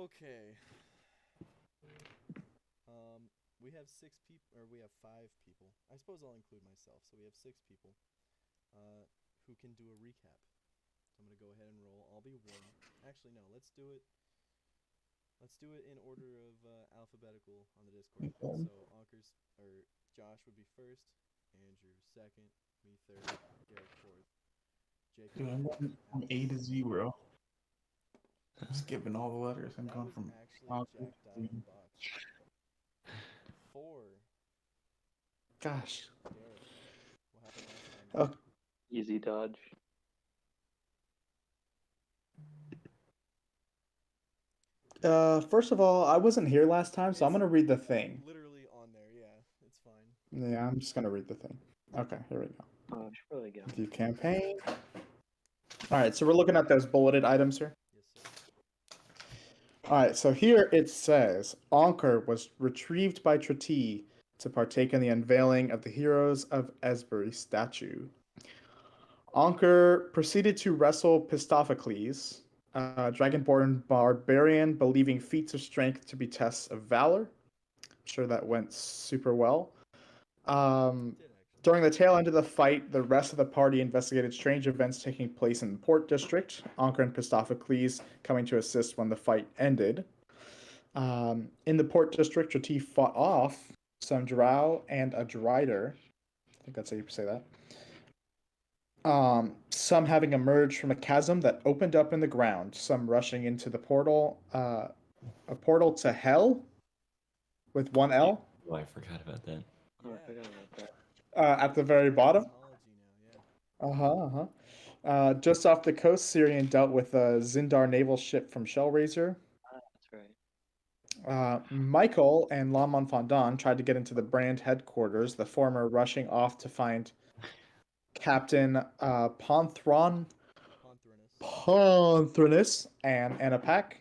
Okay. We have 6 people, or we have 5 people. I suppose I'll include myself. So we have 6 people, who can do a recap. So I'm gonna go ahead and roll. I'll be one. Actually, no. Let's do it. Let's do it in order of alphabetical on the Discord. Okay. So Anker's or Josh would be first, Andrew second, me third, Derrick fourth, Jacob Dude, I'm fifth, going from A to Alex Z, sixth. bro. I'm skipping all the letters. I'm That going was from actually a Anker Jack to die Z. in the box. 4, Gosh. Derrick. What happened last time, Oh, Derrick? Easy dodge. first of all, I wasn't here last time, so I'm It's gonna read the thing. literally on there. Yeah, it's fine. Yeah, I'm just gonna read the thing. Okay, here we go. Oh, I should probably go. View campaign. All right, so we're looking at those bulleted items here. Yes, sir. All right, so here it says Ahnkor was retrieved by Tretij to partake in the unveiling of the Heroes of Esbury statue. Ahnkor proceeded to wrestle Pistophocles, a dragonborn barbarian believing feats of strength to be tests of valor. I'm sure that went super well. Did actually. During the tail end of the fight, the rest of the party investigated strange events taking place in the port district. Ahnkor and Pistophocles coming to assist when the fight ended. In the port district, Tretij fought off some drow and a drider. I think that's how you say that. Some having emerged from a chasm that opened up in the ground. Some rushing into the portal, a portal to hell with one L Oh, I forgot about that. Oh, I Yeah. forgot about that. at the very bottom. Mythology now. Yeah. Just off the coast, Cyrian dealt with a Zindar naval ship from Shellraiser. Ah, that's right. Mykiel and Lonmonfondon tried to get into the brand headquarters, the former rushing off to find Captain Ponthranus. Ponthranus and Anapak,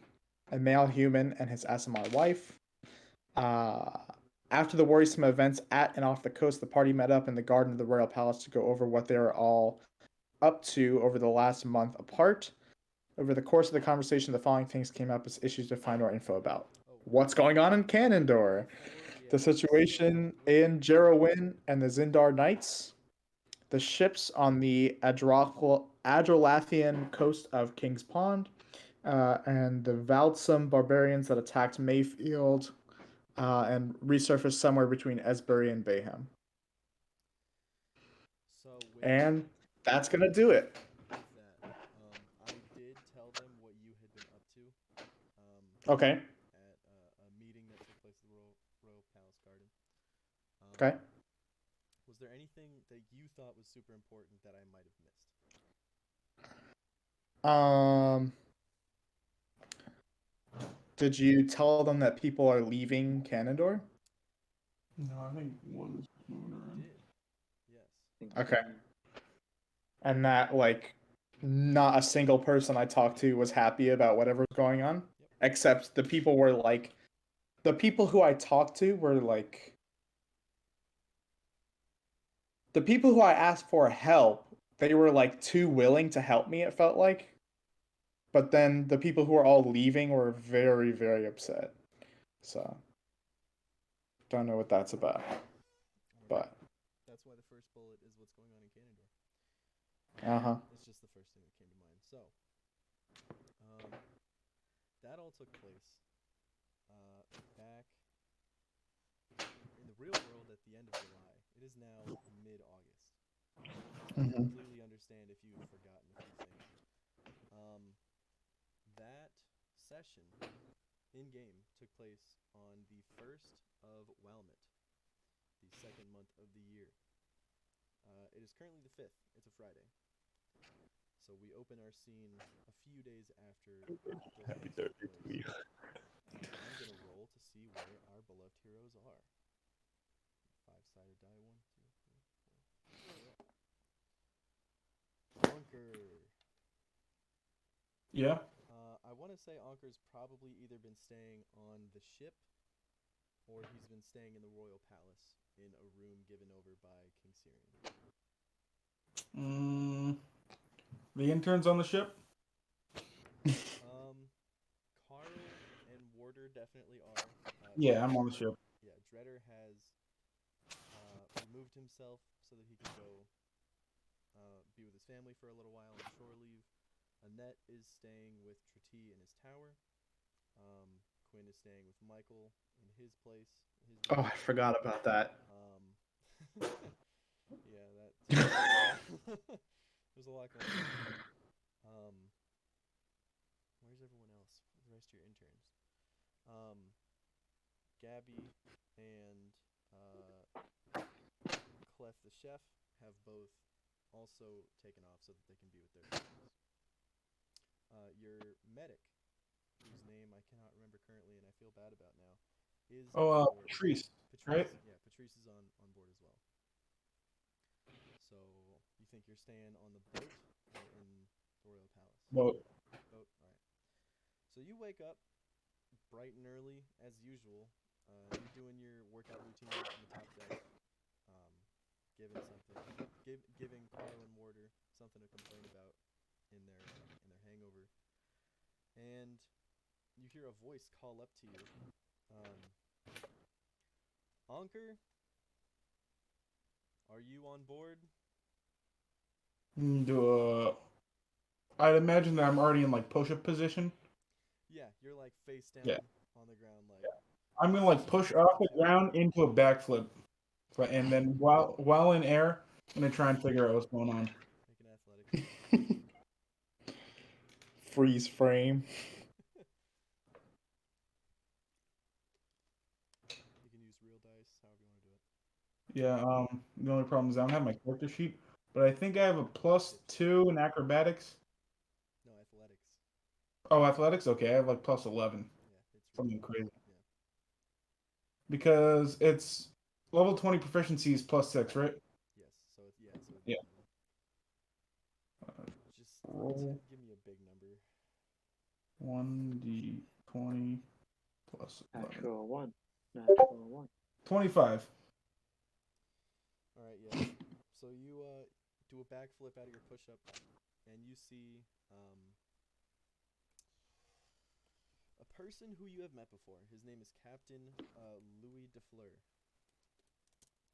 a male human, and his Asimar wife. Uh, After the worrisome events at and off the coast, the party met up in the garden of the royal palace to go over what they were all up to over the last month apart. Over the course of the conversation, the following things came up as issues to find more info about. Oh, What's going on in Canondor? yeah. The situation in Jarrowin and the Zindar Knights. The ships on the Adrolathian coast of King's Pond. And the Valdsum barbarians that attacked Mayfield and resurfaced somewhere between Esbury and Bayham. So And that's going to do it. with that, I did tell them what you had been up to. Okay. At a meeting that took place at the Royal Palace Garden. Okay. Was there anything that you thought was super important that I might have missed? Um, did you tell them that people are leaving Canondor? No, I think one is moving I around. did. Yes. Okay. And that, like, not a single person I talked to was happy about whatever's going on. Yep. Except the people were like, the people who I talked to were like, the people who I asked for help, they were like too willing to help me, it felt like. But then the people who are all leaving were very, very upset. So, don't know what that's about. But, That's why the first bullet is what's going on in Canondor. uh-huh. It's just the first thing that came to mind. So, that all took place back in the real world at the end of July. It is now mid-August. I completely understand if you've forgotten a few things. That session in-game took place on the 1st of Walmut, the second month of the year. It is currently the 5th. It's a Friday. So we open our scene a few days after Happy birthday to you. I'm going to roll to see where our beloved heroes are. 5-sided die. 1, 2, 3, 4. Ahnkor. Yeah. I want to say Ahnkor probably either been staying on the ship or he's been staying in the royal palace in a room given over by King Cyrian. The intern's on the ship. Carl and Order definitely are. Yeah, I'm on the ship. Yeah, Dreader has removed himself so that he can go be with his family for a little while on shore leave. Annette is staying with Tretij in his tower. Quinn is staying with Mykiel in his place. Oh, I forgot about that. Yeah, that. There's a lot going on. Where's everyone else? The rest of your interns. Gabby and Clef the chef have both also taken off so that they can be with their families. Your medic, whose name I cannot remember currently and I feel bad about now, is on board. Patrice, Patrice, right? yeah, Patrice is on board as well. So you think you're staying on the boat or in the Royal Palace? Boat. Boat, all right. So you wake up bright and early as usual. You're doing your workout routine on the top deck, giving Carl and Warder something to complain about in their hangover, and you hear a voice call up to you. Ahnkor, are you on board? I'd imagine that I'm already in like push-up position. Yeah, you're like face down Yeah. on the ground, like I'm gonna like push off the ground into a backflip, and then while in air, I'm gonna try and figure out what's going on. make an athletics. Freeze frame. You can use real dice, however you want to do it. Yeah. The only problem is I don't have my character sheet, but I think I have a +2 in acrobatics. No, athletics. Oh, athletics. Okay, I have like +11. Yeah, it's Something real. crazy. Yeah. Because it's level 20 proficiency is +6, right? Yes. So it's Yeah. Just Roll give me a big number. 1d20 plus 11. Natural one. Natural one. 25. All right. Yeah. So you do a backflip out of your push-up, and you see a person who you have met before. His name is Captain Louis DeFleur.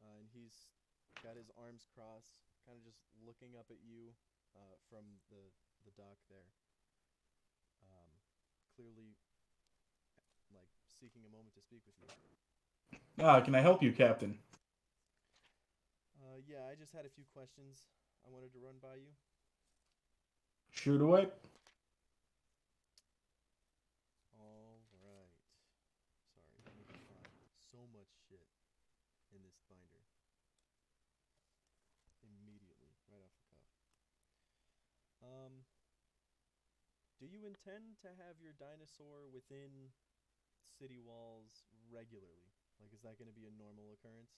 And he's got his arms crossed, kind of just looking up at you from the dock there. Clearly, like, seeking a moment to speak with you. Can I help you, Captain? Yeah, I just had a few questions I wanted to run by you. Shoot away. All right. Sorry, I need to find so much shit in this binder. Immediately, right off the cuff. Do you intend to have your dinosaur within city walls regularly? Like, is that going to be a normal occurrence?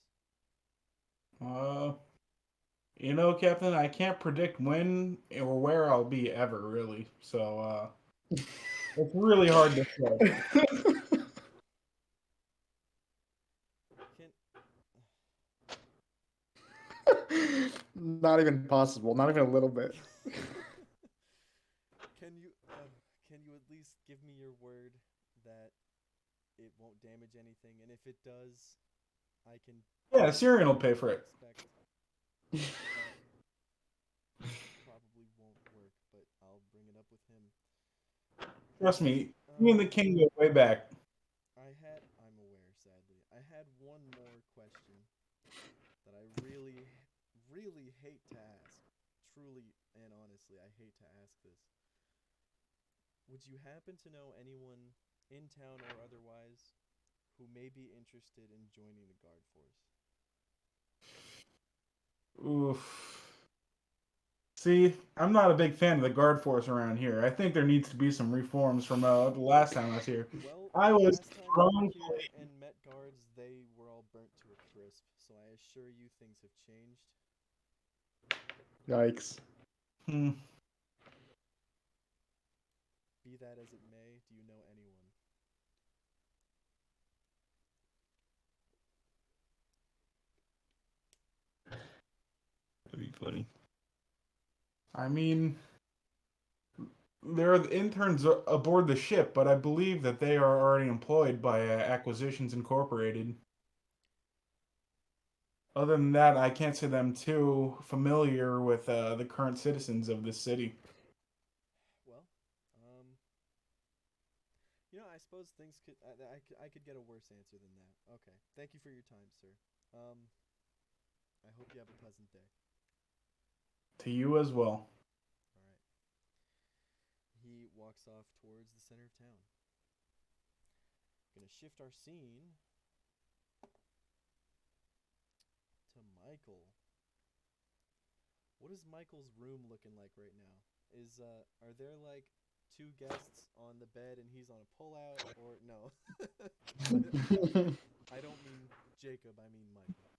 Captain, I can't predict when or where I'll be ever, really. So, it's really hard to say. Not even possible. Not even a little bit. Can you at least give me your word that it won't damage anything, and if it does, I can. Yeah, Cyrian will pay for it. Expect probably won't work, but I'll bring it up with him. Trust me, me and the king go way back. I'm aware, sadly. I had one more question that I really, really hate to ask. Truly and honestly, I hate to ask this. Would you happen to know anyone in town or otherwise who may be interested in joining the guard force? Oof. See, I'm not a big fan of the guard force around here. I think there needs to be some reforms from the last time I was here. Well, I was last time you were wrongfully. here and met guards, they were all burnt to a crisp. So I assure you, things have changed. Yikes. Be that as it may, do you know anyone? That'd be funny. I mean, They're the interns aboard the ship, but I believe that they are already employed by Acquisitions Incorporated. Other than that, I can't say that I'm too familiar with the current citizens of this city. Well, I suppose things could. I could get a worse answer than that. Okay. Thank you for your time, sir. I hope you have a pleasant day. To you as well. All right. He walks off towards the center of town. Gonna shift our scene to Mykiel. What is Mykiel's room looking like right now? Are there like 2 guests on the bed and he's on a pullout, or no? I don't mean Jacob, I mean Mykiel.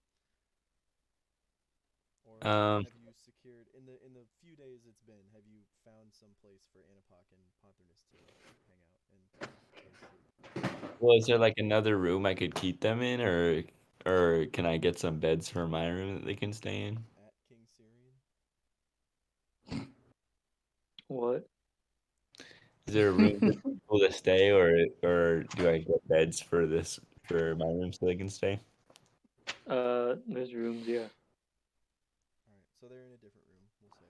Or have you secured in the few days it's been? Have you found some place for Anapak and Ponthernus to hang out and sleep? Well, is there like another room I could keep them in, or can I get some beds for my room that they can stay in? At King Cyrian? What? Is there a room for people to stay, or do I get beds for my room so they can stay? There's rooms, yeah. All right, so they're in a different room, we'll say.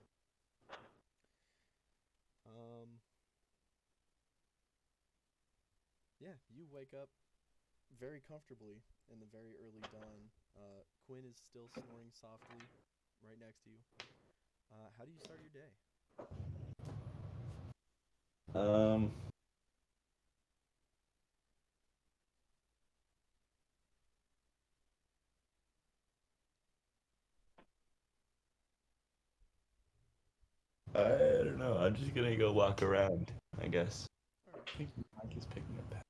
Yeah, you wake up very comfortably in the very early dawn. Quinn is still snoring softly right next to you. How do you start your day? I don't know. I'm just gonna go walk around, I guess. All right. I think Mike is picking up that.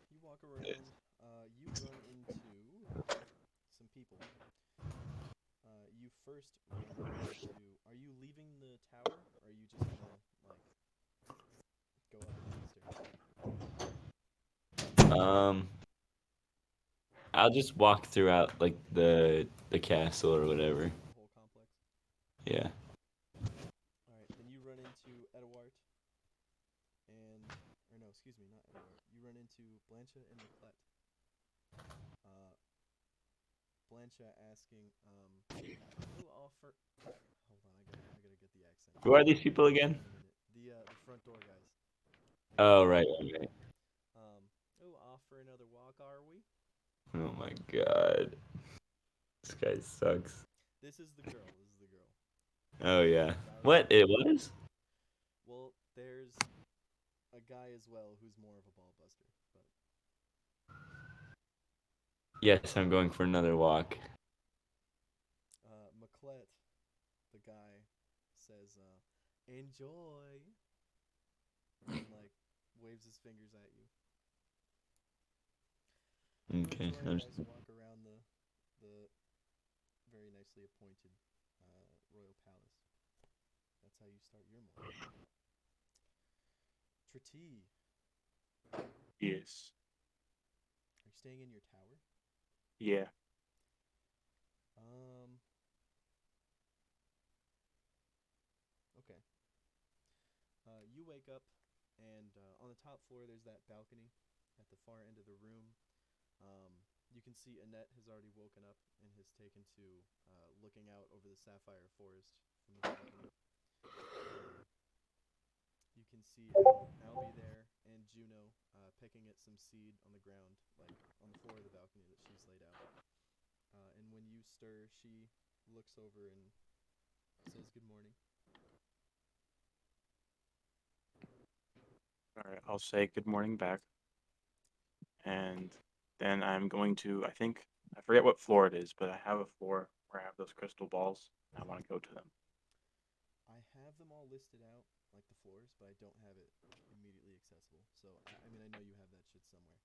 You walk around. You run into some people. You first run into. Are you leaving the tower, or are you just gonna like go up and down the stairs? I'll just walk throughout like the castle or whatever. The whole complex. Yeah. All right. Then you run into Edouard, or no, excuse me, not Edouard. You run into Blanche and Leclet. Blanche asking, who offer? Hold on, I gotta get the accent. Who are these people again? The front door guys. Oh, right. Who offer another walk? Are we? Oh my god. This guy sucks. This is the girl. Oh yeah. What? It was? Well, there's a guy as well who's more of a ball buster, but Yes, I'm going for another walk. Maclet, the guy, says, enjoy, and like waves his fingers at you. Okay. You guys walk around the very nicely appointed royal palace. That's how you start your morning. Tretij, Yes. are you staying in your tower? Yeah. Okay. You wake up, and on the top floor there's that balcony at the far end of the room. You can see Annette has already woken up and has taken to looking out over the sapphire forest from the balcony. You can see Albie there and Juno picking at some seed on the ground, like on the floor of the balcony that she's laid out. And when you stir, she looks over and says good morning. All right. I'll say good morning back. And then I'm going to, I forget what floor it is, but I have a floor where I have those crystal balls. And I want to go to them. I have them all listed out, like the floors, but I don't have it immediately accessible. So, I mean, I know you have that shit somewhere.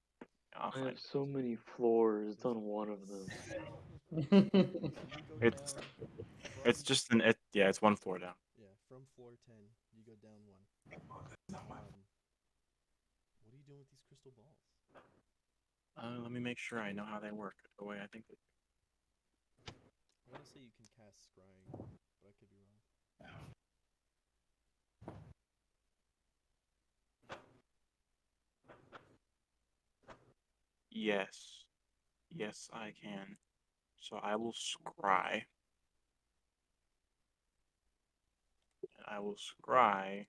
I'll I find have it. so many floors. It's on one of them. You go It's down it's from, just it's one floor down. yeah, from floor 10, you go down one. What are you doing with these crystal balls? Let me make sure I know how they work the way I think they do. I want to say you can cast scrying, but I could be wrong. Yes. Yes, I can. So I will scry. And I will scry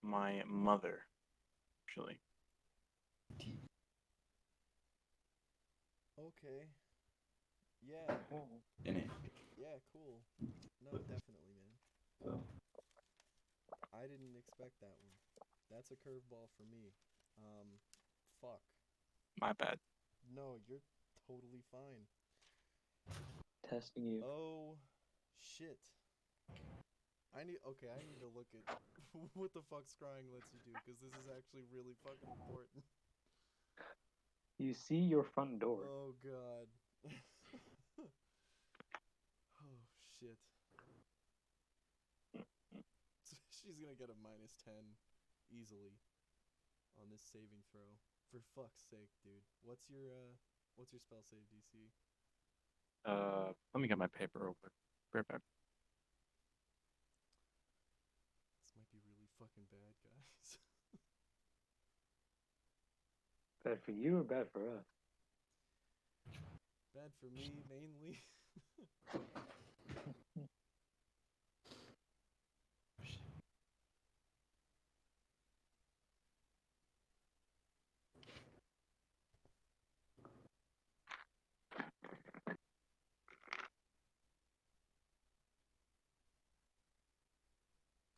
my mother, actually. Okay. Yeah. In it. Yeah. Cool. No, definitely, man. I didn't expect that one. That's a curveball for me. Fuck. My bad. No, you're totally fine. Testing you. Oh, shit. I need to look at what the fuck scrying lets you do, because this is actually really fucking important. You see your front door. Oh god. Oh shit. She's gonna get a -10 easily on this saving throw. For fuck's sake, dude. What's your spell save DC? Let me get my paper real quick. Right back. This might be really fucking bad, guys. Bad for you or bad for us? Bad for me, mainly.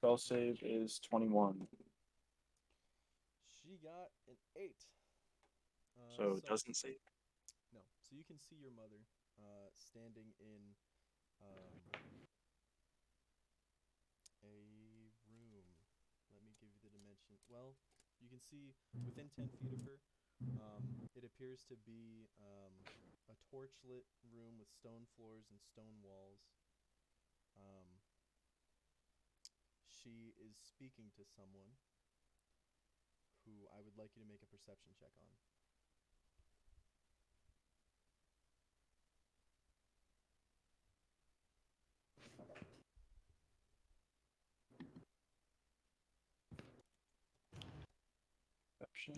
Spell save is 21. She got an 8. So it doesn't save. No. So you can see your mother standing in a room. Let me give you the dimension. Well, you can see within 10 feet of her, it appears to be a torchlit room with stone floors and stone walls. She is speaking to someone who I would like you to make a perception check on. Perception.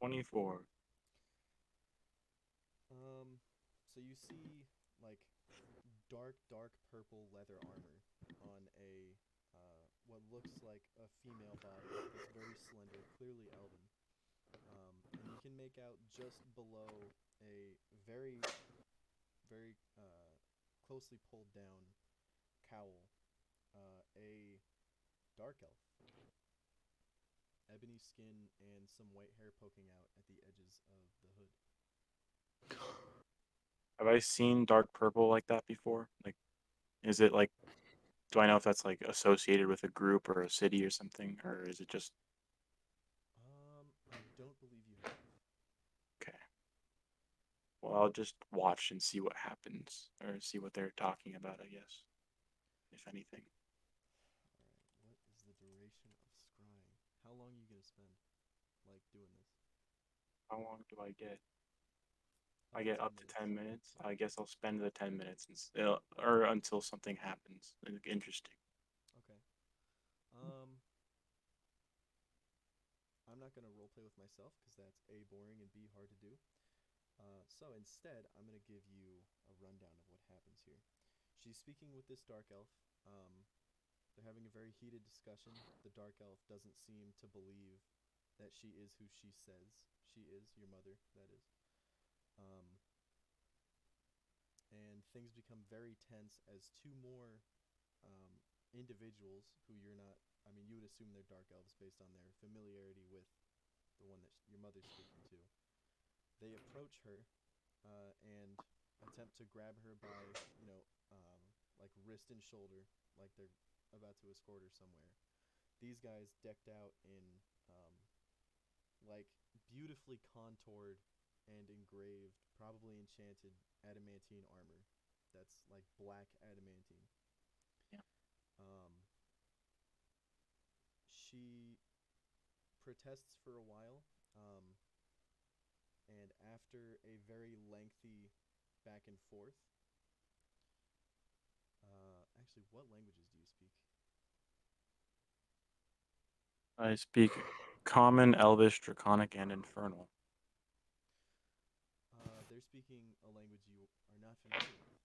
24. So you see like dark purple leather armor on a what looks like a female body that's very slender, clearly elven. And you can make out just below a very closely pulled down cowl, a dark elf, ebony skin and some white hair poking out at the edges of the hood. Have I seen dark purple like that before? Like, is it like, do I know if that's like associated with a group or a city or something, or is it just I don't believe you have. okay? Well, I'll just watch and see what happens, or see what they're talking about, I guess, if anything. Alright, what is the duration of scrying? How long are you gonna spend, like, doing this? How long do I get? I get up to 10 minutes. I guess I'll spend the 10 minutes or until something happens. Interesting. Okay. I'm not gonna roleplay with myself because that's A, boring, and B, hard to do. So instead, I'm gonna give you a rundown of what happens here. She's speaking with this dark elf. They're having a very heated discussion. The dark elf doesn't seem to believe that she is who she says she is, your mother, that is. And things become very tense as two more individuals who you're not. I mean, you would assume they're dark elves based on their familiarity with the one that your mother's speaking to. They approach her and attempt to grab her by, like wrist and shoulder, like they're about to escort her somewhere. These guys decked out in like beautifully contoured and engraved, probably enchanted adamantine armor. That's like black adamantine. Yeah. She protests for a while, and after a very lengthy back and forth, actually, what languages do you speak? I speak Common, Elvish, Draconic, and Infernal. They're speaking a language you are not familiar with.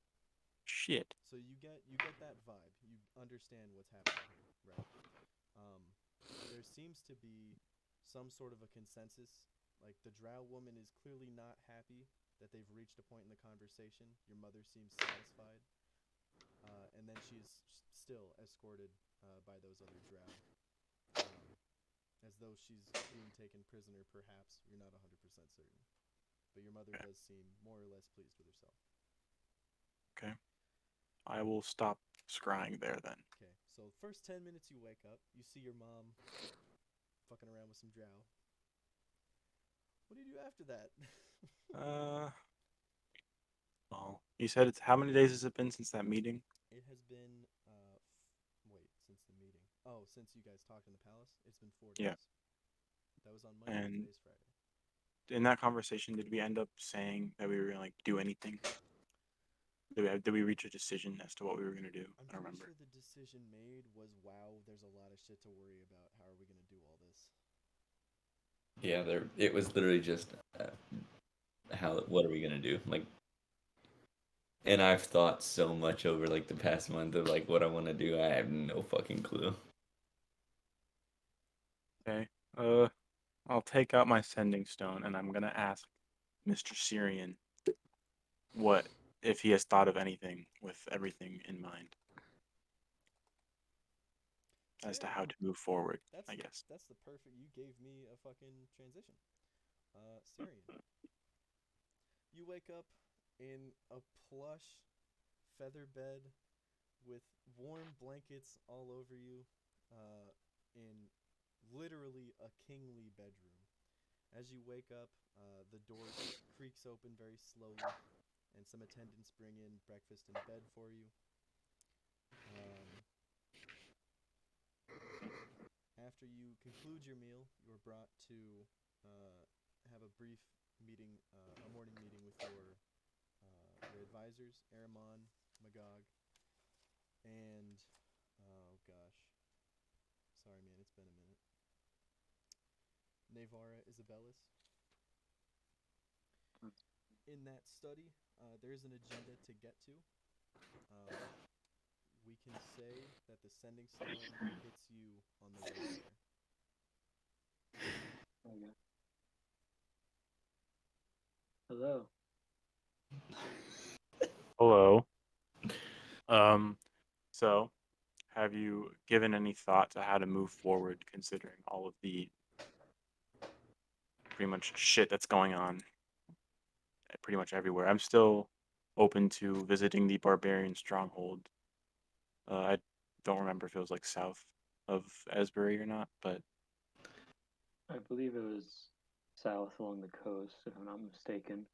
Shit. So you get that vibe. You understand what's happening here, right? There seems to be some sort of a consensus. Like the drow woman is clearly not happy that they've reached a point in the conversation. Your mother seems satisfied, and then she's still escorted by those other drow, as though she's being taken prisoner. Perhaps you're not 100% certain, but your mother does seem more or less pleased with herself. Okay. I will stop scrying there then. Okay, so first 10 minutes you wake up, you see your mom fucking around with some drow. What do you do after that? Well, you said it's how many days has it been since that meeting? It has been, since the meeting. Oh, since you guys talked in the palace? It's been 4 days. Yeah. That was on Monday, And today's Friday. in that conversation, did we end up saying that we were gonna like do anything? Did we reach a decision as to what we were gonna do? I'm I don't pretty remember. sure the decision made was, wow, there's a lot of shit to worry about. How are we going to do all this? Yeah, it was literally just what are we gonna do? Like, and I've thought so much over like the past month of like what I want to do. I have no fucking clue. Okay. I'll take out my sending stone and I'm gonna ask Mr. Cyrian what if he has thought of anything with everything in mind as to Yeah. how to move forward. That's I guess. That's the perfect. You gave me a fucking transition. Cyrian. You wake up in a plush feather bed with warm blankets all over you, in literally a kingly bedroom. As you wake up, the door creaks open very slowly, and some attendants bring in breakfast in bed for you. After you conclude your meal, you are brought to have a brief meeting, a morning meeting with your advisors, Aramon, Magog, and oh gosh, sorry man, it's been a minute. Navara Isabellis. In that study, there is an agenda to get to. We can say that the sending stone hits you on the way there. Okay. Hello. Hello. So have you given any thought to how to move forward considering all of the pretty much shit that's going on pretty much everywhere? I'm still open to visiting the barbarian stronghold. I don't remember if it was like south of Esbury or not, but I believe it was south along the coast, if I'm not mistaken.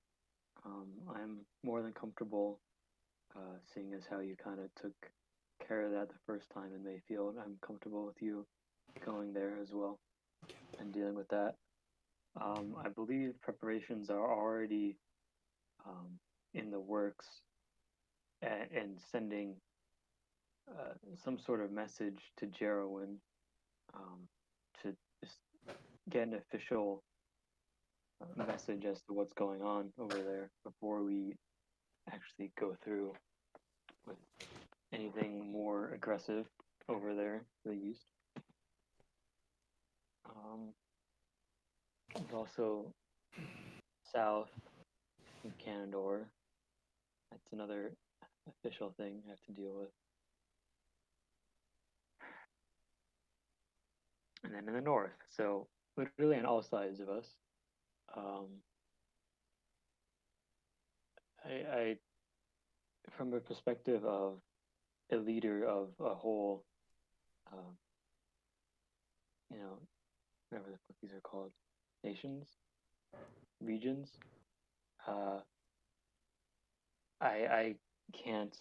I'm more than comfortable, seeing as how you kind of took care of that the first time in Mayfield. I'm comfortable with you going there as well and dealing with that. I believe preparations are already in the works and sending some sort of message to Jerowin to just get an official message as to what's going on over there before we actually go through with anything more aggressive over there to the east. There's also south of Canador. That's another official thing I have to deal with. And then in the north, so literally on all sides of us. I from a perspective of a leader of a whole, whatever the fuck these are called, nations, regions. I can't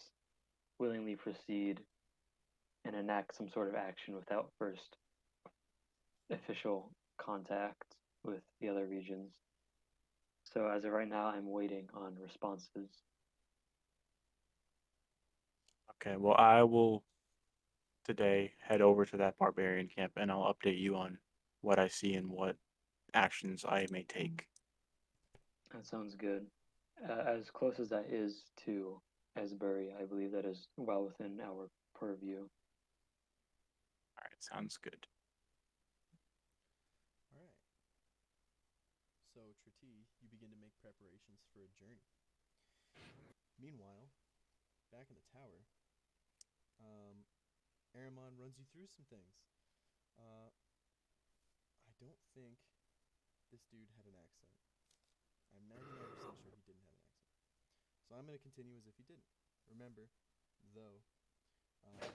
willingly proceed and enact some sort of action without first official contact with the other regions. So as of right now, I'm waiting on responses. okay, well I will today head over to that barbarian camp and I'll update you on what I see and what actions I may take. That sounds good. As close as that is to Esbury, I believe that is well within our purview. All right, sounds good. All right. So, Tretij, you begin to make preparations for a journey. Meanwhile, back in the tower, Ahnkor runs you through some things. I don't think this dude had an accent. I'm 99% sure he didn't have an accent. So I'm going to continue as if he didn't. Remember, though,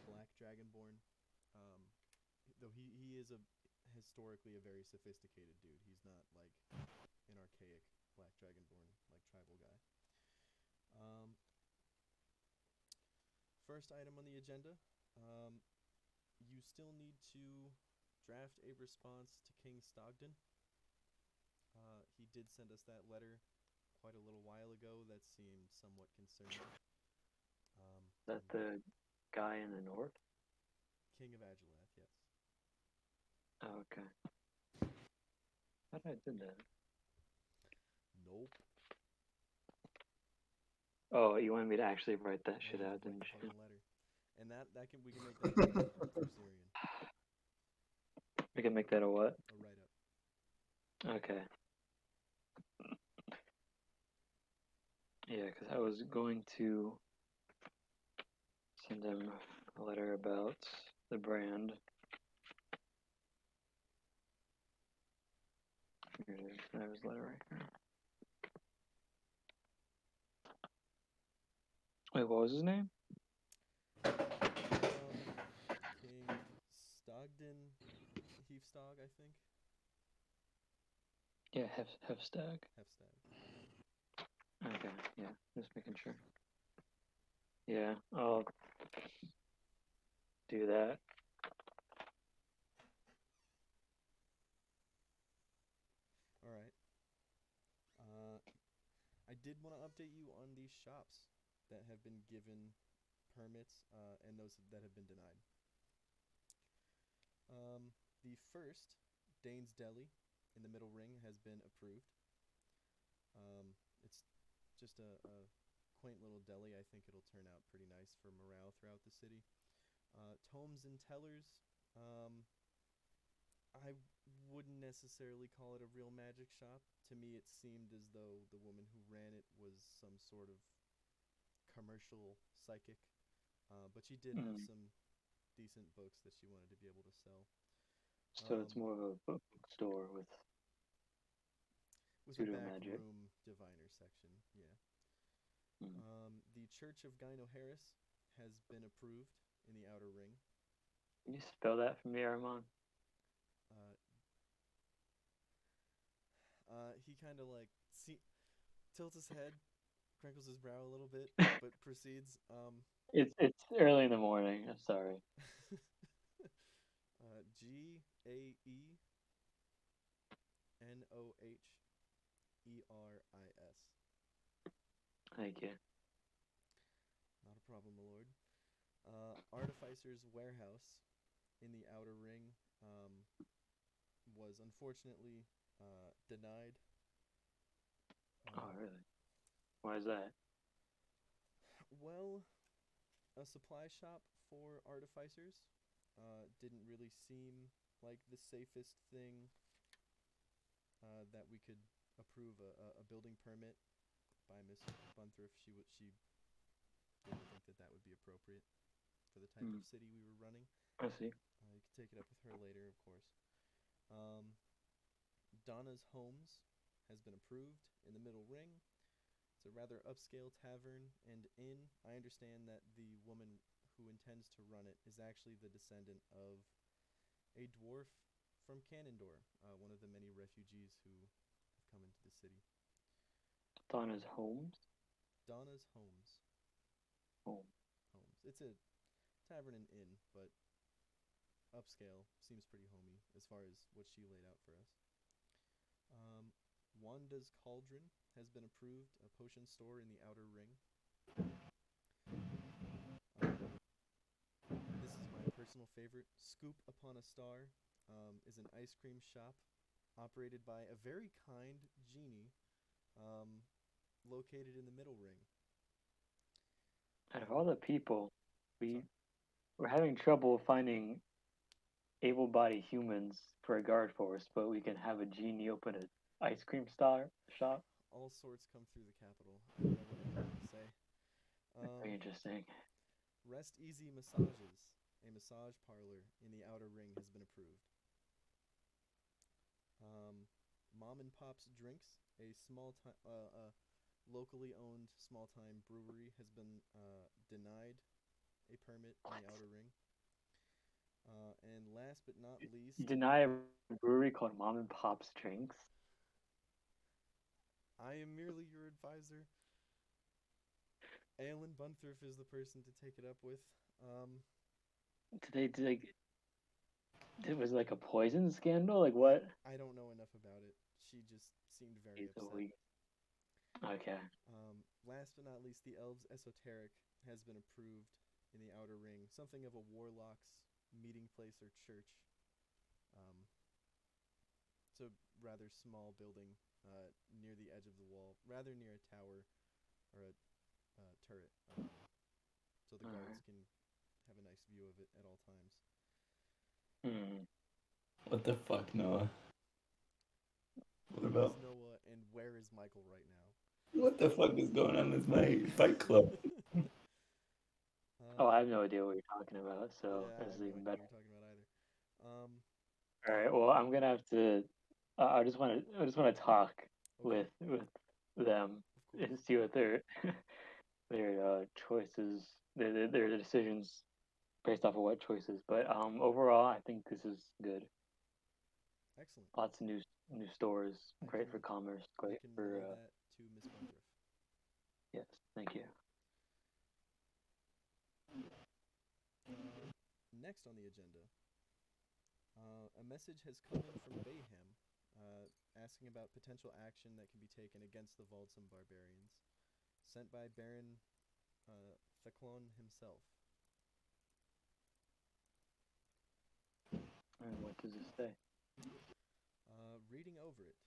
Black Dragonborn, though he is historically a very sophisticated dude. He's not like an archaic Black Dragonborn, like tribal guy. First item on the agenda, you still need to draft a response to King Stogden. He did send us that letter quite a little while ago that seemed somewhat concerning. Is that the guy in the north? King of Agelath, yes. Oh, okay. How did I do that? Nope. Oh, you wanted me to actually write that shit Yeah, out, write didn't the you? fucking letter. And we can make that a write-up for Cyrian. We can make that a what? A write-up. Okay. Yeah, because I was going to send him a letter about the brand. Here it is. I have his letter right here. Wait, what was his name? King Stogden Heafstog, I think. Yeah, Hefstag. Hefstag. Okay, yeah, just making sure. Yeah, I'll do that. All right. I did want to update you on these shops that have been given permits and those that have been denied. The first, Dane's Deli, in the middle ring, has been approved. It's just a quaint little deli. I think it'll turn out pretty nice for morale throughout the city. Tomes and Tellers, I wouldn't necessarily call it a real magic shop. To me, it seemed as though the woman who ran it was some sort of commercial psychic. But she did have some decent books that she wanted to be able to sell. So it's more of a bookstore with a pseudo back magic. room diviner section, yeah. Mm. The Church of Gyno Harris has been approved in the outer ring. Can you spell that for me, Armand? He kind of like tilts his head, crinkles his brow a little bit, but proceeds. It's early in the morning. I'm sorry. Ganohheris. Thank you. Not a problem, my lord. Artificer's Warehouse in the outer ring was unfortunately denied. Oh, really? Why is that? Well, a supply shop for artificers didn't really seem like the safest thing that we could approve a building permit by Miss Bunthrift. She didn't think that would be appropriate for the type of city we were running. I see. You can take it up with her later, of course. Donna's Homes has been approved in the middle ring. It's a rather upscale tavern and inn. I understand that the woman who intends to run it is actually the descendant of a dwarf from Cannondor, one of the many refugees who have come into the city. Donna's Homes? Donna's Homes. Home. Homes. It's a tavern and inn, but upscale. Seems pretty homey as far as what she laid out for us. Wanda's Cauldron has been approved, a potion store in the outer ring. This is my personal favorite. Scoop Upon a Star is an ice cream shop operated by a very kind genie located in the middle ring. Out of all the people, Sorry. we're having trouble finding able-bodied humans for a guard force, but we can have a genie open an ice cream shop. All sorts come through the capital. I don't know what to say. Very interesting. Rest Easy Massages, a massage parlor in the outer ring, has been approved. Mom and Pop's Drinks, a locally owned small-time brewery, has been denied a permit in the outer ring. And last but not least, You deny a brewery called Mom and Pop's Drinks? I am merely your advisor. Aelin Bunthorf is the person to take it up with. It was like a poison scandal? Like what? I don't know enough about it. She just seemed very He's upset. a weak. Okay. Last but not least, the Elves Esoteric has been approved in the outer ring. Something of a warlock's meeting place or church. It's a rather small building near the edge of the wall, rather near a tower or a turret, so the guards can have a nice view of it at all times. What the fuck, Noah? What Who about? is Noah and where is Mykiel right now? What the fuck is going on with my Fight Club? Oh, I have no idea what you're talking about, so yeah, I this have is no even idea better. what you're talking about either. All right. Well, I'm gonna have to. I just want to talk Okay. with them Of course. and see what their choices, their decisions based off of what choices. But overall, I think this is good. Excellent. Lots of new stores, I great can- for commerce, I great can for relay that to Miss Bunthorf. yes. Thank you. Next on the agenda, a message has come in from Bayhem, asking about potential action that can be taken against the Voldsum barbarians, sent by Baron Theclon himself. And what does it say? Reading over it,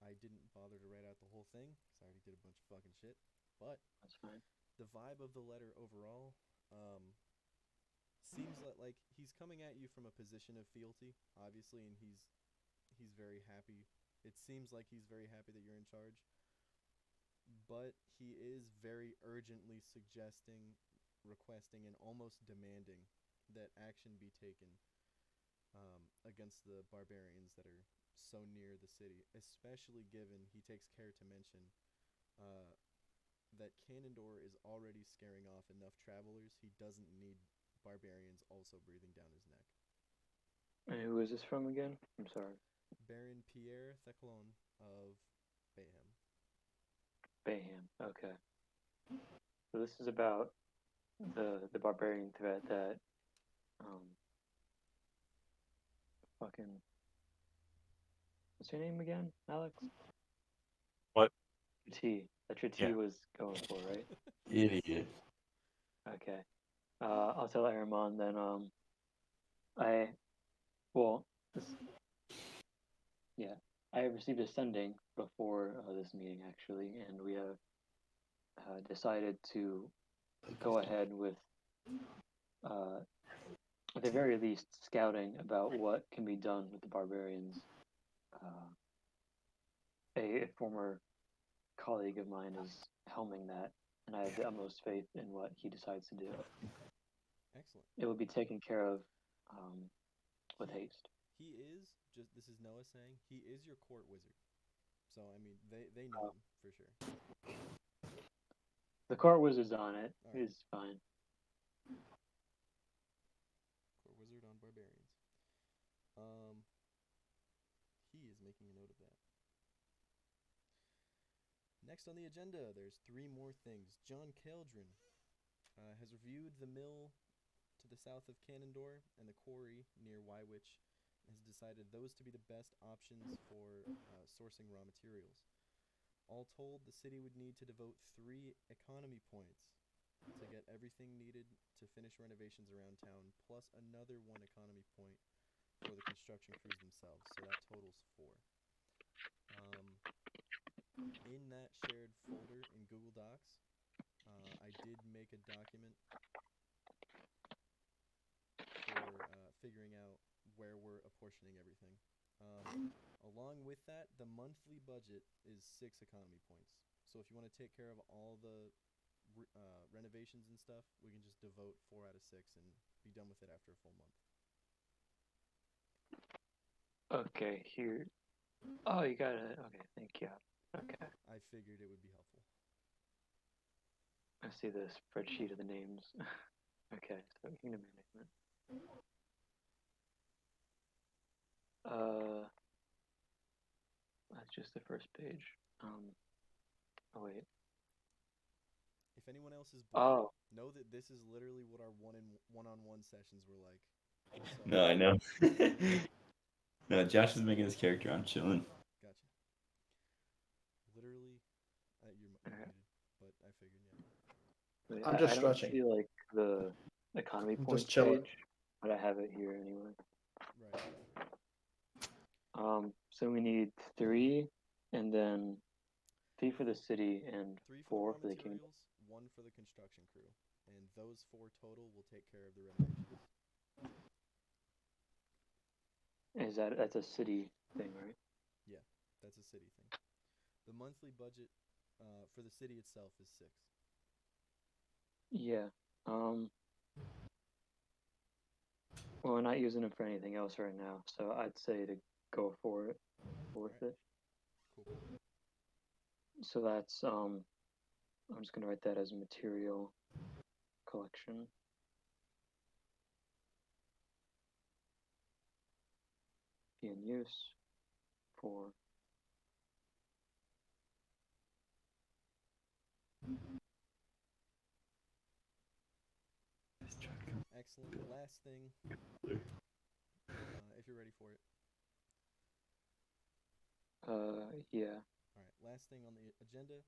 I didn't bother to write out the whole thing because I already did a bunch of fucking shit. But That's fine. the vibe of the letter overall seems like he's coming at you from a position of fealty, obviously, and he's very happy. It seems like he's very happy that you're in charge, but he is very urgently suggesting, requesting, and almost demanding that action be taken against the barbarians that are so near the city, especially given he takes care to mention that Canondor is already scaring off enough travelers. He doesn't need barbarians also breathing down his neck. And who is this from again? I'm sorry. Baron Pierre Theclon of Bayhem. Bayhem. Okay. So this is about the barbarian threat that fucking what's your name again, Alex? What? Tretij. That Tretij Yeah. was going for, right? Idiot. Okay. I'll tell Aramon then. I received a sending before this meeting actually, and we have decided to go ahead with at the very least scouting about what can be done with the barbarians. A former colleague of mine is helming that, and I have the utmost faith in what he decides to do. Excellent. It will be taken care of with haste. He is, this is Noah saying, he is your court wizard. So, I mean, they know him for sure. The court wizard's on it. All right. He's fine. Court wizard on barbarians. He is making a note of that. Next on the agenda, there's 3 more things. John Caldron has reviewed the mill to the south of Canondor and the quarry near Wywitch, and has decided those to be the best options for sourcing raw materials. All told, the city would need to devote 3 economy points to get everything needed to finish renovations around town, plus another 1 economy point for the construction crews themselves. So that totals 4. Um, in that shared folder in Google Docs, I did make a document for figuring out where we're apportioning everything. Along with that, the monthly budget is 6 economy points. So if you want to take care of all the renovations and stuff, we can just devote 4 out of 6 and be done with it after a full month. Okay, here. Oh, you got it. Okay, thank you. Okay, I figured it would be helpful. I see the spreadsheet of the names. Okay, so kingdom management. That's just the first page. Oh wait. If anyone else is bored, Oh, know that this is literally what our one-on-one sessions were like. So, No, I know. No, Josh is making his character. I'm chilling. gotcha. Literally, you're Okay. muted, but I figured, yeah. wait, I'm just I don't stretching. see like the economy I'm points just chilling. page, but I have it here anyway. Right. So we need 3, and then 3 for the city and 3 for the 4 raw for the kingdom. materials, 1 for the construction crew, and those 4 total will take care of the renovations. That's a city thing, right? Yeah, that's a city thing. The monthly budget for the city itself is 6. Yeah. Well, we're not using it for anything else right now, so I'd say to go for it with Alright. it. Cool. So that's I'm just gonna write that as material collection. Be in use for Excellent. Last thing, if you're ready for it. yeah. Alright, last thing on the agenda.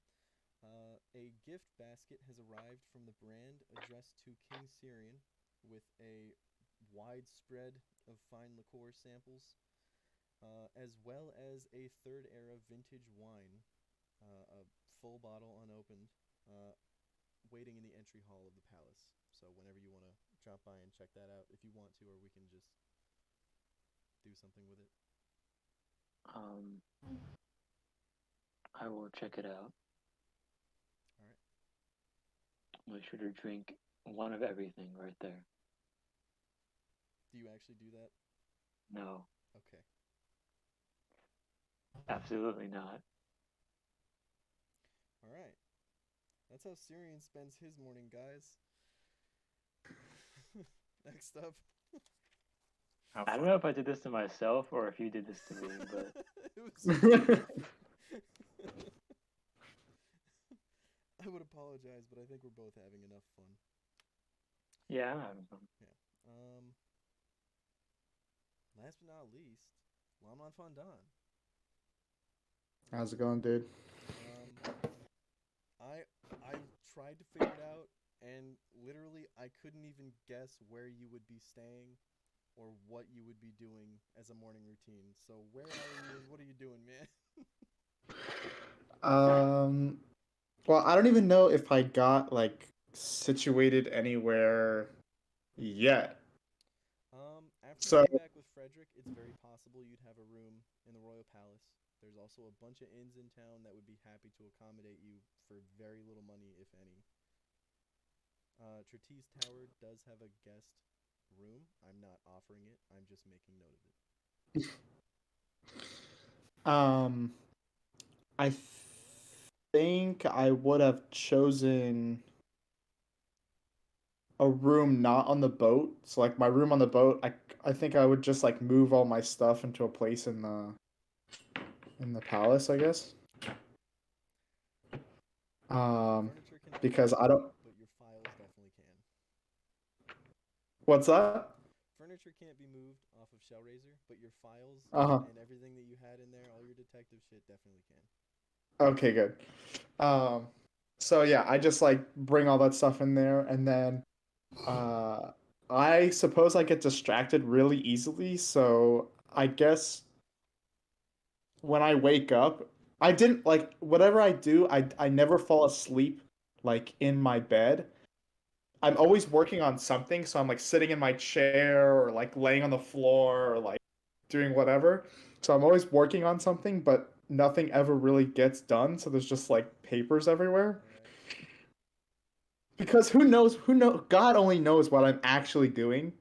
A gift basket has arrived from the brand addressed to King Cyrian with a wide spread of fine liqueur samples, as well as a third era vintage wine, a full bottle unopened, waiting in the entry hall of the palace. So whenever you want to drop by and check that out, if you want to, or we can just do something with it. I will check it out. Alright. We should drink one of everything right there. Do you actually do that? No, Okay. absolutely not. Alright. That's how Cyrian spends his morning, guys. Next up. Have I don't fun. know if I did this to myself or if you did this to me, but It was I would apologize, but I think we're both having enough fun. yeah, I'm having fun. Yeah. Last but not least, Lonmonfondon. How's it going, dude? I tried to figure it out, and literally I couldn't even guess where you would be staying or what you would be doing as a morning routine. So where are you and what are you doing, man? Well, I don't even know if I got like situated anywhere yet. After So, you get back with Frederick, it's very possible you'd have a room in the Royal Palace. There's also a bunch of inns in town that would be happy to accommodate you for very little money, if any. Tretij's Tower does have a guest room. I'm not offering it. I'm just making note of it. I think I would have chosen a room not on the boat. So like my room on the boat, I think I would just like move all my stuff into a place in the palace, I guess. Furniture cannot be Because I moved, don't. but your files definitely can. What's that? Furniture can't be moved off of Shellraiser, but your files Uh-huh. and everything that you had in there, all your detective shit, definitely can. Okay, good. So yeah, I just like bring all that stuff in there, and then I suppose I get distracted really easily. So I guess when I wake up, I didn't like whatever I do. I never fall asleep like in my bed. I'm always working on something, so I'm like sitting in my chair or like laying on the floor or like doing whatever. So I'm always working on something, but nothing ever really gets done. So there's just like papers everywhere. Alright. Because who know God only knows what I'm actually doing.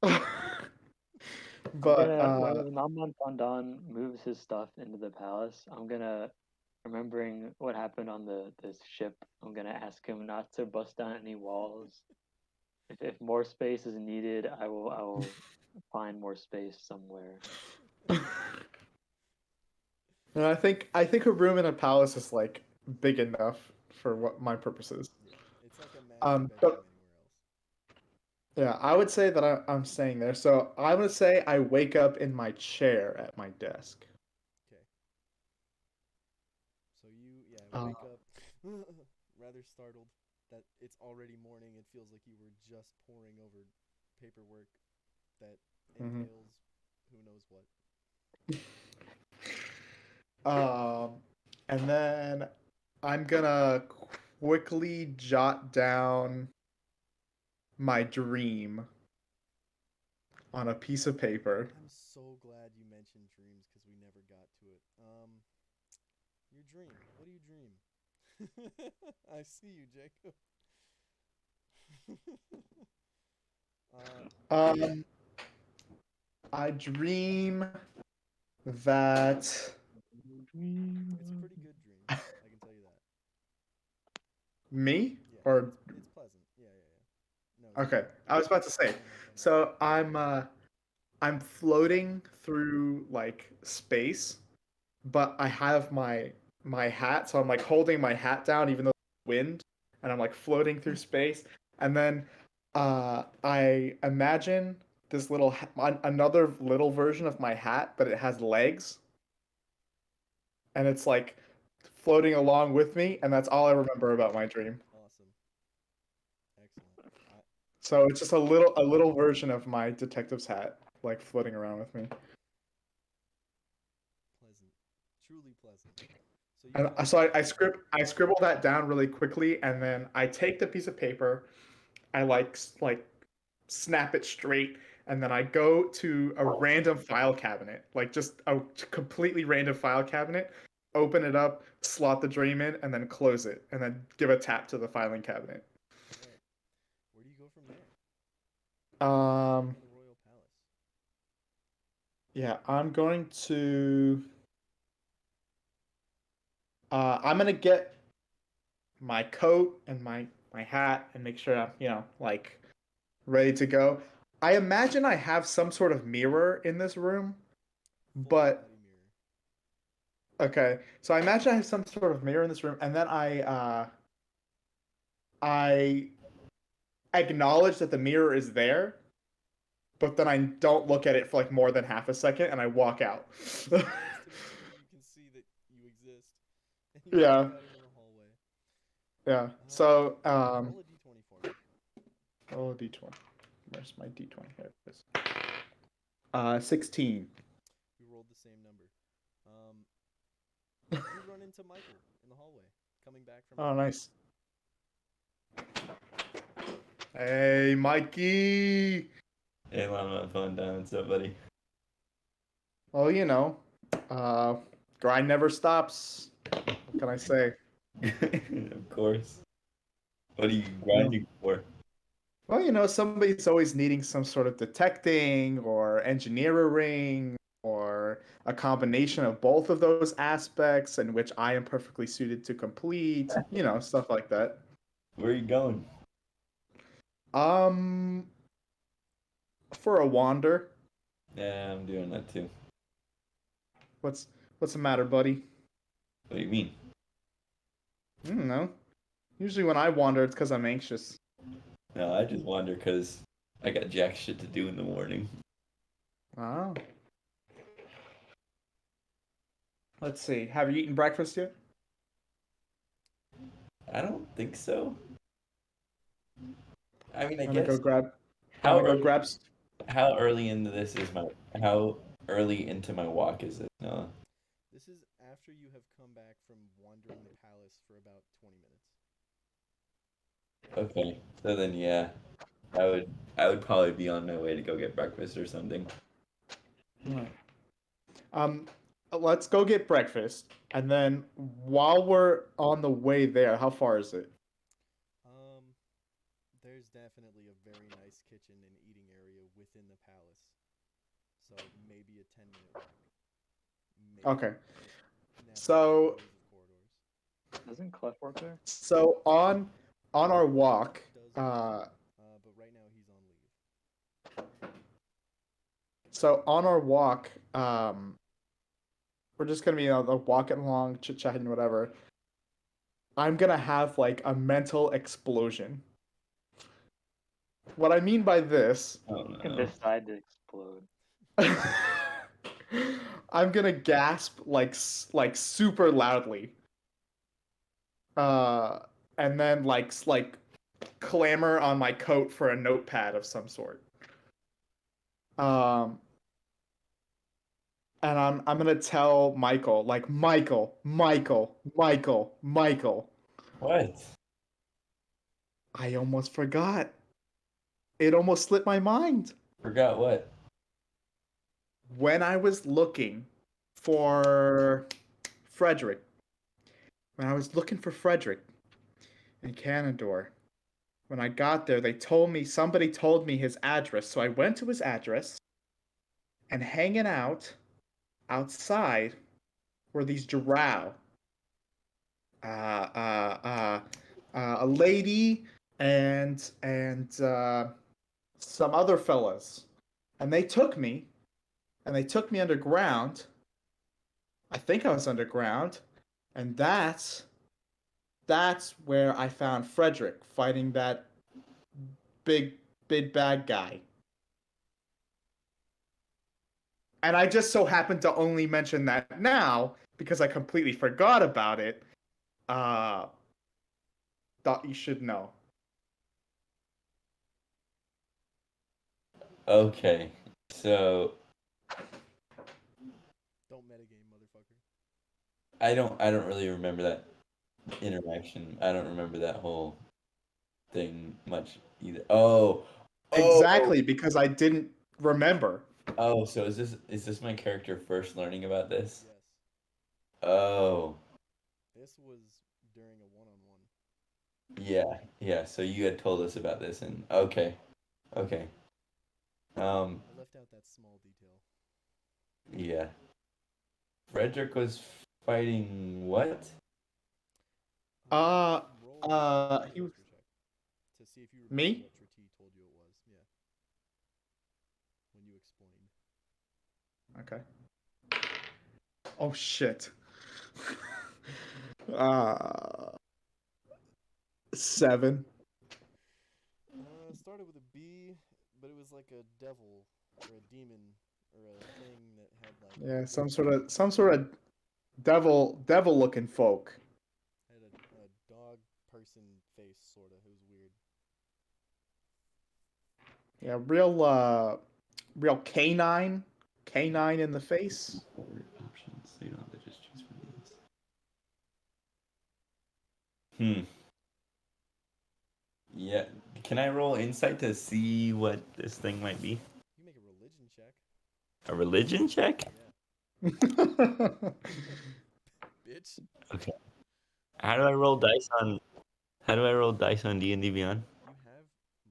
Mm-hmm. I'm But gonna when Lonmonfondon moves his stuff into the palace, I'm gonna remembering what happened on this ship, I'm gonna ask him not to bust down any walls. If more space is needed, I will find more space somewhere. and I think a room in a palace is like big enough for what my purposes. Yeah, it's like a master bedroom But anywhere else. yeah, I would say that I'm staying there. So I'm gonna say I wake up in my chair at my desk. Okay. So you, yeah, Uh, wake up rather startled that it's already morning. It feels like you were just poring over paperwork that mhm. entails who knows what. Um, and then I'm gonna quickly jot down my dream on a piece of paper. I'm so glad you mentioned dreams because we never got to it. Your dream. What do you dream? I see you, Jacob. uh, Um, I dream that it's a pretty good dream. I can tell you that. me Yeah, or it's pleasant. Yeah, yeah, yeah. No, okay, dream. I was about to say. Dream on Fun Done. So I'm floating through like space, but I have my hat, so I'm like holding my hat down even though it's wind, and I'm like floating through space, and then I imagine this another little version of my hat, but it has legs, and it's like floating along with me, and that's all I remember about my dream. Awesome. Excellent. I So it's just a little version of my detective's hat, like floating around with me. pleasant. Truly pleasant. So you And come so back. I scribble that down really quickly, and then I take the piece of paper, I like snap it straight, and then I go to a random file cabinet, like just a completely random file cabinet, open it up, slot the dream in, and then close it, and then give a tap to the filing cabinet. All right. Where do you go from there? Back Um, to the royal palace. yeah, I'm gonna get my coat and my hat and make sure I'm, like ready to go. I imagine I have some sort of mirror in this room, Full but body mirror. okay. So I imagine I have some sort of mirror in this room, and then I acknowledge that the mirror is there, but then I don't look at it for like more than half a second, and I walk out. Just to make sure you can see that you exist, and you walk Yeah, out into the hallway. yeah. So Roll a d20 for me. roll a d20. Where's my d20? There it is. 16. You rolled the same number. Um, you run into Mykiel in the hallway, coming back from Oh, town. nice. Hey, Mikey. Hey, Lonmonfondon, what's up, buddy? Well, uh, grind never stops. What can I say? Of course. What are you Yeah. grinding for? Well, somebody's always needing some sort of detecting or engineering or a combination of both of those aspects, in which I am perfectly suited to complete, stuff like that. Where are you going? Um, for a wander. Yeah, I'm doing that too. What's what's the matter, buddy? What do you mean? I don't know. Usually when I wander, it's because I'm anxious. No, I just wander because I got jack shit to do in the morning. Oh. Let's see. Have you eaten breakfast yet? I don't think so. I mean, I I'm gonna guess go grab. I'm how gonna go early, grab. how early into this is my how early into my walk is this? No. This is after you have come back from wandering the palace for about 20 minutes. Okay. So then yeah, I would probably be on my way to go get breakfast or something. Alright. Let's go get breakfast, and then while we're on the way there, how far is it? There's definitely a very nice kitchen and eating area within the palace. So maybe a 10-minute walk. Maybe. Okay. Just natural So- rows of corridors. Doesn't Clef work there? So on our walk, Does but right now he's on leave. so on our walk, we're just gonna be walking along, chit chatting, whatever. I'm gonna have like a mental explosion. What I mean by this, Oh You can no. decide to explode. I'm gonna gasp like super loudly, and then like clamor on my coat for a notepad of some sort. Um, and I'm gonna tell Mykiel, like, Mykiel. What? I almost forgot. It almost slipped my mind. Forgot what? When I was looking for Frederick, when I was looking for Frederick in Canador, when I got there, somebody told me his address. So I went to his address, and hanging out outside were these drow. A lady and some other fellas, and they took me underground. I think I was underground, and that's where I found Frederick fighting that big bad guy. And I just so happened to only mention that now because I completely forgot about it. Thought you should know. Okay. So Don't metagame, motherfucker. I don't really remember that interaction. I don't remember that whole thing much either. Oh. Exactly, because I didn't remember. Oh, so is this my character first learning about this? Yes. Oh. This was during a one-on-one. Yeah. So you had told us about this and okay. I left out that small detail. Yeah. Frederick was fighting what? Uh, Roll he was- check to see if you remember Me? what Tretij told you it was. Yeah. When you explained. Okay. Oh shit. uh, 7. Started with a B, but it was like a devil or a demon or a thing that had like Yeah, some sort of devil looking folk. had a dog person face sort of. It was weird. Yeah, real canine in the face. Options, so you don't have to just choose from these. Yeah. Can I roll insight to see what this thing might be? You can make a religion check. A religion check? Yeah, bitch. Okay. How do I roll dice on D&D Beyond? You have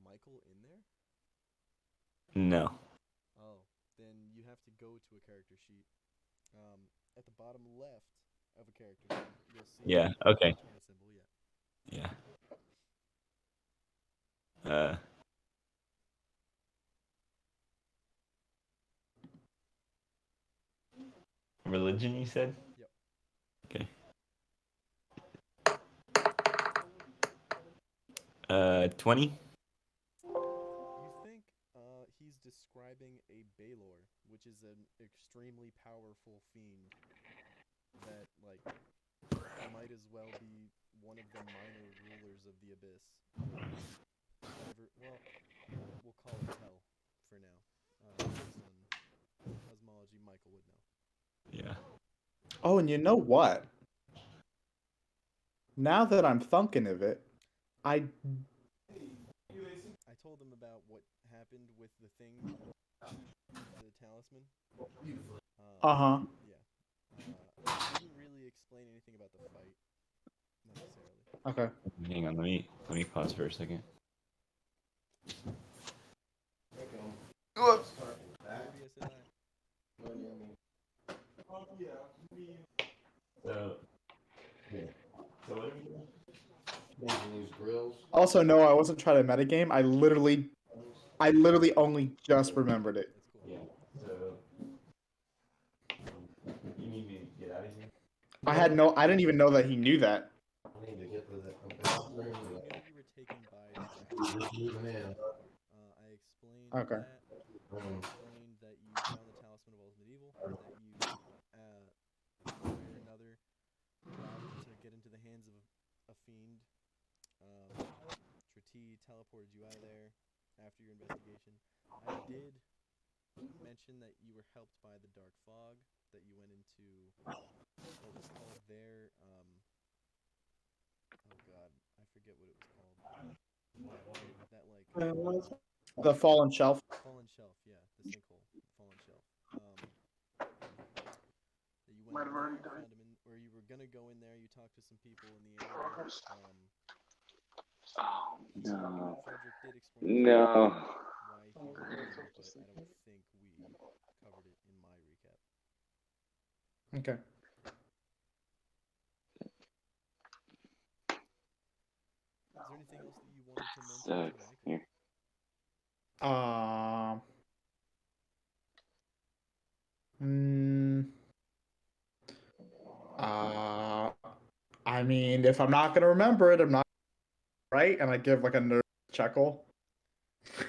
Mykiel in there? No. Oh, then you have to go to a character sheet. At the bottom left of a character sheet, you'll see Yeah, okay. hand symbol. Yeah. Religion, you said? Yep. Okay. 20? You think he's describing a Baelor, which is an extremely powerful fiend that like might as well be one of the minor rulers of the abyss. Whatever. Well, we'll call it Tell for now. Based on cosmology, Mykiel would know. Yeah. Oh, and you know what? Now that I'm thinking of it, I told them about what happened with the thing, the talisman. Uh-huh. Yeah. Didn't really explain anything about the fight necessarily. Okay. Hang on, let me pause for a second. Yes, and Also, no, I wasn't trying to metagame. I literally only just remembered it. That's cool. Yeah. So you need me to get out of here? I didn't even know that he knew that. I knew you were taken by distraction. I explained Okay. that. I explained that you found the talisman of Old Medieval, that you, one way or another, allowed it to get into the hands of a fiend. Tretij teleported you out of there after your investigation. I did mention that you were helped by the dark fog, that you went into what was called there, oh god, I forget what it was called. That like The fallen shelf. fallen shelf, yeah, the sinkhole, fallen shelf. That you went in there, you found him in, or you were gonna go in there. You talked to some people in the area. Oh no. Frederick did explain No. why he went in, but I don't think we covered it in my recap. Okay. Is there anything else that you wanted to mention Sucks. to Mykiel? Here. Mm, I mean, if I'm not gonna remember it, I'm not right, and I give like a nerd chuckle. So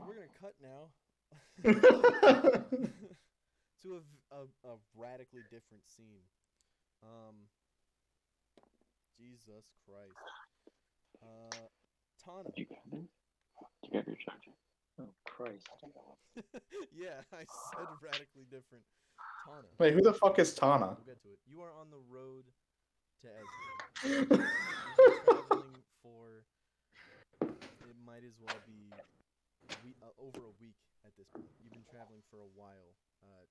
we're gonna cut now to a radically different scene. Jesus Christ. Tahna. Did you grab it? Did you grab your charger? Oh Christ. Yeah, I said radically different. Tahna. Wait, who the fuck is Tahna? We'll get to it. You are on the road to Esbury. You've been traveling for, it might as well be over a week at this point. You've been traveling for a while,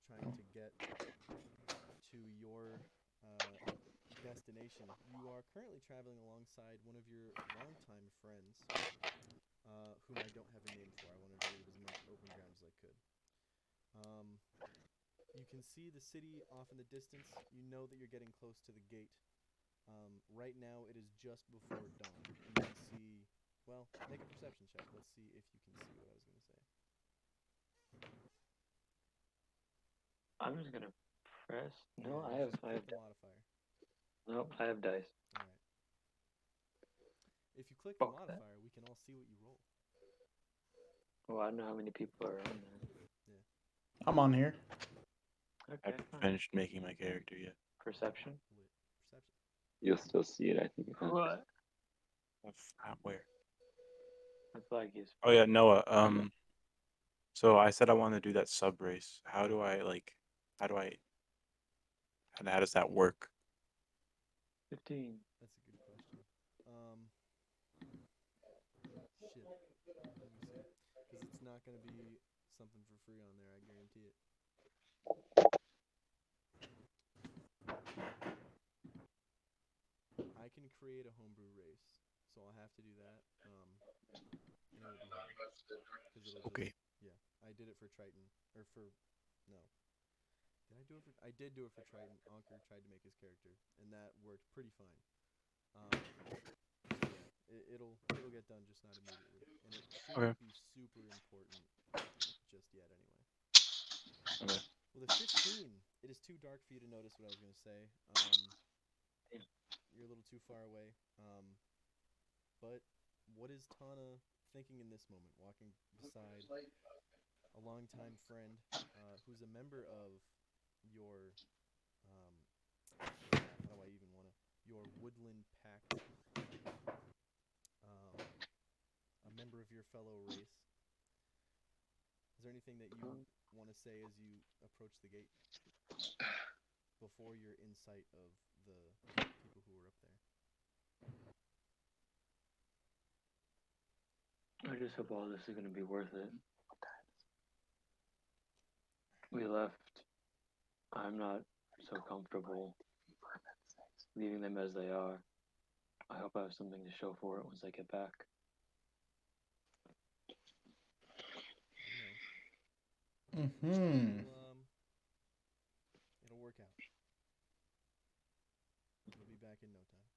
trying to get to your destination. You are currently traveling alongside one of your longtime friends, whom I don't have a name for. I wanted to leave as much open ground as I could. You can see the city off in the distance. You know that you're getting close to the gate. Right now, it is just before dawn. You can see, well, make a perception check. Let's see if you can see what I was going to say. I'm just gonna press. No, Yeah, I have. just I have. click the modifier. Nope, I have dice. All right. If you click the Fuck that. modifier, we can all see what you roll. Well, I don't know how many people are on there. I'm on here. I Okay. haven't finished making my character yet. Perception. Lit. Perception. You'll still see it, I think. What? Where? It's like he's. Oh yeah, Noah. So I said I want to do that sub race. How do I how does that work? 15. That's a good question. Shit. Let me see. Because it's not going to be something for free on there, I guarantee it. I can create a homebrew race, so I'll have to do that. And it will be hard. 'Cause it'll Okay. yeah, I did it for Triton. Or for. No. Did I do it for. I did do it for Triton. Ahnkor tried to make his character, and that worked pretty fine. Yeah, it'll get done, just not immediately. And it shouldn't be super important just yet, anyway. Okay. Well, the 15, it is too dark for you to notice what I was going to say. You're a little too far away. But what is Tahna thinking in this moment, walking beside a longtime friend who's a member of your, how do I even want to, your woodland pact, a member of your fellow race. Is there anything that you want to say as you approach the gate before you're in sight of the people who were up there? I just hope all this is going to be worth it. We left. I'm not so comfortable leaving them as they are. I hope I have something to show for it once I get back. Mm-hmm. It'll work out. You'll be back in no time.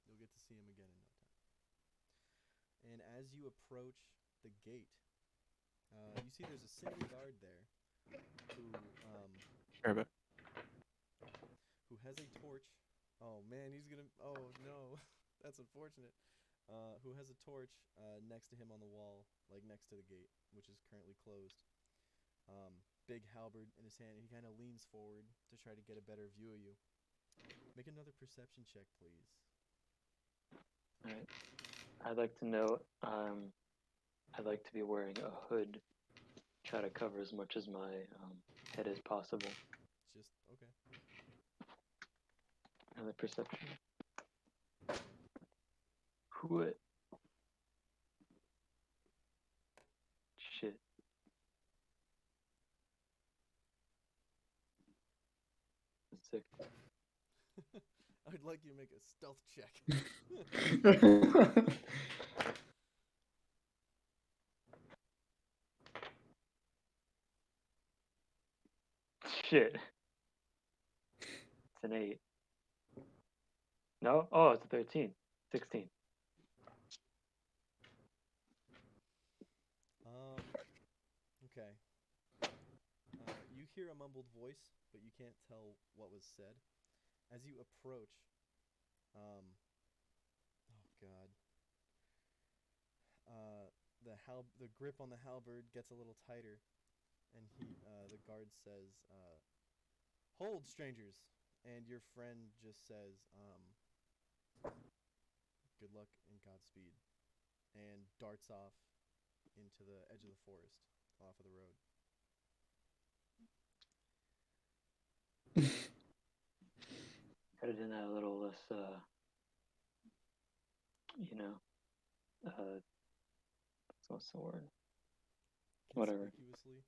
You'll get to see him again in no time. And as you approach the gate, you see there's a city guard there who has a torch. Oh man, he's gonna. Oh no, that's unfortunate. Who has a torch next to him on the wall, like next to the gate, which is currently closed. Big halberd in his hand, and he kind of leans forward to try to get a better view of you. Make another perception check, please. All right. I'd like to know. I'd like to be wearing a hood. Try to cover as much as my head as possible. Just okay. Another perception. Hood. Shit. That's sick. I'd like you to make a stealth check. Shit. It's an 8. No? Oh, it's a 13. 16. Okay. You hear a mumbled voice, but you can't tell what was said. As you approach, oh god. The grip on the halberd gets a little tighter, and the guard says, "Hold, strangers!" And your friend just says, "Good luck and Godspeed," and darts off into the edge of the forest, off of the road. Could have done that a little less, what's the word? Whatever. Conspicuously?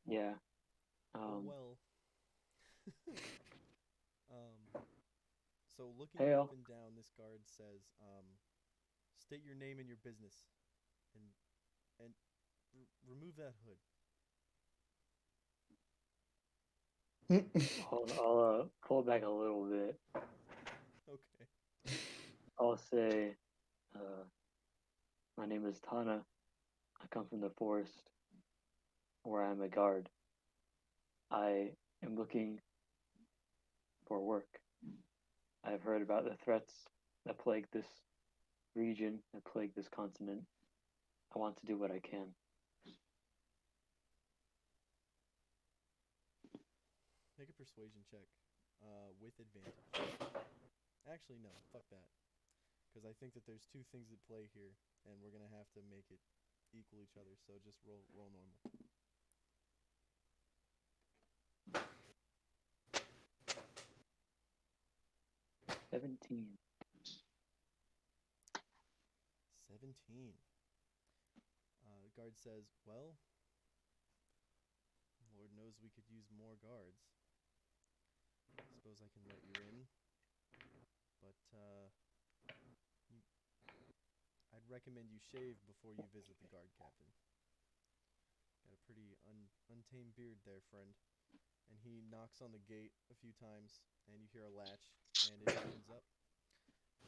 Yeah. Well. So looking Hail. up and down, this guard says, "State your name and your business, and remove that hood." I'll pull it back a little bit. Okay. I'll say, my name is Tahna. I come from the forest, where I'm a guard. I am looking for work. I've heard about the threats that plague this region, that plague this continent. I want to do what I can. Make a persuasion check, with advantage. Actually, no, fuck that. Because I think that there's two things at play here, and we're gonna have to make it equal each other. So just roll normal. 17. 17. The guard says, "Well, Lord knows we could use more guards. Suppose I can let you in, but I'd recommend you shave before you visit the guard captain. Got a pretty untamed beard there, friend." And he knocks on the gate a few times, and you hear a latch, and it opens up.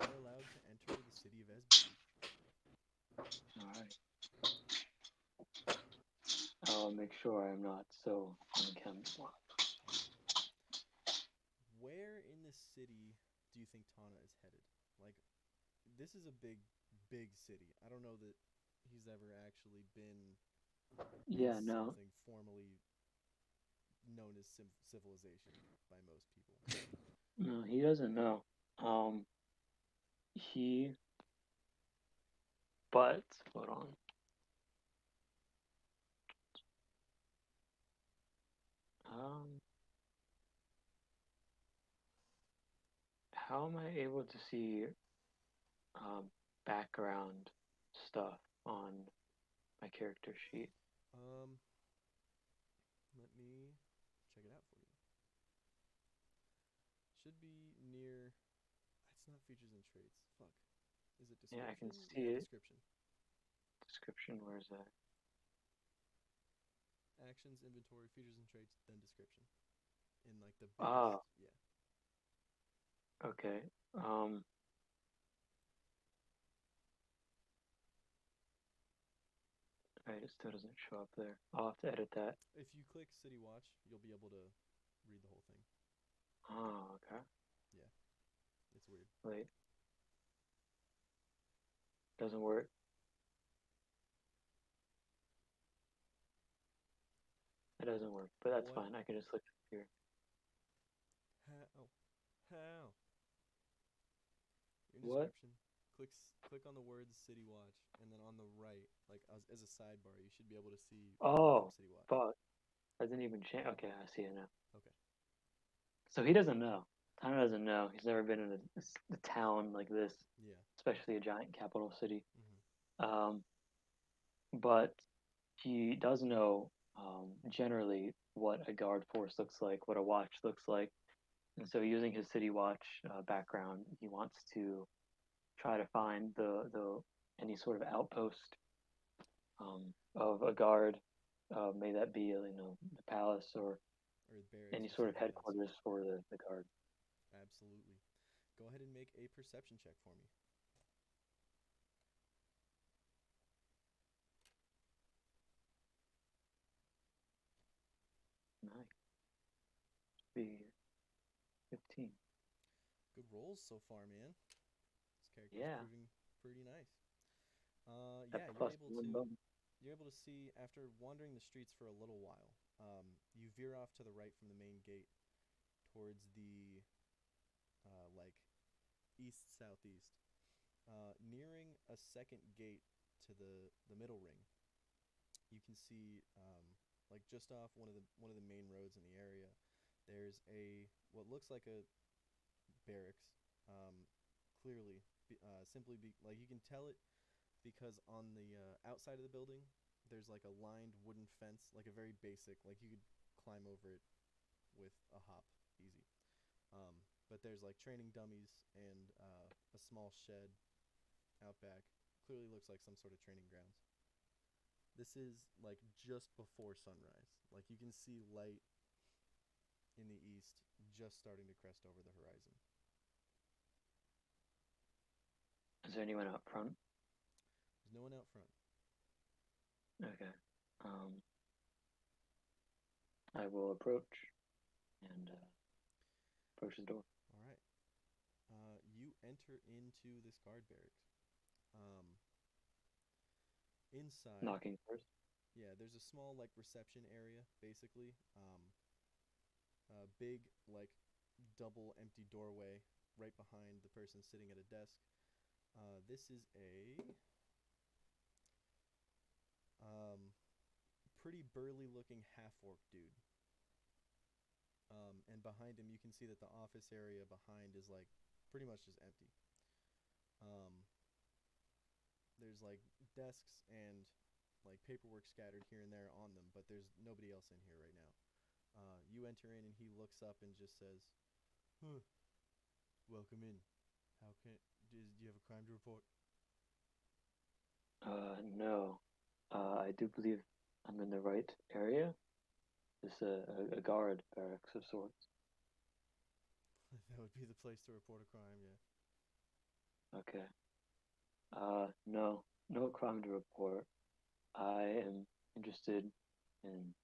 You're allowed to enter the city of Esbury. Alright. I'll make sure I'm not so unkempt. Where in the city do you think Tahna is headed? Like, this is a big city. I don't know that he's ever actually been Yeah, in no. something formally known as civilization by most people. No, he doesn't know. He. But hold on. How am I able to see background stuff on my character sheet? Let me check it out for you. Should be near. It's not features and traits. Fuck. Is it description? Yeah, I can see it. Description. Description. Where's that? Actions, inventory, features and traits, then description. In like the biggest. Ah. Yeah. Okay. Alright, it still doesn't show up there. I'll have to edit that. If you click City Watch, you'll be able to read the whole thing. Oh, okay. Yeah. It's weird. Wait. Doesn't work. It doesn't work, but that's What? fine. I can just click here. How? How? Your What? description. Click on the words City Watch, and then on the right, like as a sidebar, you should be able to see Oh, City Watch. fuck. Doesn't even change. Okay, I see it now. Okay. So he doesn't know. Tahna doesn't know. He's never been in a town like this, Yeah. especially a giant capital city. Mm-hmm. But he does know generally what a guard force looks like, what a watch looks like. And so using his city watch background, he wants to try to find the any sort of outpost of a guard, may that be the palace or Or barracks any or sort of something else. headquarters for the guard. Absolutely. Go ahead and make a perception check for me. Nice. Be 15. Good rolls so far, man. This character's Yeah. proving pretty nice. That Yeah, plus one bonus. you're able to see after wandering the streets for a little while. You veer off to the right from the main gate towards the like east southeast. Nearing a second gate to the middle ring, you can see like just off one of the main roads in the area. There's what looks like a barracks. Clearly, like you can tell it because on the outside of the building, there's like a lined wooden fence, like a very basic, like you could climb over it with a hop, easy. But there's like training dummies and a small shed out back. Clearly looks like some sort of training grounds. This is like just before sunrise. Like you can see light in the east just starting to crest over the horizon. Is there anyone out front? There's no one out front. Okay. I will approach and approach the door. All right. You enter into this guard barracks. Inside. Knocking first. Yeah, there's a small like reception area, basically. A big like double empty doorway right behind the person sitting at a desk. This is a pretty burly looking half-orc dude. And behind him you can see that the office area behind is like pretty much just empty. There's like desks and like paperwork scattered here and there on them, but there's nobody else in here right now. You enter in and he looks up and just says, "Welcome in. Do you have a crime to report?" No. I do believe I'm in the right area. It's a guard barracks of sorts. That would be the place to report a crime, yeah. Okay. No crime to report. I am interested in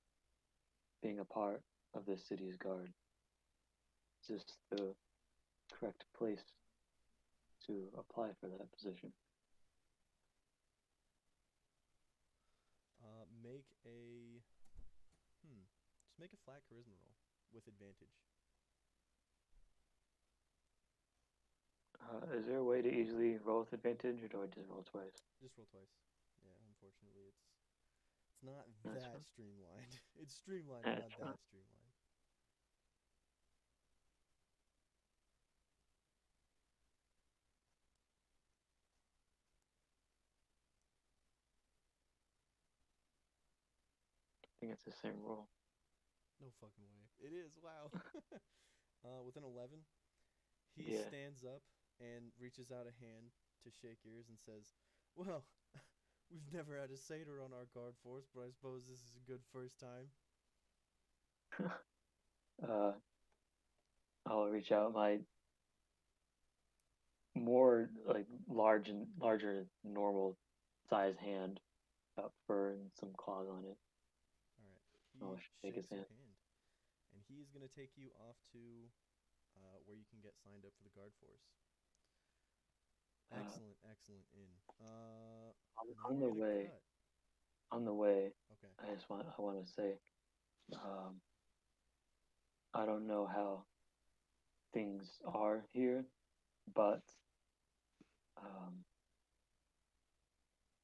being a part of this city's guard. Is this the correct place to apply for that position? Make a make a flat charisma roll with advantage. Is there a way to easily roll with advantage, or do I just roll twice? Just roll twice. Yeah, unfortunately, it's not That's that fine. streamlined. It's streamlined, That's but not fine. that streamlined. I think it's the same roll. No fucking way. It is. Wow. With an 11, he Yeah. stands up and reaches out a hand to shake yours and says, "Well, we've never had a satyr on our guard force, but I suppose this is a good first time." I'll reach out my more like larger normal size hand, got fur and some claws on it. All right. I'll He shake his shakes your hand. hand, and he is going to take you off to where you can get signed up for the guard force. Excellent, excellent inn. Now On we're the gonna way, cut. Okay. I want to say, I don't know how things are here, but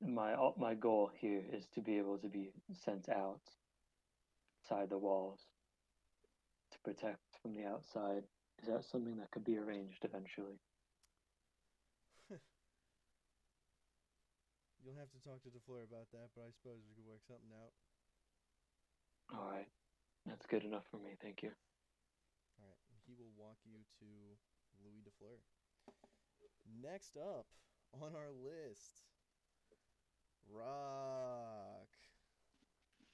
my goal here is to be able to be sent outside the walls to protect from the outside. Is that something that could be arranged eventually? You'll have to talk to DeFleur about that, but I suppose we could work something out. All right, that's good enough for me. Thank you. All right. And he will walk you to Louis DeFleur. Next up on our list, Roque,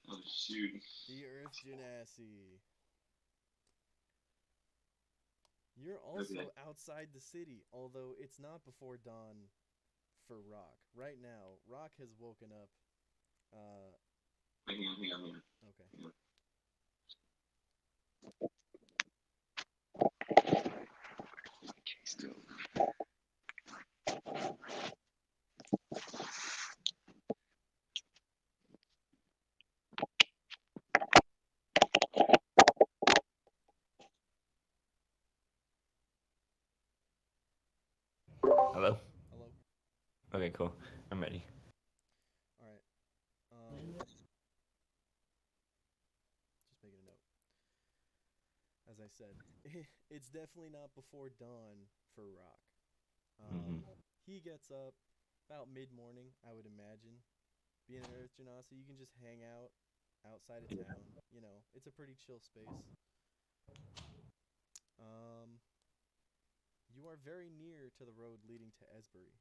Oh shoot. the Earth Genasi. You're also Okay. outside the city, although it's not before dawn for Roque. Right now, Roque has woken up. Hang on. Okay. Okay, still. Hello? Hello. Okay, cool. I'm ready. All right. Just making a note. As I said, it's definitely not before dawn for Roque. He gets up about mid-morning, I would imagine. Being an Earth Genasi, you can just hang out outside of town. You know, it's a pretty chill space. You are very near to the road leading to Esbury.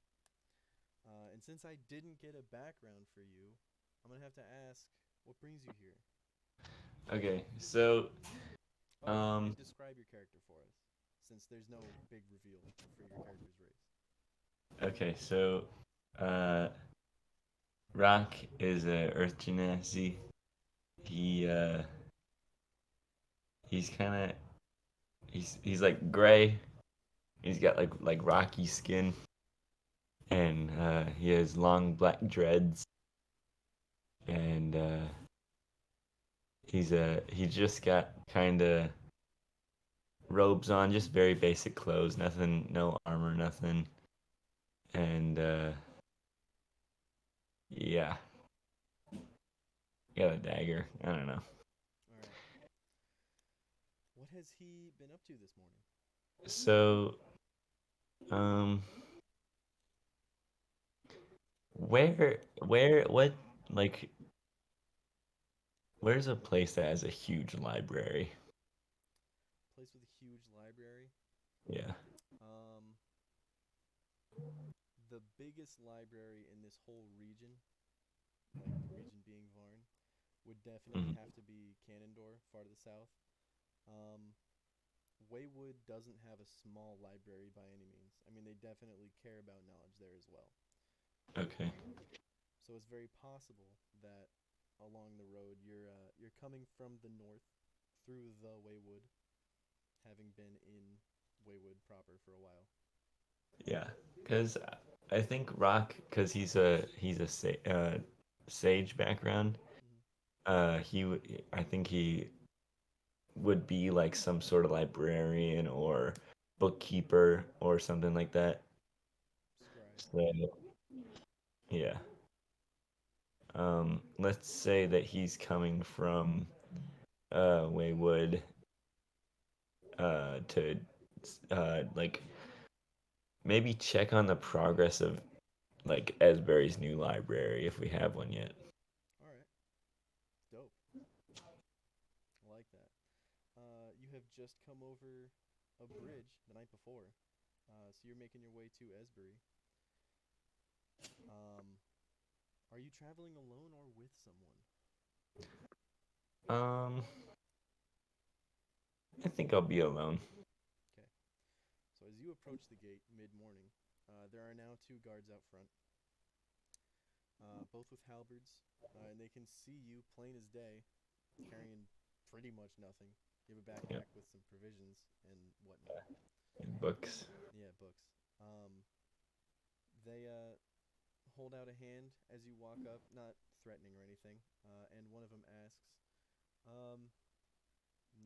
And since I didn't get a background for you, I'm going to have to ask, what brings you here? Okay, so And describe your character for us, since there's no big reveal for your character's race. okay, so Roque is a Earth Genasi. He's kind of he's like gray. He's got like rocky skin, and he has long black dreads, and he just got kind of robes on, just very basic clothes, nothing, no armor, nothing, and yeah, got a dagger. I don't know. All right. What has he been up to this morning? So, what, like, where's a place that has a huge library? Place with a huge library. Yeah. The biggest library in this whole region, like the region being Varn, would definitely have to be Cannondor, far to the south. Waywood doesn't have a small library by any means. I mean, they definitely care about knowledge there as well. Okay. So it's very possible that along the road you're coming from the north through the Waywood, having been in Waywood proper for a while. Yeah, because I think Roque, because he's a sage background. I think he would be like some sort of librarian or bookkeeper or something like that. Scribe. So, yeah. Let's say that he's coming from Waywood to like maybe check on the progress of like Esbury's new library if we have one yet. All right. Dope. I like that. You have just come over a bridge the night before, so you're making your way to Esbury. Are you traveling alone or with someone? I think I'll be alone. Okay. So as you approach the gate mid-morning, there are now two guards out front, both with halberds, and they can see you plain as day, carrying pretty much nothing. You have a backpack with some provisions and whatnot. And books. Yeah, books. They hold out a hand as you walk up, not threatening or anything, and one of them asks,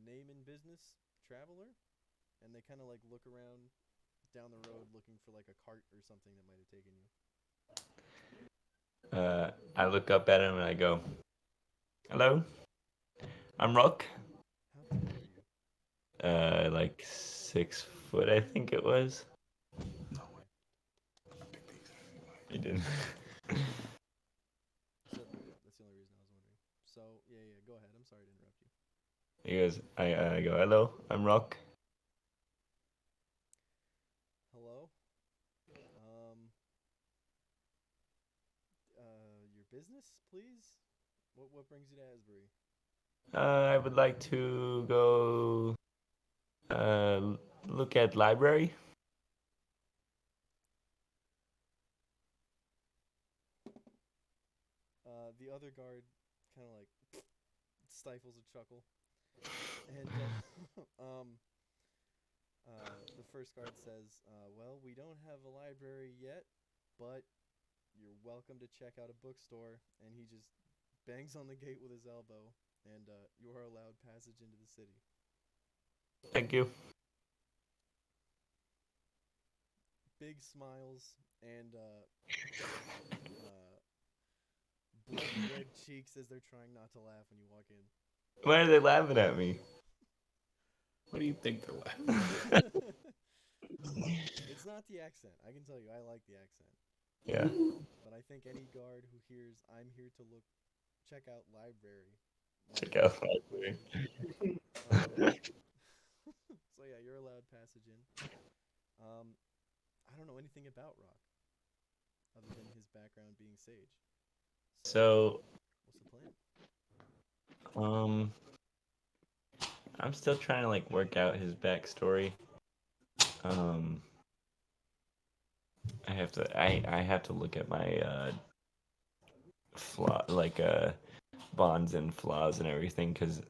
name and business, traveler? And they kind of like look around down the road looking for like a cart or something that might have taken you. I look up at him and I go, "Hello, I'm Roque." How tall are you? Like 6 foot, I think it was. Okay. He didn't. So that's the only reason I was wondering. So yeah, go ahead. I'm sorry to interrupt you. He goes, I go, "Hello, I'm Roque." Hello. Your business, please. What brings you to Asbury? I would like to go look at library. The other guard kind of like stifles a chuckle, and the first guard says, "Well, we don't have a library yet, but you're welcome to check out a bookstore." And he just bangs on the gate with his elbow, and you are allowed passage into the city. Thank you. Big smiles and blood red cheeks as they're trying not to laugh when you walk in. Why are they laughing at me? What do you think they're laughing? It's not the accent. I can tell you, I like the accent. Yeah. But I think any guard who hears "I'm here to check out library." Check out library. So yeah, you're allowed passage in. I don't know anything about Roque, other than his background being sage. So, what's the plan? I'm still trying to like work out his backstory. I have to look at my bonds and flaws and everything because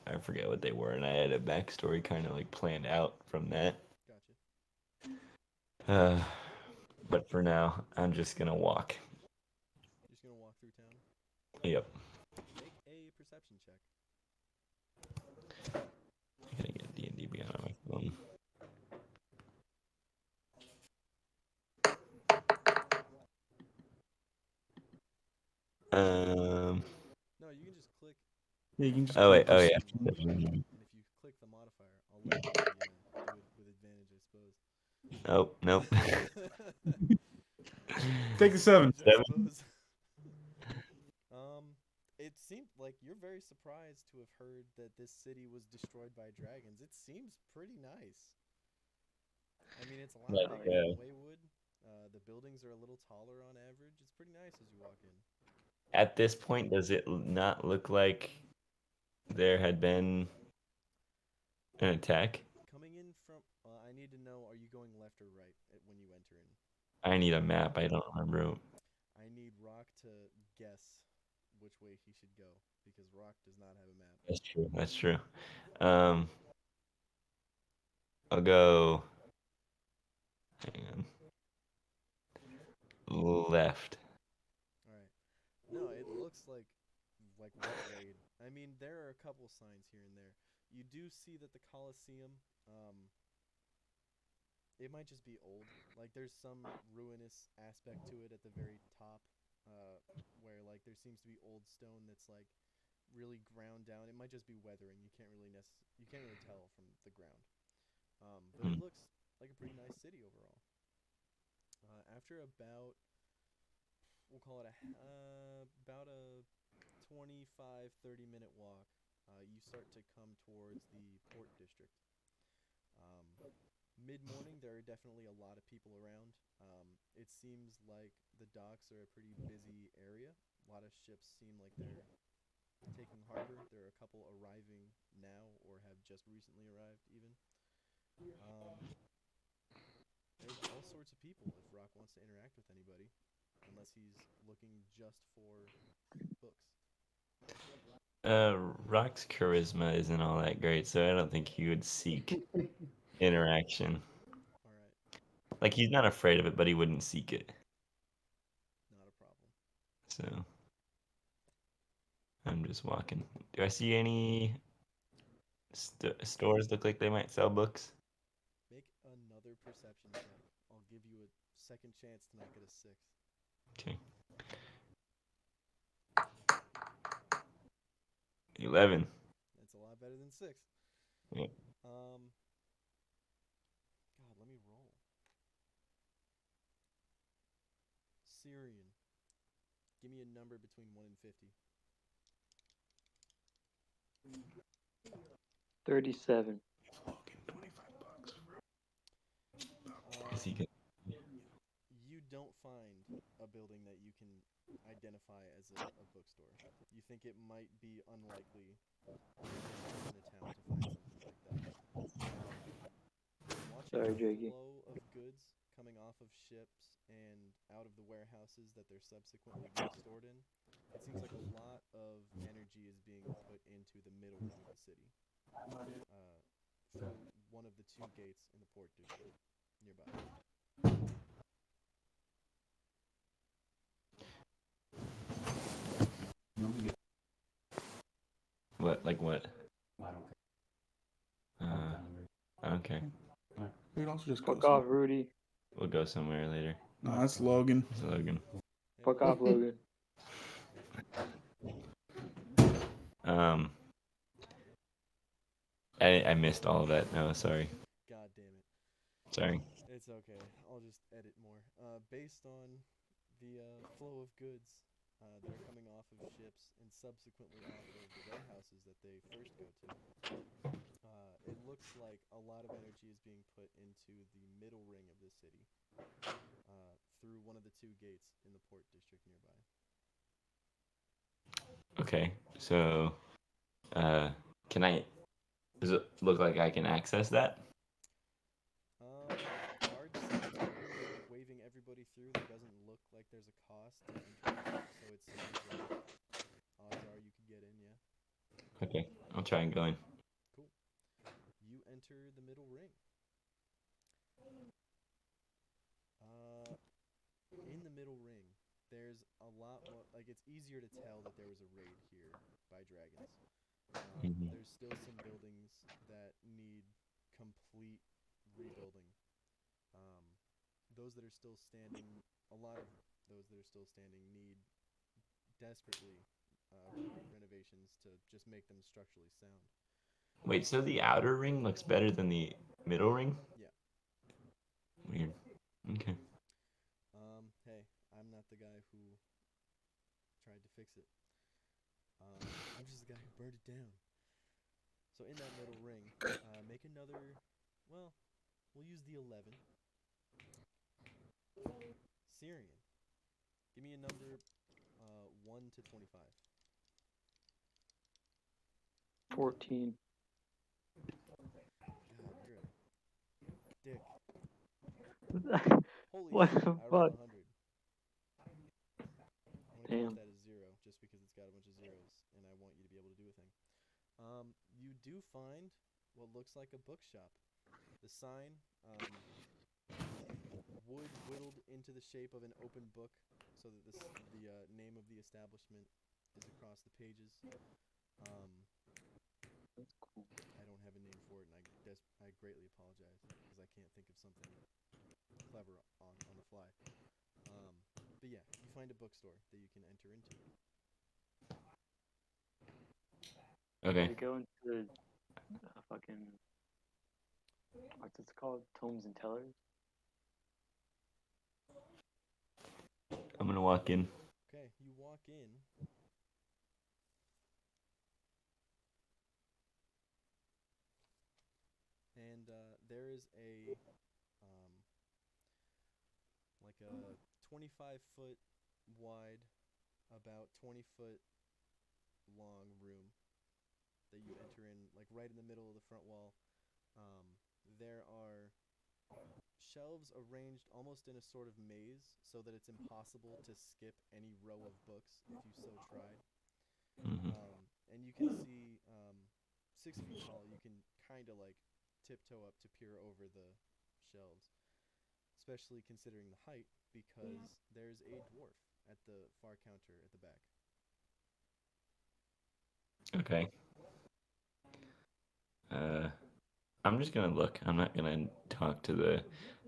I forget what they were, and I had a backstory kind of like planned out from that. Gotcha. But for now, I'm just gonna walk. You're just gonna walk through town? Yep. Make a perception check. I gotta get D&D Beyond on my phone. No, you can just click. Yeah, you can just Oh wait, click oh this. yeah. And if you click the modifier, I'll let you do it with advantage, I suppose. Nope. Take the 7. I suppose. It seemed like you're very surprised to have heard that this city was destroyed by dragons. It seems pretty nice. I mean, it's a lot Like, bigger than Waywood. The buildings are a little taller on average. It's pretty nice as you walk in. At this point, does it not look like there had been an attack? Coming in from, I need to know, are you going left or right when you enter in? I need a map. I don't remember. I need Roque to guess which way he should go because Roque does not have a map. That's true. I'll go. Hang on. Left. All right. No, it looks like wet raid. I mean, there are a couple signs here and there. You do see that the Colosseum, it might just be old. Like there's some ruinous aspect to it at the very top, where like there seems to be old stone that's like really ground down. It might just be weathering. You can't really tell from the ground. But it Hmm. looks like a pretty nice city overall. After we'll call it about a 25-30 minute walk, you start to come towards the port district. Mid-morning, there are definitely a lot of people around. It seems like the docks are a pretty busy area. A lot of ships seem like they're taking harbor. There are a couple arriving now or have just recently arrived even. There's all sorts of people if Roque wants to interact with anybody, unless he's looking just for books. Rock's charisma isn't all that great, so I don't think he would seek interaction. All right, Like he's not afraid of it, but he wouldn't seek it. not a problem. So I'm just walking. Do I see any stores look like they might sell books? Make another perception check. I'll give you a second chance to not get a 6. Okay. 11. That's a lot better than 6. Yep. God, let me roll. Cyrian. Give me a number between 1 and 50. 37. Is he good? You don't find a building that you can identify as a bookstore. You think it might be unlikely in the town to find something like that. Watching Sorry, the Jakey. flow of goods coming off of ships and out of the warehouses that they're subsequently being stored in, it seems like a lot of energy is being put into the middle ring of the city, through one of the 2 gates in the port district nearby. What? Like what? Okay. We can also just go Fuck off, somewhere. Rudy. We'll go somewhere later. No, that's Logan. It's Logan. Fuck off, Logan. Um, I missed all of that. No, sorry. God damn it. Sorry. It's okay. I'll just edit more. Based on the flow of goods that are coming off of ships and subsequently off of the warehouses that they first go to, it looks like a lot of energy is being put into the middle ring of the city, through one of the 2 gates in the port district nearby. Okay. So, can I? Does it look like I can access that? Guards seem to be waving everybody through. There doesn't look like there's a cost to entry, so it seems like odds are you could get in, yeah. Okay. I'll try and go in. Cool. You enter the middle ring. In the middle ring, there's a lot more, like it's easier to tell that there was a raid here by dragons. Mhm. There's still some buildings that need complete rebuilding. Those that are still standing, a lot of those that are still standing need desperately renovations to just make them structurally sound. Wait, so the outer ring looks better than the middle ring? Yeah. Weird. Okay. Hey, I'm not the guy who tried to fix it. I'm just the guy who burned it down. So in that middle ring, make another, well, we'll use the 11. Cyrian, give me a number 1 to 25. 14. God, you're a dick. Holy What shit, the I rolled fuck? 100. I'm gonna Damn. count that as 0, just because it's got a bunch of zeros, and I want you to be able to do a thing. You do find what looks like a bookshop. The sign, wood whittled into the shape of an open book, so that the name of the establishment is across the pages. That's cool. I don't have a name for it, and I greatly apologize because I can't think of something clever on the fly. But yeah, you find a bookstore that you can enter into. Okay. We go into the fucking what's it called? Tomes and Tellers. I'm gonna walk in. Okay, you walk in. And there is like a 25-foot wide, about 20-foot long room that you enter in, like right in the middle of the front wall. There are shelves arranged almost in a sort of maze so that it's impossible to skip any row of books if you so tried. Mhm. And you can see 6 feet tall, you can kind of like tiptoe up to peer over the shelves, especially considering the height, because there's a dwarf at the far counter at the back. Okay. I'm just gonna look. I'm not gonna talk to the.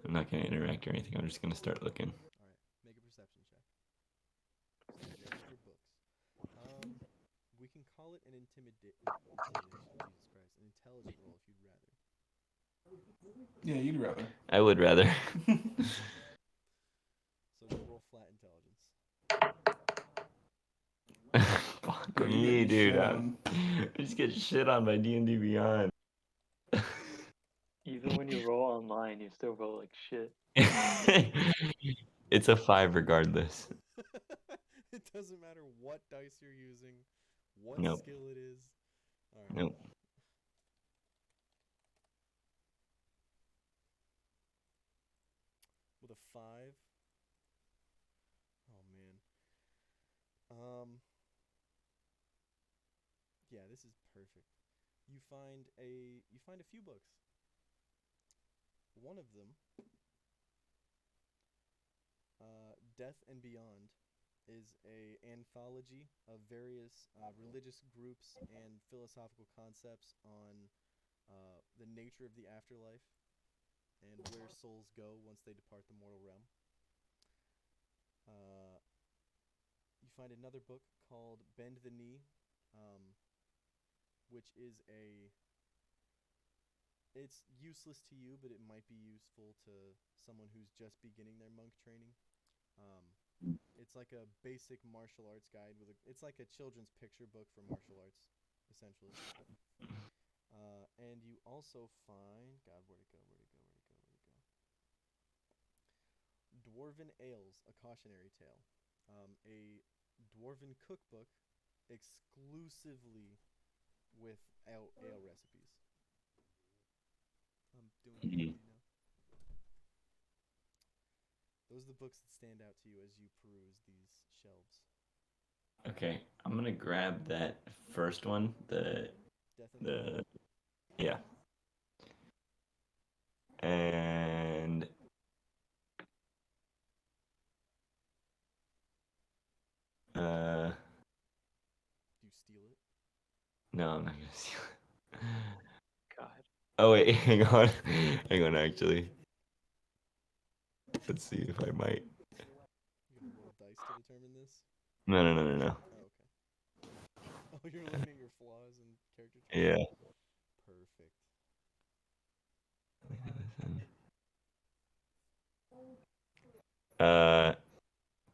I'm not gonna interact or anything. I'm just gonna start looking. All right, make a perception check. Stare at your books. We can call it an intimidation. Jesus Christ, an intelligent roll if you'd rather. Yeah, you'd rather. I would rather. So just roll flat intelligence. Fuck Bro, you're me, getting dude. shit I on. just get shit on by D&D Beyond. Even when you roll online, you still roll like shit. It's a 5 regardless. It doesn't matter what dice you're using, what Nope. skill it is. All right. Nope. With a 5. Oh man. Yeah, this is perfect. You find a few books. One of them, Death and Beyond, is a anthology of various religious groups and philosophical concepts on the nature of the afterlife and where souls go once they depart the mortal realm. You find another book called Bend the Knee, which is it's useless to you, but it might be useful to someone who's just beginning their monk training. It's like a basic martial arts guide it's like a children's picture book for martial arts, essentially. And you also find, God, where'd it go? Dwarven Ales, a cautionary tale, a dwarven cookbook exclusively with ale recipes. I'm doing it, you know. Those are the books that stand out to you as you peruse these shelves. Okay, I'm gonna grab that first one. Death and Beyond. Yeah. And Do you steal it? no, I'm not gonna steal it. God. Oh wait, hang on. Hang on, actually. Let's see if I might. You gonna roll dice to determine this? No. Oh, okay. Oh, you're looking at your flaws and character traits? Yeah. Perfect.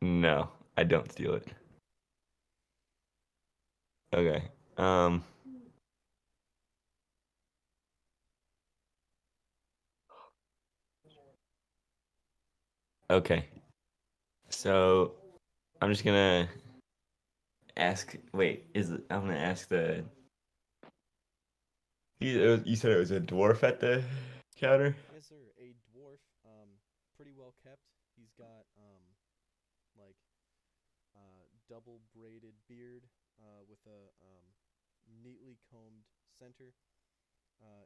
No, I don't steal it. Okay. Okay. So I'm just gonna ask. Wait, I'm gonna ask the. You said it was a dwarf at the counter? Yes, sir. A dwarf, pretty well kept. He's got like double braided beard with a neatly combed center.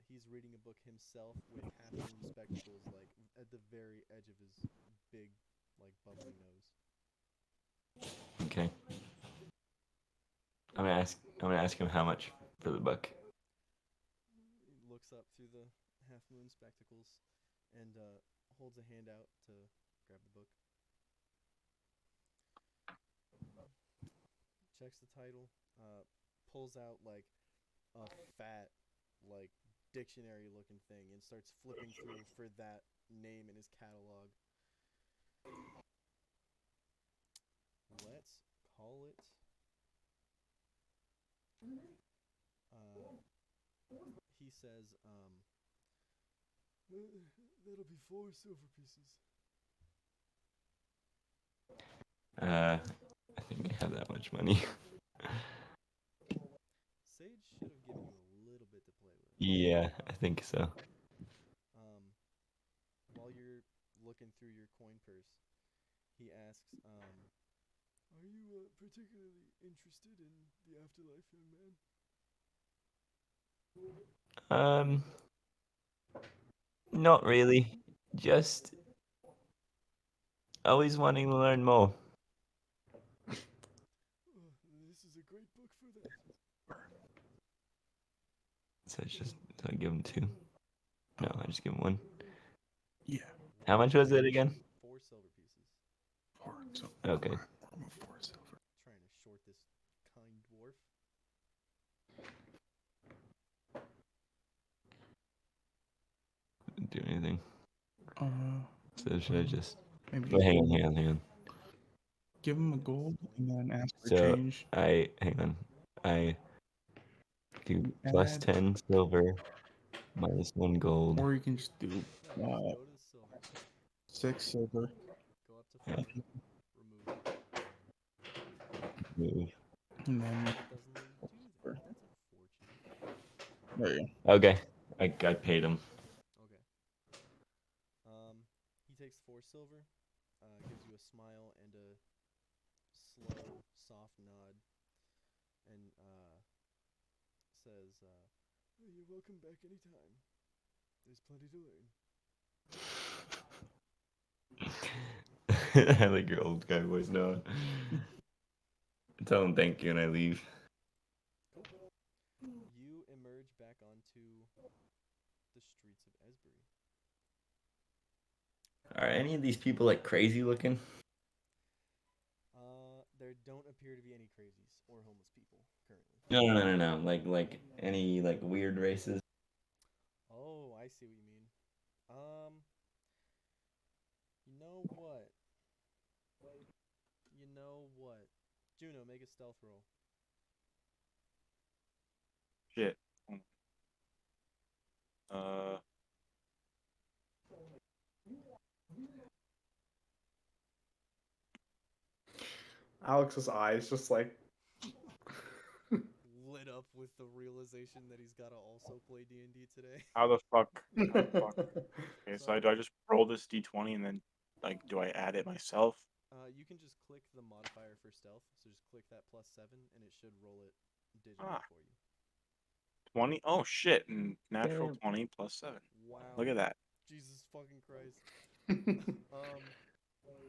He's reading a book himself with half-moon spectacles, like at the very edge of his big, like bubbly nose. Okay. I'm gonna ask him how much for the book. looks up through the half moon spectacles and holds a hand out to grab the book. Checks the title, pulls out like a fat, like dictionary looking thing and starts flipping through for that name in his catalog. Let's call it. He says, that'll be 4 silver pieces. I think I have that much money. Sage should have given you a little bit to play with. Yeah, I think so. While you're looking through your coin purse, he asks, are you particularly interested in the afterlife, young man? Not really. Just always wanting to learn more. This is a great book for that. So it's just, so I give him 2. No, I just give him 1. Yeah. How much was it again? 4 silver pieces. 4. So Okay. 4 silver. Trying to short this kind dwarf. Do anything. So should I just? Maybe Wait, hang on. give him a gold and then ask for So change. hang on. I do plus Add- 10 silver, minus 1 gold. Or you can just do No, go to the silver. 6 silver. Go up to 4. Move. And then That doesn't let you do that. That's unfortunate. there you Okay, I paid him. Okay. He takes 4 silver, gives you a smile and a slow, soft nod, and says, "You're welcome back anytime. There's plenty to learn." I like your old guy voice now. Tell him thank you and I leave. You emerge back onto the streets of Esbury. Are any of these people like crazy looking? There don't appear to be any crazies or homeless people currently. No. Like any like weird races? Oh, I see what you mean. You know what? Juno, make a stealth roll. Shit. Alex's eyes just like Lit up with the realization that he's got to also play D&D today. How the fuck? Okay, so do I just roll this d20 and then, like, do I add it myself? You can just click the modifier for stealth. So just click that +7, and it should roll it digitally for you. 20? Oh, shit. Natural Damn. 20 plus 7. Wow. Look at that. Jesus fucking Christ.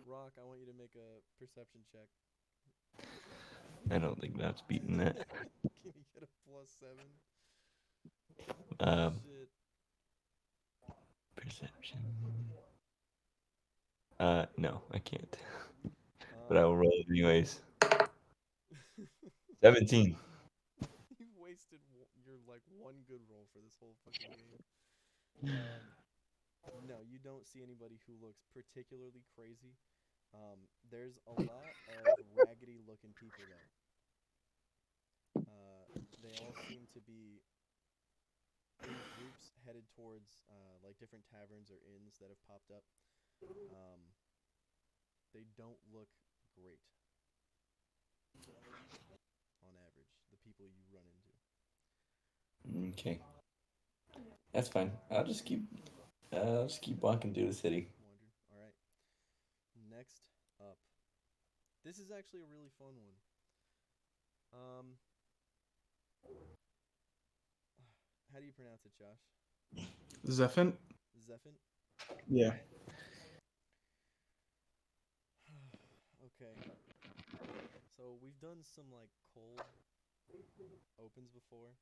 Roque, I want you to make a perception check. I don't think that's beating that. Can you get a +7? Shit. Perception. No, I can't. But I will roll it anyways. 17. You wasted your like one good roll for this whole fucking game. No, you don't see anybody who looks particularly crazy. There's a lot of raggedy looking people though. They all seem to be in groups headed towards like different taverns or inns that have popped up. They don't look great on average, the people you run into. Okay. That's fine. I'll just keep walking through the city. All right. Next up. This is actually a really fun one. How do you pronounce it, Josh? Zephant? Zephant? Yeah. Okay. So we've done some like cold opens before.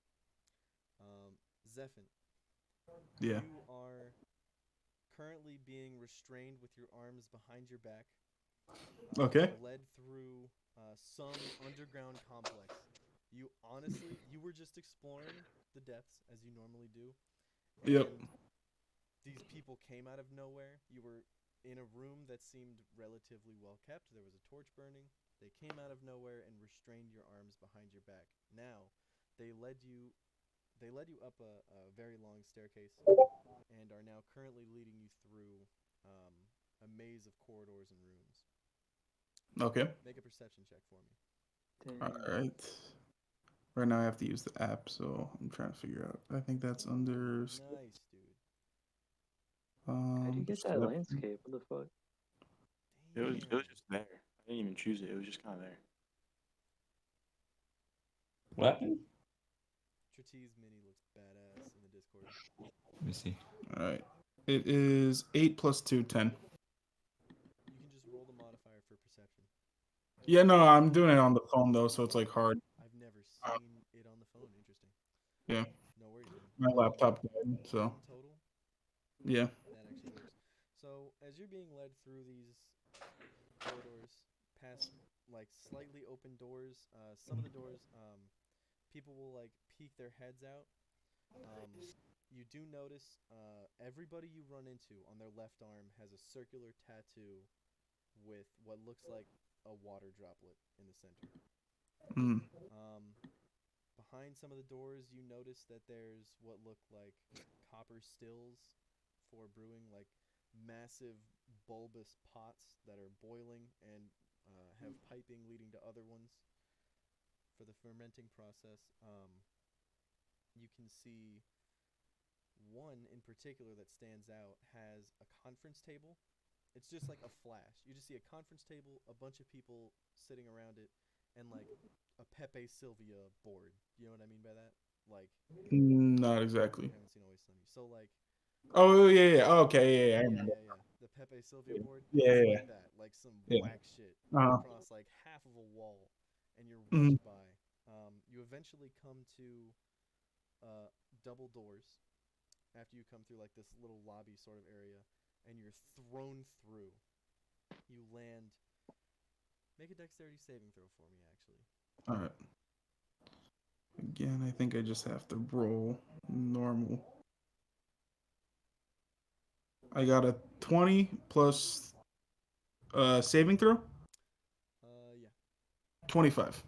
Zephant, Yeah. You are currently being restrained with your arms behind your back. Okay. Led through some underground complex. You were just exploring the depths as you normally do, Yep. and these people came out of nowhere. You were in a room that seemed relatively well kept. There was a torch burning. They came out of nowhere and restrained your arms behind your back. Now, they led you up a very long staircase and are now currently leading you through a maze of corridors and rooms. Okay. Make a perception check for me. All Dang. right. Right now I have to use the app, so I'm trying to figure out. I think that's under. Nice, dude. How'd you get that perception. landscape? What the fuck? It was Damn. just there. I didn't even choose it. It was just kind of there. What happened? Tretij's mini looks badass in the Discord. Let me see. All right. It is 8 plus 2, 10. You can just roll the modifier for perception. Yeah, no, I'm doing it on the phone though, so it's like hard. I've never seen it on the phone. Interesting. Yeah. No worries, man. My laptop died, so 10 total. yeah. That actually works. So as you're being led through these corridors, past like slightly open doors, some of the doors, people will like peek their heads out. You do notice everybody you run into on their left arm has a circular tattoo with what looks like a water droplet in the center. Mm. Behind some of the doors, you notice that there's what look like copper stills for brewing, like massive bulbous pots that are boiling and have piping leading to other ones for the fermenting process. You can see one in particular that stands out has a conference table. It's just like a flash. You just see a conference table, a bunch of people sitting around it, and like a Pepe Sylvia board. You know what I mean by that? Like, Not exactly. I haven't seen Always Sunny. So like, Oh yeah, yeah. Okay, yeah, I yeah, remember. yeah, yeah. The Pepe Sylvia board. Yeah, It's yeah, like that, like some yeah. whack shit Uh-huh. across like half of a wall, and you're Mhm. rushed by. You eventually come to double doors after you come through like this little lobby sort of area, and you're thrown through. You land. Make a dexterity saving throw for me, actually. All right. Again, I think I just have to roll normal. I got a 20 plus saving throw. Yeah. 25.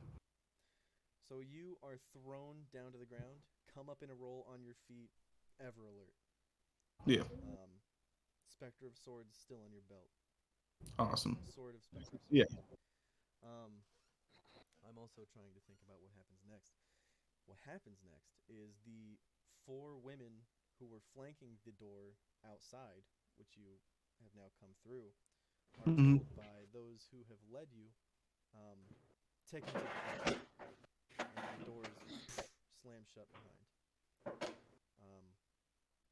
So you are thrown down to the ground. Come up in a roll on your feet. Ever alert. Yeah. Spectre of Swords still on your belt. Awesome. Sword of Spectre. Yeah. I'm also trying to think about what happens next. What happens next is the 4 women who were flanking the door outside, which you have now come through, are Mhm. told by those who have led you, take him to the front. And the doors slam shut behind.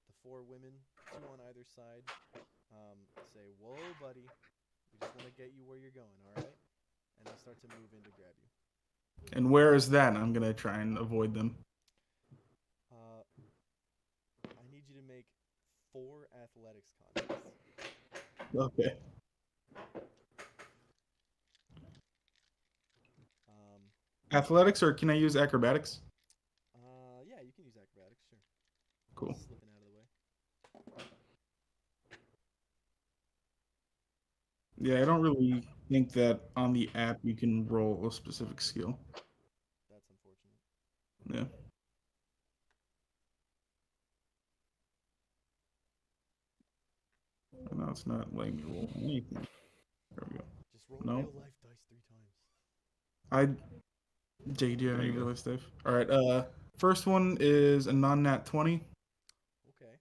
The 4 women, 2 on either side, say, "Whoa, buddy, we just want to get you where you're going, all right?" And they start to move in to grab you. And where is that? I'm gonna try and avoid them. I need you to make 4 athletics contests. Okay. Athletics, or can I use acrobatics? Yeah, you can use acrobatics, sure. Cool. Slipping out of the way. Yeah, I don't really think that on the app you can roll a specific skill. That's unfortunate. Yeah. No, it's not letting me roll anything. There we go. Just roll No. real life dice 3 times. Jake, do you have There any you go. real stuff? All right. First one is a non-nat 20. Okay.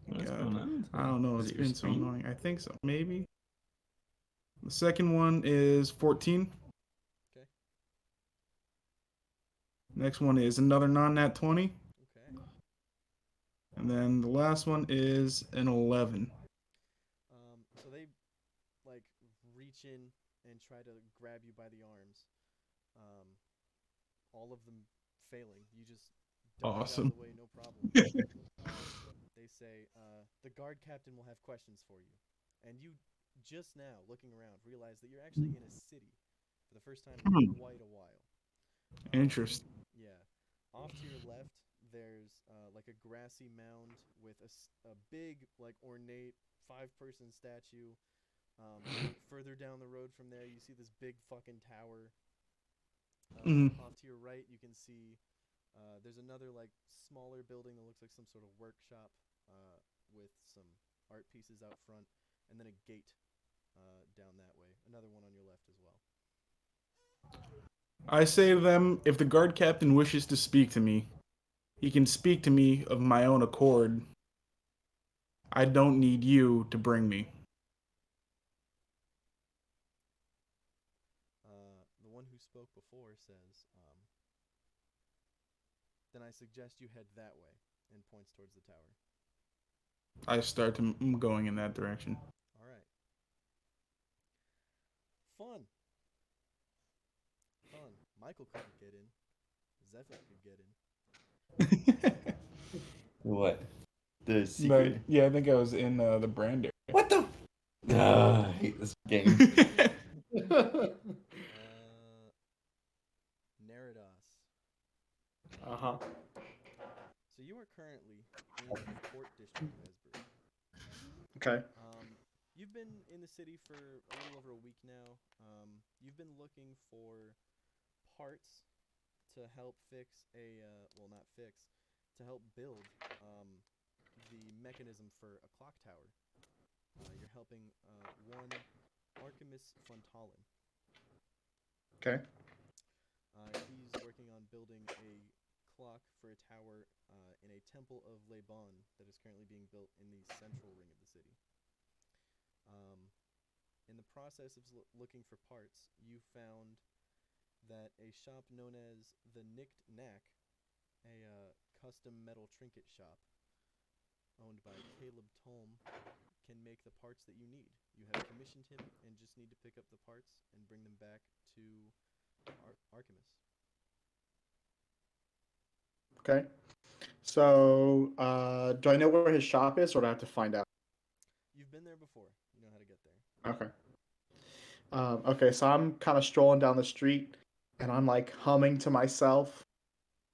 What's God, going on? I don't know. Is It's it your been so screen? annoying. I think so. Maybe. The second one is 14. Okay. Next one is another non-nat 20. Okay. And then the last one is an 11. So they like reach in and try to grab you by the arms. All of them failing. You just Don't get out of Awesome. the way, no problem. They say, the guard captain will have questions for you. And you, just now, looking around, realize that you're actually in a city for the first time in quite a while. Interesting. Yeah. Off to your left, there's like a grassy mound with a big, like, ornate 5-person statue. Further down the road from there, you see this big fucking tower. Off to your right, you can see there's another, like, smaller building that looks like some sort of workshop with some art pieces out front, and then a gate down that way. Another one on your left as well. I say to them, if the guard captain wishes to speak to me, he can speak to me of my own accord. I don't need you to bring me. The one who spoke before says, then I suggest you head that way, and points towards the tower. I start going in that direction. All right. Fun. Mykiel couldn't get in. Zephant could get in. What? The secret. Yeah, I think I was in the brand area. What the? I hate this game. Neradas. Uh-huh. So you are currently in the port district of Esbury. Okay. You've been in the city for a little over a week now. You've been looking for parts to help fix to help build the mechanism for a clock tower. You're helping one Lonmonfondon. Okay. He's working on building a clock for a tower in a temple of Laban that is currently being built in the central ring of the city. In the process of looking for parts, you found that a shop known as the Knick-Knack, a custom metal trinket shop owned by Caleb Tolm, can make the parts that you need. You have commissioned him and just need to pick up the parts and bring them back to Artemis. Okay. So, do I know where his shop is, or do I have to find out? You've been there before. You know how to get there. Okay. Okay, so I'm kind of strolling down the street, and I'm like humming to myself.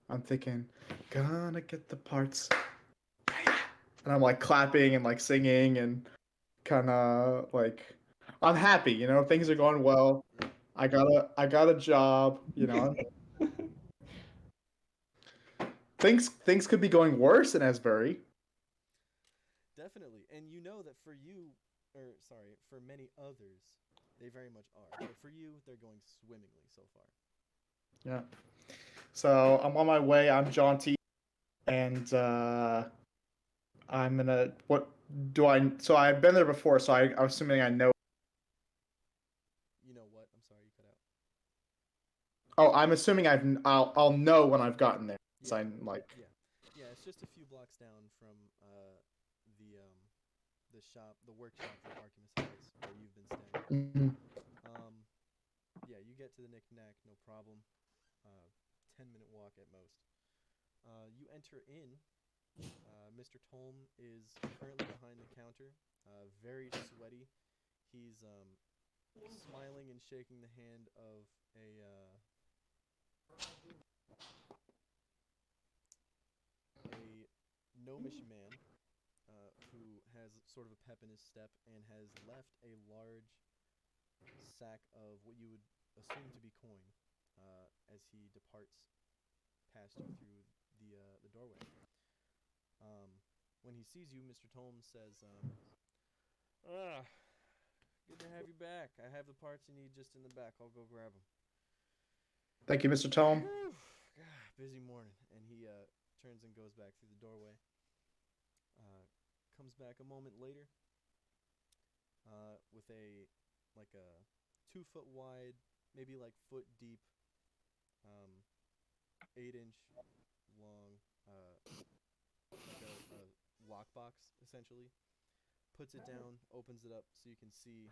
I'm thinking, gonna get the parts. And I'm like clapping and like singing and kind of like, I'm happy, you know, things are going well. I got a job, you know. Things could be going worse in Esbury. Definitely. And you know that for many others, they very much are. But for you, they're going swimmingly so far. Yeah. So I'm on my way. I'm jaunty, and I'm gonna. What do I? So I've been there before. So I'm assuming I know. You know what? I'm sorry, you cut out. Oh, I'm assuming I'll know when I've gotten there. So Yeah. I'm like. Yeah. It's just a few blocks down from the workshop that Artemis has, where you've been staying. Yeah, you get to the Knick-Knack, no problem. 10-minute walk at most. You enter in. Mr. Tolm is currently behind the counter, very sweaty. He's smiling and shaking the hand of a gnomish man who has sort of a pep in his step and has left a large sack of what you would assume to be coin as he departs past you through the doorway. When he sees you, Mr. Tolm says, good to have you back. I have the parts you need just in the back. I'll go grab them. Thank you, Mr. Tolm. Busy morning. And he turns and goes back through the doorway. Comes back a moment later with a 2-foot wide, maybe like foot deep, 8-inch long lockbox, essentially. Puts it down, opens it up so you can see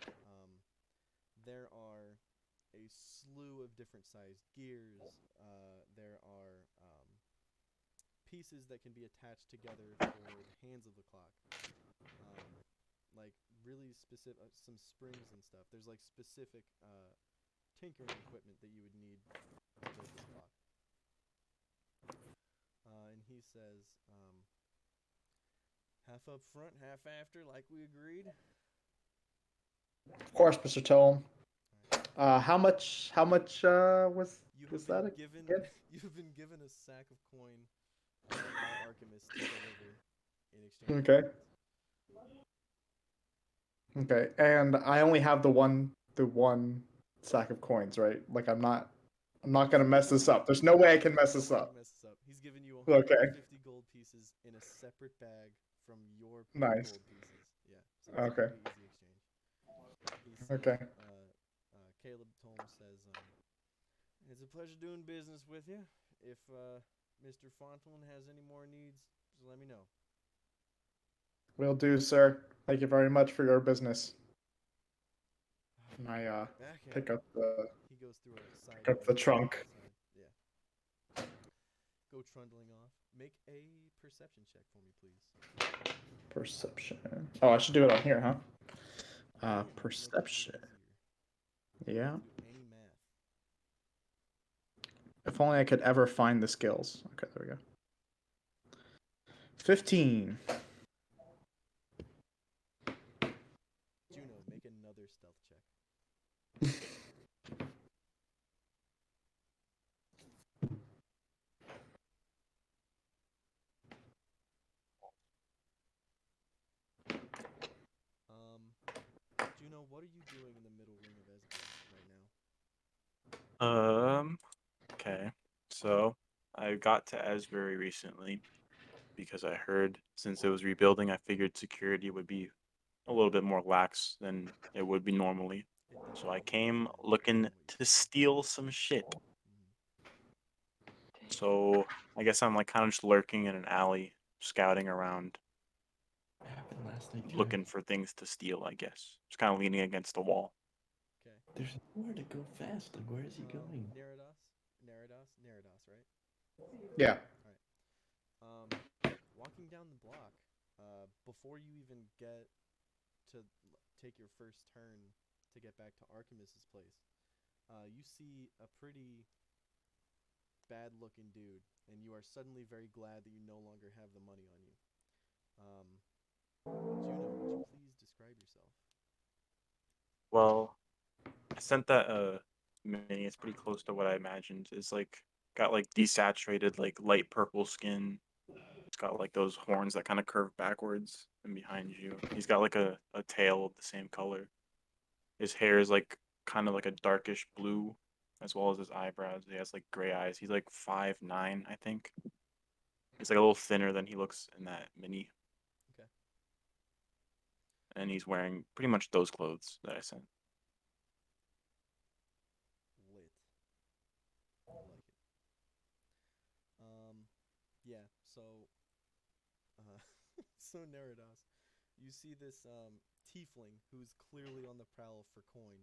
there are a slew of different sized gears. There are pieces that can be attached together for the hands of the clock. Like really specific, some springs and stuff. There's like specific tinkering equipment that you would need to build this clock. And he says, half up front, half after, like we agreed. Of course, Mr. Tome. How much was that Given, again? you've been given a sack of coin by Archimist to deliver in exchange. Okay. Okay, and I only have the one sack of coins, right? Like I'm not gonna mess this up. There's no way I can mess this up. He's given you Okay. 150 gold pieces in a separate bag from your Nice. gold pieces. Yeah. So it's Okay. a pretty easy exchange. He says, Okay. Caleb Tolm says, it's a pleasure doing business with you. If Mr. Fontaine has any more needs, just let me know. Will do, sir. Thank you very much for your business. And I pick up the He goes through a side. pick up the trunk. Yeah. Go trundling off. Make a perception check for me, please. Perception. Oh, I should do it on here, huh? Yeah, Perception. easier. Yeah. Do any math. If only I could ever find the skills. Okay, there we go. 15. Juno, make another stealth check. Juno, what are you doing in the middle ring of Esbury right now? Okay. So I got to Esbury recently because I heard since it was rebuilding, I figured security would be a little bit more lax than it would be normally. So I came looking to steal some shit. So I guess I'm like kind of just lurking in an alley, scouting around, What happened last night? looking for things to steal, I guess. Just kind of leaning against the wall. Okay. There's nowhere to go fast. Like, where is he going? Neradas, right? Yeah. Walking down the block, before you even get to take your first turn to get back to Archimist's place, you see a pretty bad-looking dude, and you are suddenly very glad that you no longer have the money on you. Juno, would you please describe yourself? Well, I sent that mini. It's pretty close to what I imagined. It's like got like desaturated, like light purple skin. It's got like those horns that kind of curve backwards and behind you. He's got like a tail of the same color. His hair is like kind of like a darkish blue, as well as his eyebrows. He has like gray eyes. He's like 5'9", I think. He's like a little thinner than he looks in that mini. Okay. And he's wearing pretty much those clothes that I sent. Lit. I like it. Yeah, so so Neradas, you see this tiefling who's clearly on the prowl for coin.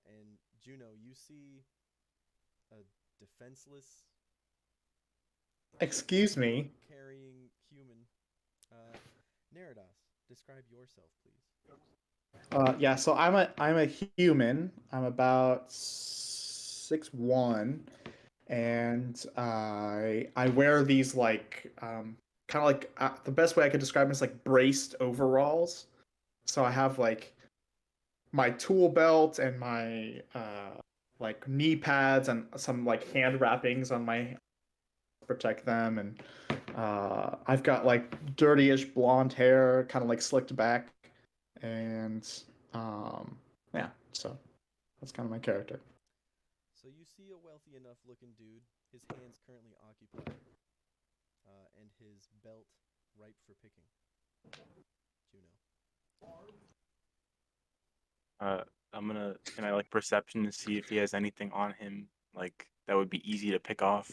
And Juno, you see a defenseless, Excuse me. carrying human. Neradas, describe yourself, please. Yeah, so I'm a human. I'm about 6'1", and I wear these like kind of like the best way I could describe them is like braced overalls. So I have like my tool belt and my like knee pads and some like hand wrappings on my to protect them, and I've got like dirtyish blonde hair, kind of like slicked back, and yeah, so that's kind of my character. So you see a wealthy enough looking dude, his hands currently occupied, and his belt ripe for picking. Juno. Can I like perception to see if he has anything on him like that would be easy to pick off?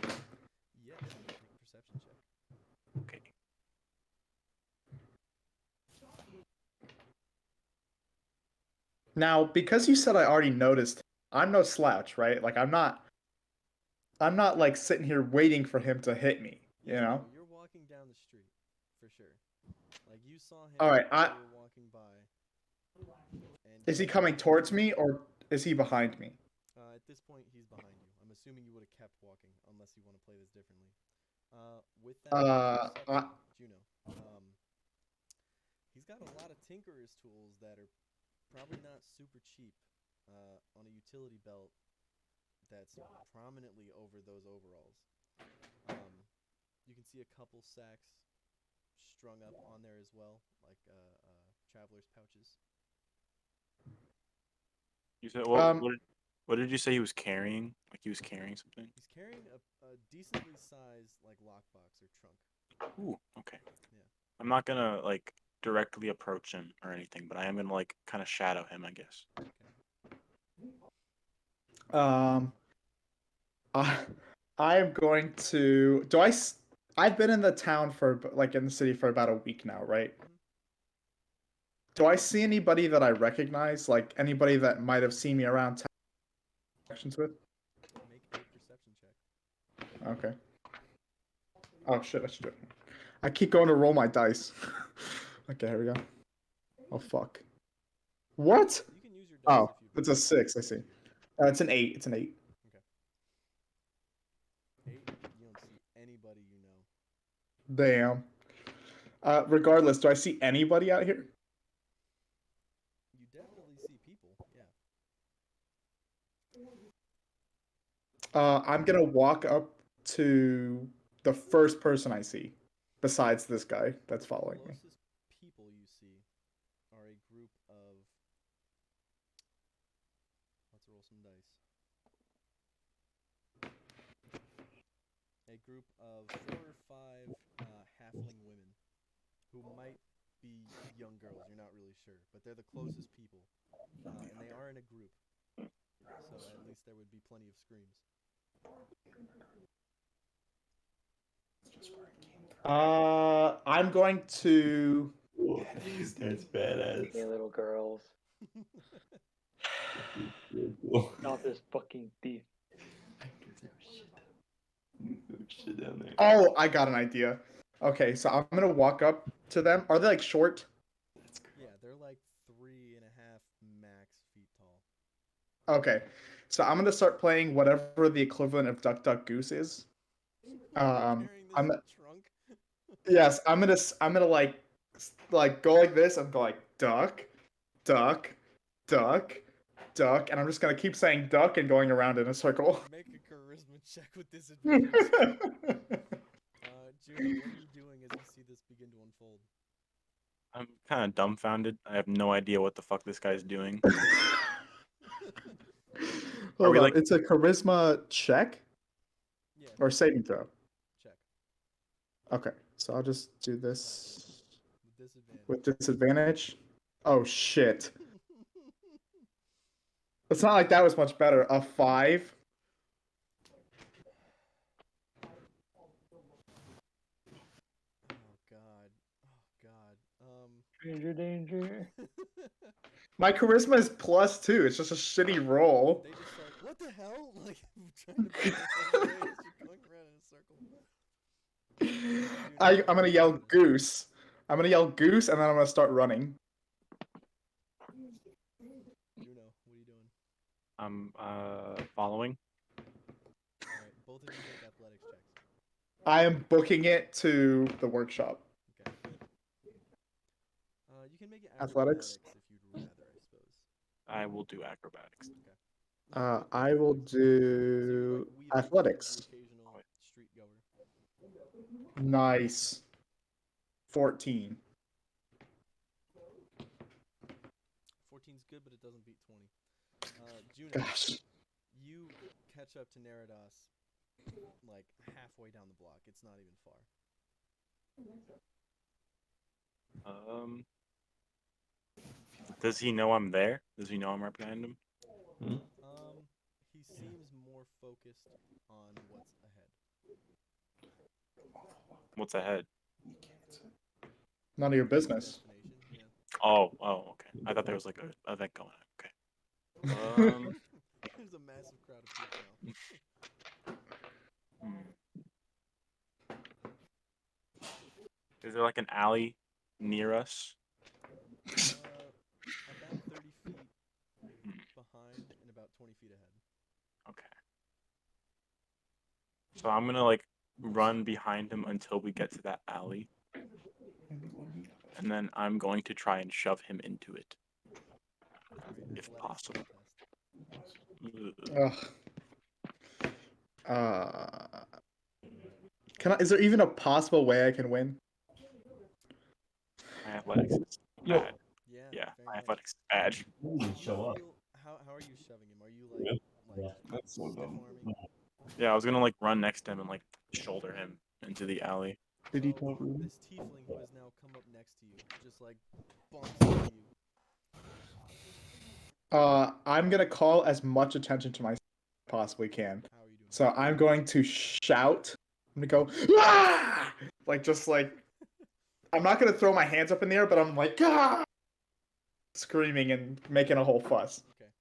Yes, make a perception check. Okay. Now, because you said I already noticed, I'm no slouch, right? Like I'm not I'm not like sitting here waiting for him to hit me. You Yeah, know. no, you're walking down the street, for sure. Like you saw him All right. when you were walking by, and Is he coming towards me or is he behind me? At this point, he's behind you. I'm assuming you would have kept walking, unless you want to play this differently. With that, I, Juno, he's got a lot of tinkerer's tools that are probably not super cheap on a utility belt that's prominently over those overalls. You can see a couple sacks strung up on there as well, like traveler's pouches. You said Um, what did you say he was carrying? Like he was carrying something? He's carrying a decently sized like lockbox or trunk. Ooh, okay. Yeah. I'm not gonna like directly approach him or anything, but I am gonna like kind of shadow him, I guess. I am going to. I've been in the town for like in the city for about a week now, right? Mhm. Do I see anybody that I recognize? Like anybody that might have seen me around town? Interactions with? Make a perception check. Okay. Oh shit! I should do it. I keep going to roll my dice. Okay, here we go. Oh fuck. What? You can use your dice Oh, if it's you. a 6. I see. It's an 8. It's an 8. 8. You don't see anybody you know. Damn. Regardless, do I see anybody out here? You definitely see people. Yeah. I'm gonna walk up to the first person I see, besides this guy that's following me. Closest people you see are a group of. Let's roll some dice. A group of 4 or 5 halfling women who might be young girls. You're not really sure, but they're the closest people, and they are in a group. So at least there would be plenty of screams. I'm going to. That's badass. Okay, little girls. Not this fucking thief. Shit down there. Oh, I got an idea. Okay, so I'm gonna walk up to them. Are they like short? Yeah, they're like 3.5 max feet tall. Okay, so I'm gonna start playing whatever the equivalent of Duck Duck Goose is. Carrying this I'm trunk. yes, I'm gonna like go like this and go like duck, duck, duck, duck, and I'm just gonna keep saying duck and going around in a circle. Make a charisma check with disadvantage. Juno, what are you doing as you see this begin to unfold? I'm kind of dumbfounded. I have no idea what the fuck this guy's doing. Hold we on, like- it's a charisma check Yeah, or saving throw. check Okay, so I'll just do this with disadvantage. with disadvantage. Oh shit! It's not like that was much better. A 5. Oh god. Stranger danger. My charisma is +2. It's just a shitty roll. They just start, what the hell? Like, trying to push you away as you're going around in a circle. I'm gonna yell goose. I'm gonna yell goose, and then I'm gonna start running. Juno, what are you doing? I'm following. Alright, both of you make athletics checks. I am booking it to the workshop. Okay. You can make it Athletics? if you'd rather, I suppose. I will do acrobatics. I will do athletics. Occasional street goer. Nice. 14. 14's good, but it doesn't beat 20. Juno, Gosh. you catch up to Neradas like halfway down the block. It's not even far. Does he know I'm there? Does he know I'm right behind him? He seems more focused on what's ahead. What's ahead? None of your business. Destination, yeah. Oh, okay. I thought there was like a event going on. Okay. There's a massive crowd of people now. there like an alley near us? About 30 feet Hmm. behind and about 20 feet ahead. Okay. So I'm gonna like run behind him until we get to that alley, and then I'm going to try and shove him into it, Alright, if athletics possible. test. Ugh. Is there even a possible way I can win? My athletics is Yo. bad. Yeah, Yeah, very my much. athletics is bad. Do you feel, how are you shoving him? Are you like That's so stiff dumb. arming? Yeah, I was gonna like run next to him and like shoulder him into the alley. Did he So, tell Ruben? this tiefling who has now come up next to you just like bumps into you. I'm gonna call as much attention to myself as I possibly can. How are you doing? So I'm going to shout. I'm gonna go, ah! I'm not gonna throw my hands up in the air, but I'm like, ah! Screaming and making a whole fuss. Okay.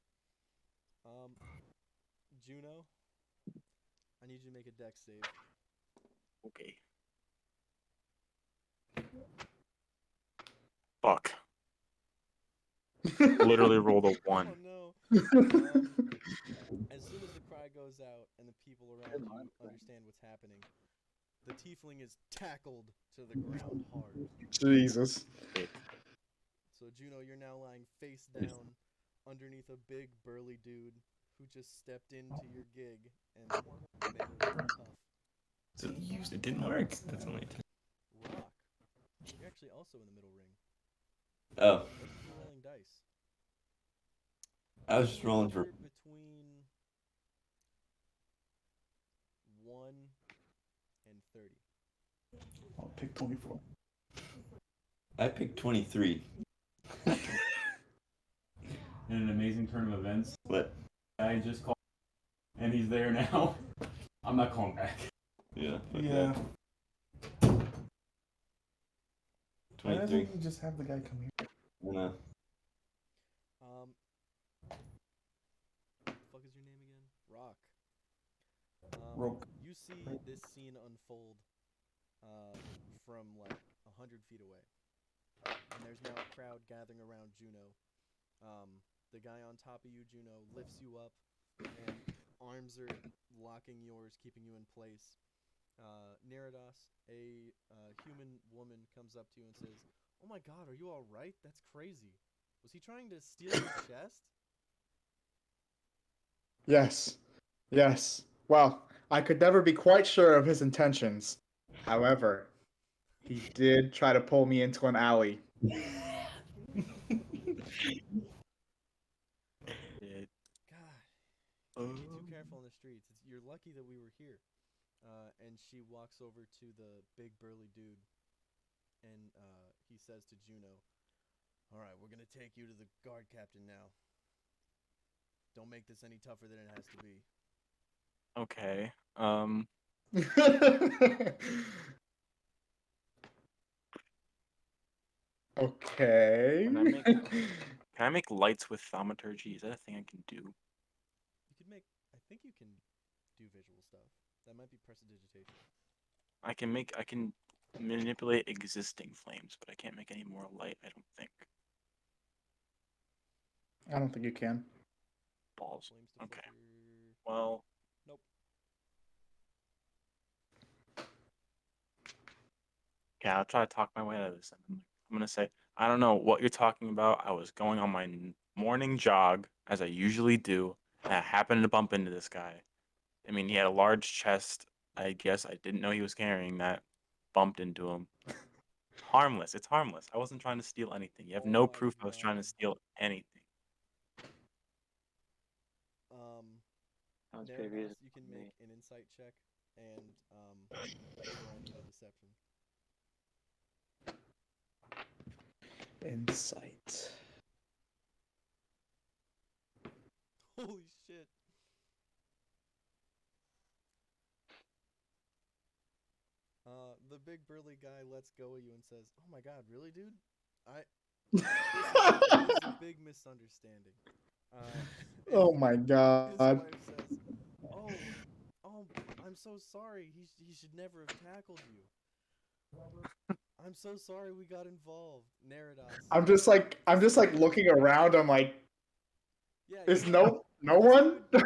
Juno, I need you to make a dex save. Okay. Fuck. Literally rolled a 1. Oh no. As soon as the cry goes out and the people around you understand what's happening, the tiefling is tackled to the ground hard. Jesus. So Juno, you're now lying face down underneath a big burly dude who just stepped into your gig and made it a little tough. So it didn't work. That's only Roque, you're actually also in the middle ring. Oh, What if you're rolling dice? I was just rolling for. Number between 1 and 30. I'll pick 24. I picked 23. In an amazing turn of events, What? I just called, and he's there now. I'm not calling back. Yeah. Yeah. Why 23. doesn't he just have the guy come here? I know. What the fuck is your name again? Roque. Roque. You see this scene unfold from like 100 feet away. And there's now a crowd gathering around Juno. The guy on top of you, Juno, lifts you up, and arms are locking yours, keeping you in place. Neradas, a human woman, comes up to you and says, "Oh my god, are you alright? That's crazy. Was he trying to steal your chest?" Yes. Yes. Well, I could never be quite sure of his intentions. However, he did try to pull me into an alley. God, be too careful on the streets. You're lucky that we were here. And she walks over to the big burly dude, and he says to Juno, "Alright, we're gonna take you to the guard captain now. Don't make this any tougher than it has to be." Okay. Okay. Can I make lights with thaumaturgy? Is that a thing I can do? You could make. I think you can do visual stuff. That might be prestidigitation. I can manipulate existing flames, but I can't make any more light, I don't think. I don't think you can. Balls. Flames to Okay. flicker. Well, Nope. yeah, I'll try to talk my way out of this. I'm gonna say, I don't know what you're talking about. I was going on my morning jog, as I usually do, and I happened to bump into this guy. I mean, he had a large chest. I guess I didn't know he was carrying that. Bumped into him. Harmless. It's harmless. I wasn't trying to steal anything. You have Oh no my proof I was trying to God. steal anything. Sounds Neradas, very you can make an insight check, and roll me the deception. Insight. Holy shit. The big burly guy lets go of you and says, "Oh my god, really, dude? This is a big misunderstanding." Oh And my his god. wife says, "Oh, I'm so sorry. He should never have tackled you. I'm so sorry we got involved. Neradas. I'm just like looking around. I'm like, Yeah, is you know, no this one? dude-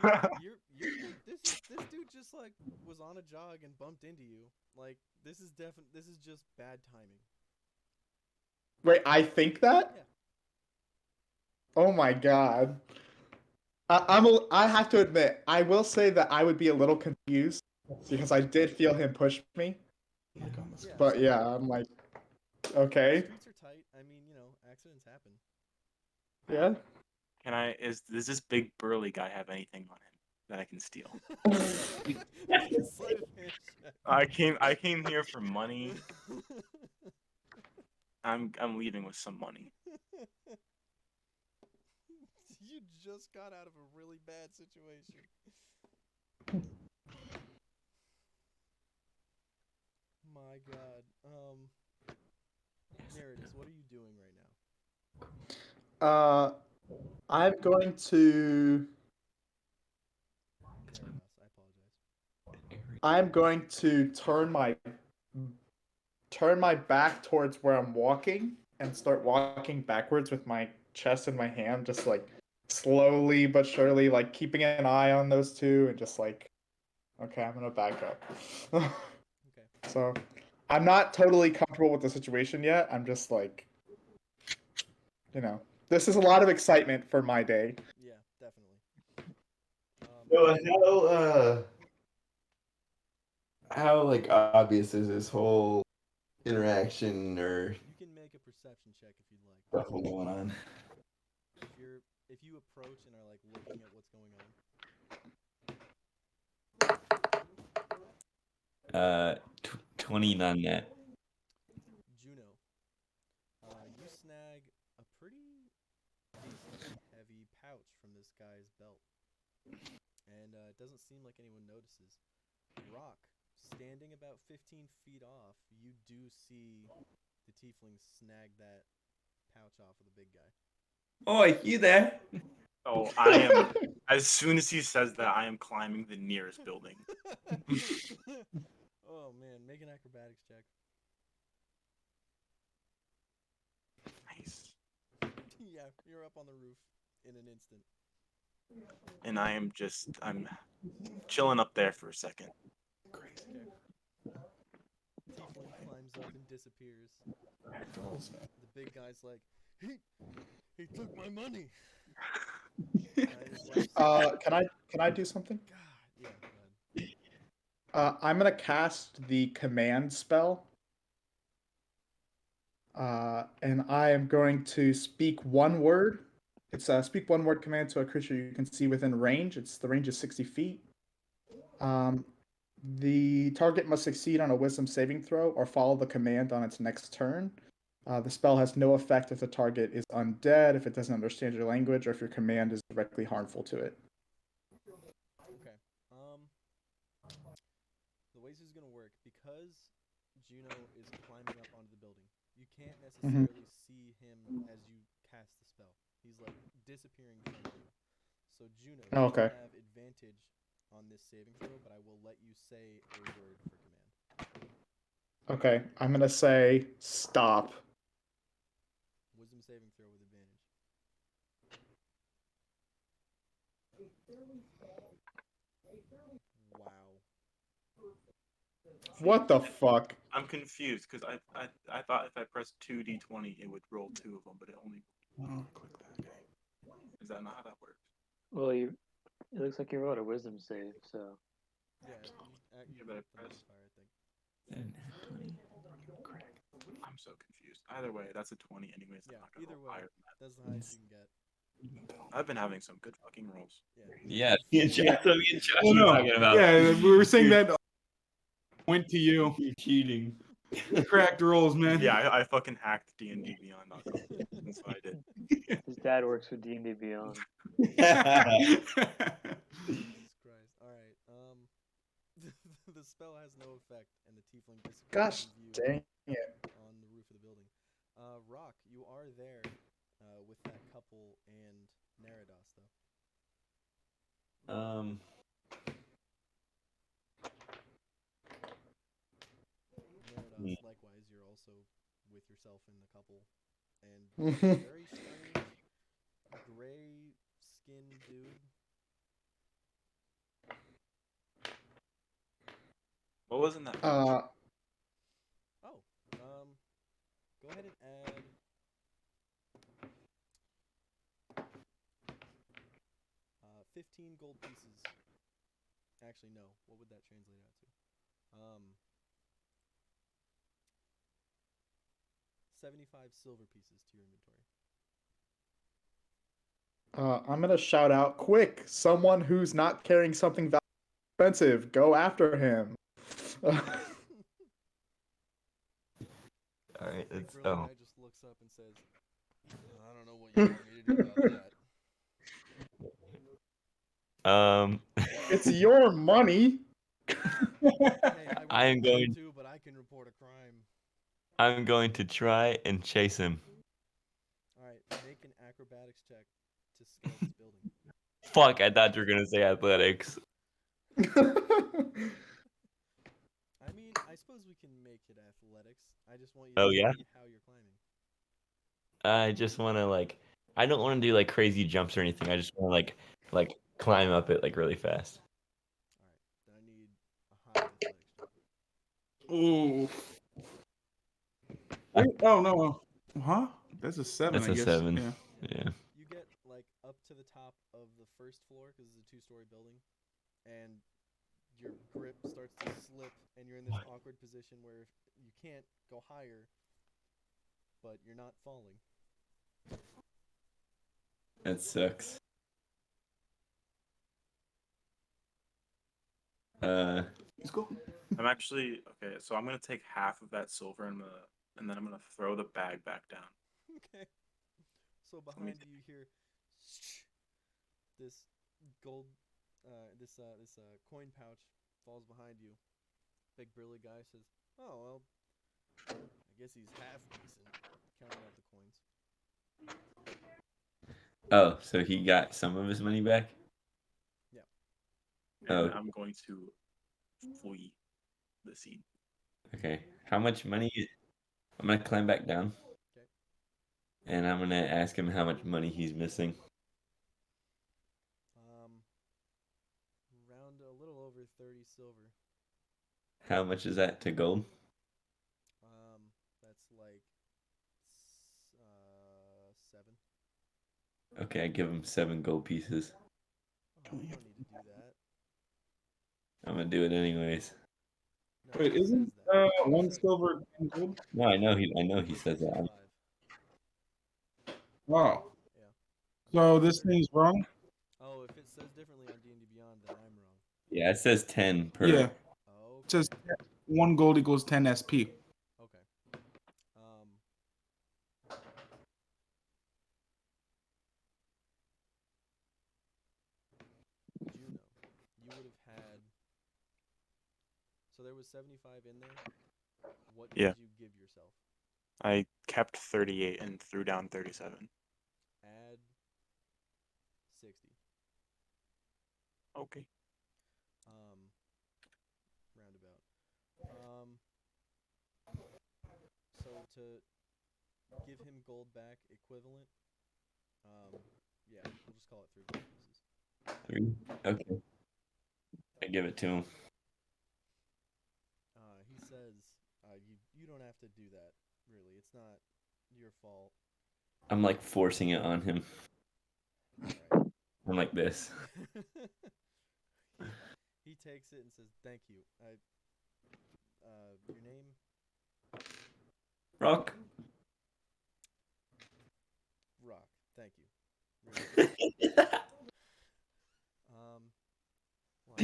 no, you're good. This dude just like was on a jog and bumped into you. Like this is just bad timing. Wait, I think that? Yeah. Oh my god. I have to admit, I will say that I would be a little confused because I did feel him push me. Yeah. But yeah, I'm like, okay. Streets are tight. I mean, you know, accidents happen. Yeah. Does this big burly guy have anything on him that I can steal? Sleight of hand check. I came here for money. I'm leaving with some money. You just got out of a really bad situation. My God. Neradas, what are you doing right now? I'm going to Neradas, I apologize. I'm going to turn my back towards where I'm walking and start walking backwards with my chest in my hand, just like slowly but surely, like keeping an eye on those two and just like, okay, I'm gonna back up. Okay. So I'm not totally comfortable with the situation yet. I'm just like, you know, this is a lot of excitement for my day. Yeah, definitely. So how like obvious is this whole interaction or You can make a perception check if you'd like. stuff going on? If you approach and are like looking at what's going on. 20 on that. Juno, you snag a pretty decent heavy pouch from this guy's belt. And it doesn't seem like anyone notices. Roque, standing about 15 feet off, you do see the tiefling snag that pouch off of the big guy. Oi, you there? Oh, I am. As soon as he says that, I am climbing the nearest building. Oh man, make an acrobatics check. Nice. Yeah, you're up on the roof in an instant. And I'm chilling up there for a second. Okay. Tiefling climbs up and disappears. The big guy's like, he took my money. Can I do something? God, yeah, go ahead. I'm gonna cast the command spell. And I am going to speak one word. It's a speak one word command to a creature you can see within range. The range is 60 feet. The target must succeed on a wisdom saving throw or follow the command on its next turn. The spell has no effect if the target is undead, if it doesn't understand your language, or if your command is directly harmful to it. Okay. The way this is gonna work, because Juno is climbing up onto the building, you can't necessarily see him as you cast the spell. He's like disappearing from you. So Juno, you Okay. have advantage on this saving throw, but I will let you say a word for command. Okay, I'm gonna say stop. Wisdom saving throw with advantage. Wow. What the fuck? I'm confused because I thought if I pressed 2d20 it would roll 2 of them, but it only. Oh, click that guy. Is that not how that works? Well, it looks like you rolled a wisdom save, so Yeah, you better hit the press. modifier, I think. I'm so confused. Either way, that's a 20 anyways. Yeah, I'm not gonna either roll way, higher than that. that's the highest you can get. I've been having some good fucking rolls. Yeah, that's what me and Josh Oh, were no. talking about. Yeah, we were saying that went to you. You're cheating. Cracked rolls, man. Yeah, I fucking hacked D&D Beyond.com. That's what I did. his dad works for D&D Beyond. Jesus Christ. Alright, the spell has no effect, and the tiefling disappears Gosh from view dang it. on the roof of the building. Roque, you are there with that couple and Neradas, though. Neradas, likewise, you're also also with yourself and the couple, and very strange gray skinned dude. What was in that? Uh, Oh, go ahead and add. 15 gold pieces. Actually, no. What would that translate out to? 75 silver pieces to your inventory. I'm gonna shout out, quick! Someone who's not carrying something expensive, go after him. All right, Big it's burly guy just looks up and says, "I don't know what you want me to do about that." It's your money. Hey, I am going. to, but I can report a crime. I'm going to try and chase him. All right, make an acrobatics check to scale this building. Fuck! I thought you were gonna say athletics. I mean, I suppose we can make it athletics. I just want you to Oh, tell yeah? me how you're climbing. I just want to like. I don't want to do like crazy jumps or anything. I just want to like climb up it like really fast. All right, then I need a high athletics check. Ooh. Wait, oh no. Huh? That's a 7, That's I a guess. 7. Yeah. Yeah. You get like up to the top of the first floor because it's a 2-story building, and your grip starts to slip, and you're in this awkward position where you can't go higher, but you're not falling. That sucks. Let's go. I'm actually okay. So I'm gonna take half of that silver and then I'm gonna throw the bag back down. Okay. So behind you hear this gold, this coin pouch falls behind you. Big burly guy says, "Oh well, I guess he's half decent." Counting out the coins. Oh, so he got some of his money back? Yeah. Oh. And I'm going to flee the scene. Okay. How much money? I'm gonna climb back down. Okay. And I'm gonna ask him how much money he's missing. Around a little over 30 silver. How much is that to gold? That's like 7. Okay, I give him 7 gold pieces. Oh, you don't need to do that. I'm gonna do it anyways. No, Wait, he isn't says that. 1 silver 10 gold? No, I know he says that. 5. Wow. Yeah. So this thing's wrong? Oh, if it says differently on D&D Beyond, then I'm wrong. Yeah, it says 10 per. Yeah. Oh. It says 1 gold equals 10 SP. Okay. Juno, you would have had. So there was 75 in there. What Yeah. did you give yourself? I kept 38 and threw down 37. Add 60. Okay. Roundabout. So to give him gold back equivalent, yeah, we'll just call it 3 gold pieces. 3? Okay. I give it to him. He says, you don't have to do that, really. It's not your fault. I'm like forcing it on him. Alright. I'm like this. he takes it and says, "Thank you. Your name?" Roque. Roque. Thank you. Really. Well,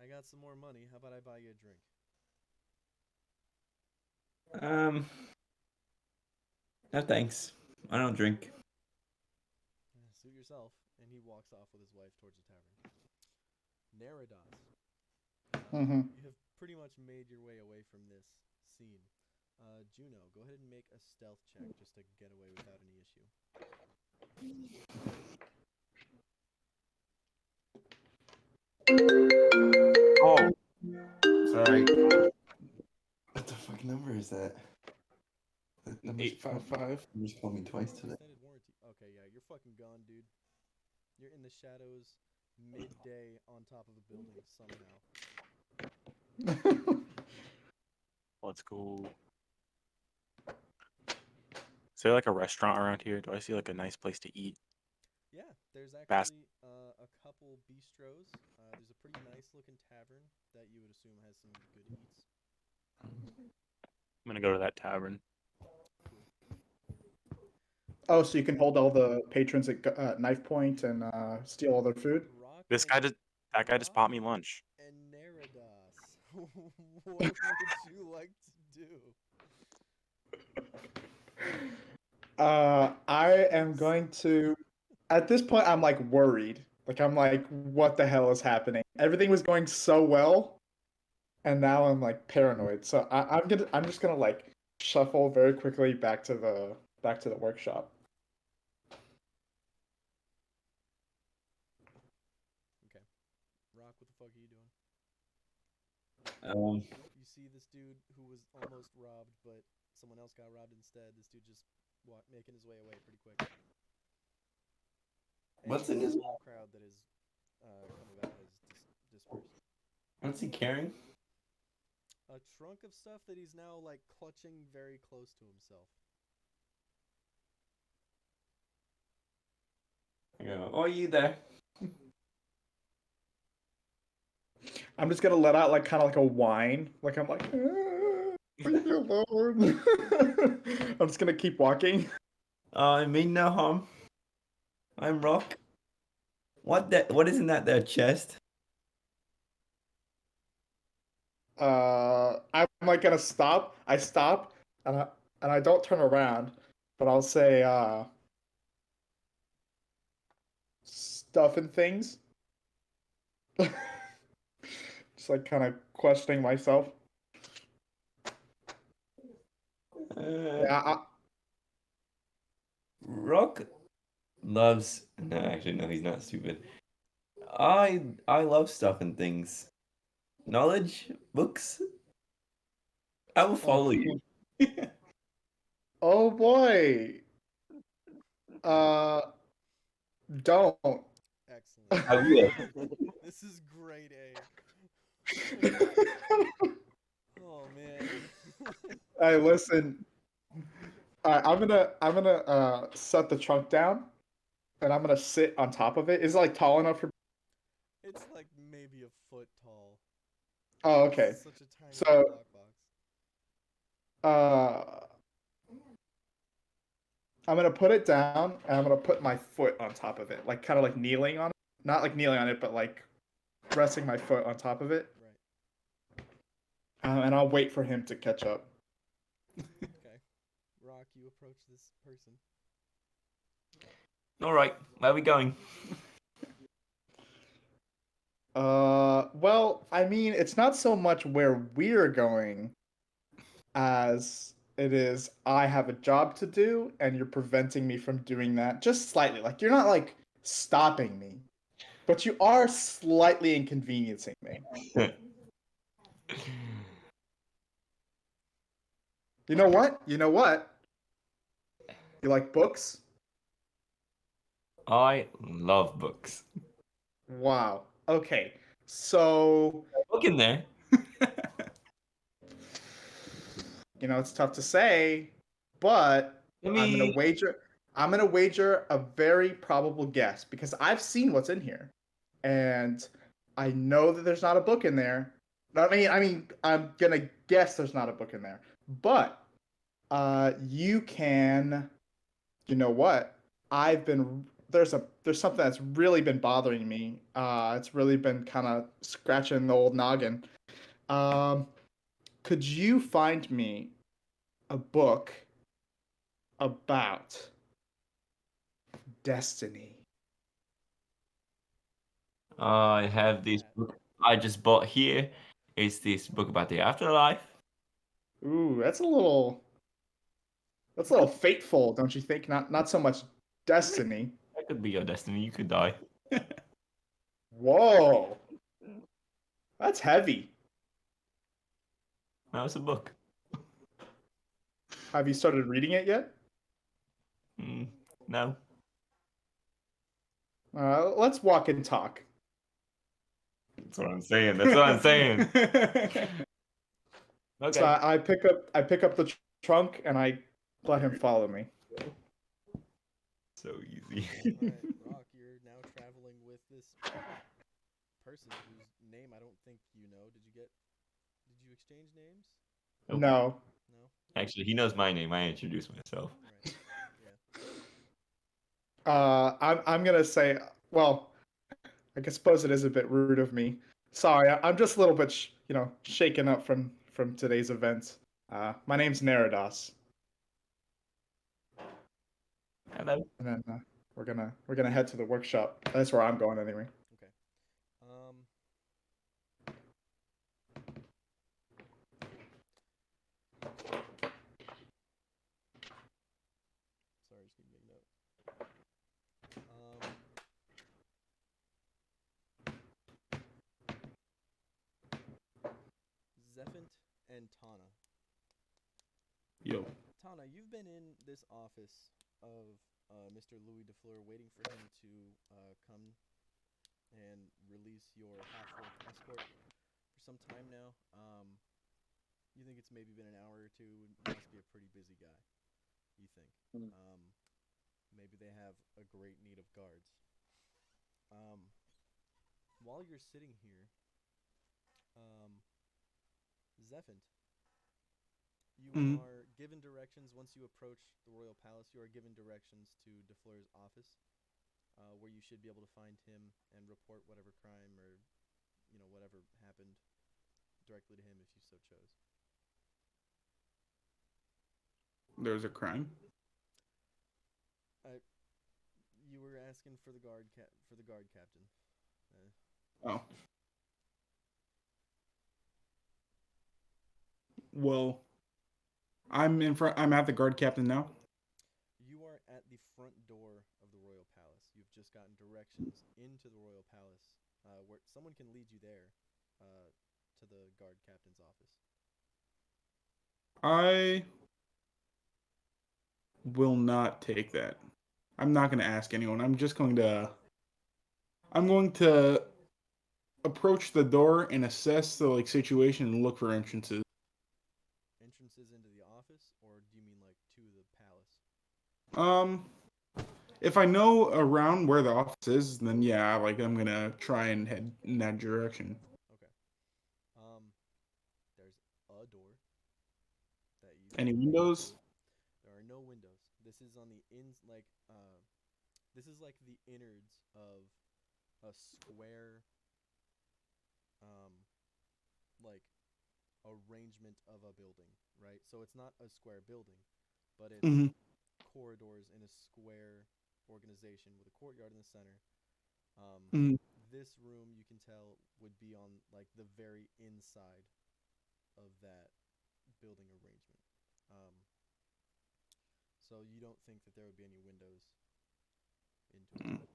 I got some more money. How about I buy you a drink? No thanks. I don't drink. Suit yourself. And he walks off with his wife towards the tavern. Neradas. You have pretty much made your way away from this scene. Juno, go ahead and make a stealth check just to get away without any issue. Oh, Sorry. What the fuck number is that? 855. You just called me twice today. Extended warranty. Okay, yeah, you're fucking gone, dude. You're in the shadows, midday, on top of a building somehow. Let's go. Is there like a restaurant around here? Do I see like a nice place to eat? Yeah, there's Fast. actually a couple bistros. There's a pretty nice looking tavern that you would assume has some good eats. I'm gonna go to that tavern. Oh, so you can hold all the patrons at knife point and steal all their food? Roque That guy just bought me lunch. and Neradas. What would you like to do? I am going to. At this point, I'm like worried. Like I'm like, what the hell is happening? Everything was going so well, and now I'm like paranoid. So I'm just gonna like shuffle very quickly back to the workshop. Okay. Roque, what the fuck are you doing? You see this dude who was almost robbed, but someone else got robbed instead. This dude just making his way away pretty quick. And What's in the his small crowd that is coming back has dispersed. What's he carrying? A trunk of stuff that he's now like clutching very close to himself. I go, oh, you there? I'm just gonna let out like kind of like a whine. Like I'm like, leave me alone. I'm just gonna keep walking. I mean no harm. I'm Roque. What is in that there chest? I'm like gonna stop. I stop and I don't turn around, but I'll say stuff and things. Just like kind of questioning myself. Yeah, Roque loves. No, actually, no, he's not stupid. I love stuff and things. Knowledge, books. I will follow you. oh boy. Uh, don't. Excellent. I will. This is grade A. Oh man. Hey, listen. Alright, I'm gonna set the trunk down, and I'm gonna sit on top of it. Is it like tall enough for? It's like maybe a foot tall. Oh, okay. It's such a tiny So, lockbox. I'm gonna put it down, and I'm gonna put my foot on top of it, like kind of like kneeling on it. Not like kneeling on it, but like resting my foot on top of it. Right. And I'll wait for him to catch up. Okay. Roque, you approach this person. All right, where are we going? Well, I mean, it's not so much where we're going as it is I have a job to do and you're preventing me from doing that just slightly. Like you're not like stopping me, but you are slightly inconveniencing me. You know what? You know what? You like books? I love books. Wow. Okay. So, Book in there. you know, it's tough to say, but I I'm gonna mean, wager a very probable guess because I've seen what's in here. And I know that there's not a book in there. I'm gonna guess there's not a book in there. But you can you know what? There's something that's really been bothering me. It's really been kind of scratching the old noggin. Um, could you find me a book about destiny? I have this book I just bought here. It's this book about the afterlife. Ooh, that's a little fateful, don't you think? Not so much destiny. That could be your destiny. You could die. Whoa, that's heavy. Now it's a book. Have you started reading it yet? No. Let's walk and talk. That's what I'm saying. That's what I'm saying. Okay. So I pick up the trunk and I let him follow me. So easy. Alright, Roque, you're now traveling with this person whose name I don't think you know. Did you exchange names? No. No? Actually, he knows my name. I introduced myself. Right. Yeah. I'm gonna say, well, I suppose it is a bit rude of me. Sorry, I'm just a little bit, shaken up from today's events. My name's Neradas, Hello. and then we're gonna head to the workshop. That's where I'm going anyway. Okay. Sorry, just need to make a note. Zephant and Tahna. Yo. Tahna, you've been in this office of Mr. Louis DeFleur waiting for him to come and release your half-orc escort for some time now. You think it's maybe been an hour or two. He must be a pretty busy guy, you think. Maybe they have a great need of guards. While you're sitting here, Zephant, you are given directions once you approach the royal palace. You are given directions to DeFleur's office, where you should be able to find him and report whatever crime or, whatever happened directly to him if you so chose. There's a crime. You were asking for the guard captain. Oh. Well, I'm at the guard captain now. You are at the front door of the royal palace. You've just gotten directions into the royal palace, where someone can lead you there, to the guard captain's office. I will not take that. I'm not going to ask anyone. I'm going to approach the door and assess the situation and look for entrances. Entrances into the office, or do you mean like to the palace? If I know around where the office is, then yeah, I'm going to try and head in that direction. Okay. There's a door that you Any windows? There are no windows. This is on the this is like the innards of a square, like arrangement of a building, right? So it's not a square building, but it's corridors in a square organization with a courtyard in the center. This room, you can tell, would be on like the very inside of that building arrangement. So you don't think that there would be any windows into it?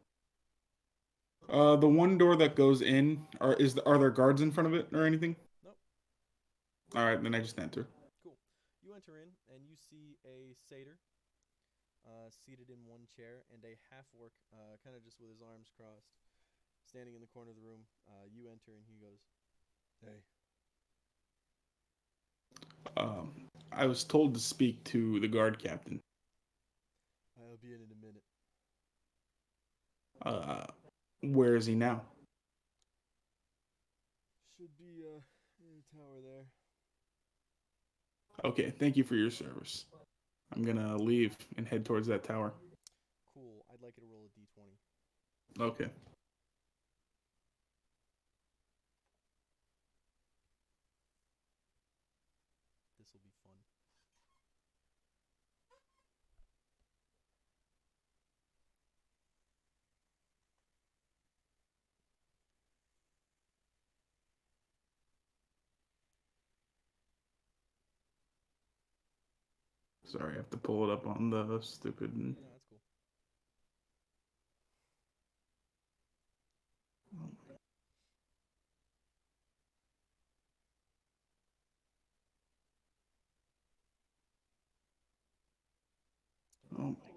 The one door that goes in, are there guards in front of it or anything? Nope. All right, then I just enter. Cool. You enter in and you see a satyr seated in one chair and a half-orc, kind of just with his arms crossed, standing in the corner of the room. You enter and he goes, "Hey." I was told to speak to the guard captain. I'll be in a minute. Where is he now? Should be in the tower there. Okay, thank you for your service. I'm gonna leave and head towards that tower. Cool. I'd like you to roll a d20. Okay. This will be fun. Sorry, I have to pull it up on the stupid. No, that's cool.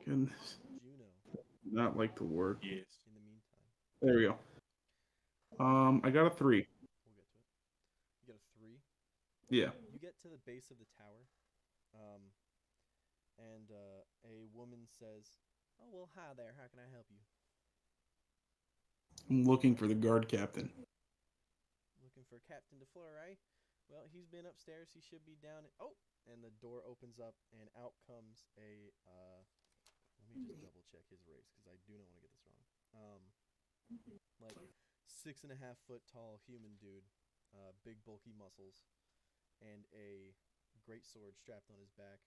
goodness. Juno. Not like to work. Yes. In the meantime, There we go. I got a 3. we'll get to it. You got a 3. Yeah. You get to the base of the tower, and a woman says, "Oh well, hi there. How can I help you?" I'm looking for the guard captain. Looking for Captain DeFleur, eh? Well, he's been upstairs. He should be down. Oh, and the door opens up, and out comes a. Let me just double check his race because I do not want to get this wrong. Like 6.5-foot tall human dude, big bulky muscles, and a great sword strapped on his back,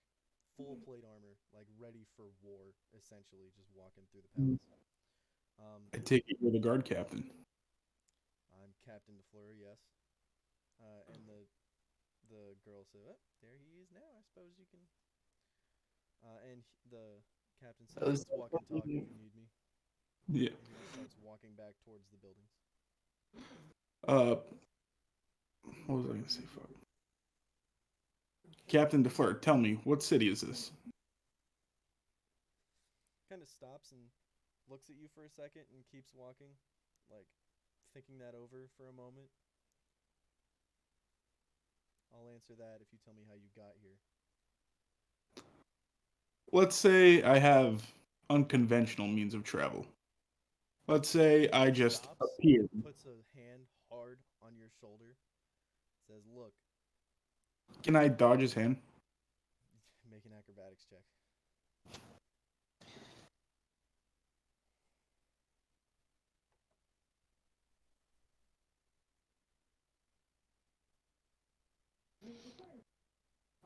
full plate armor, like ready for war, essentially, just walking through the palace. I take it you're the guard captain. I'm Captain DeFleur, yes. And the girl said, "Oh, there he is now. I suppose you can." And the captain says, "Let's walk and talk if you need me." Yeah. And he starts walking back towards the buildings. What was I gonna say? Fuck. Captain DeFleur, tell me, what city is this? Kind of stops and looks at you for a second and keeps walking, like thinking that over for a moment. I'll answer that if you tell me how you got here. Let's say I have unconventional means of travel. Let's say I just Stops, appeared. puts a hand hard on your shoulder, says, "Look." Can I dodge his hand? Make an acrobatics check.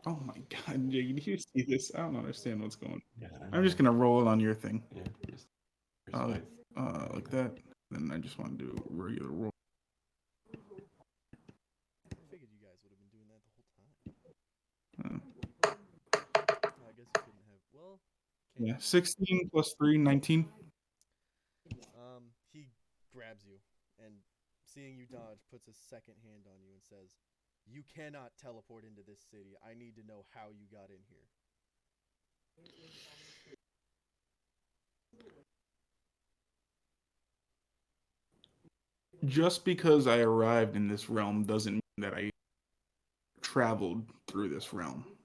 Oh my god, Jay, do you see this? I don't understand what's going on. Yeah, I'm just gonna roll it on your thing. Yeah, just Like that. Then I just want to do a regular roll. I figured you guys would have been doing that the whole time. Uh, I guess you couldn't have. Well, can yeah, you? 16 plus 3, 19. He grabs you and, seeing you dodge, puts a second hand on you and says, "You cannot teleport into this city. I need to know how you got in here." Just because I arrived in this realm doesn't mean that I traveled through this realm.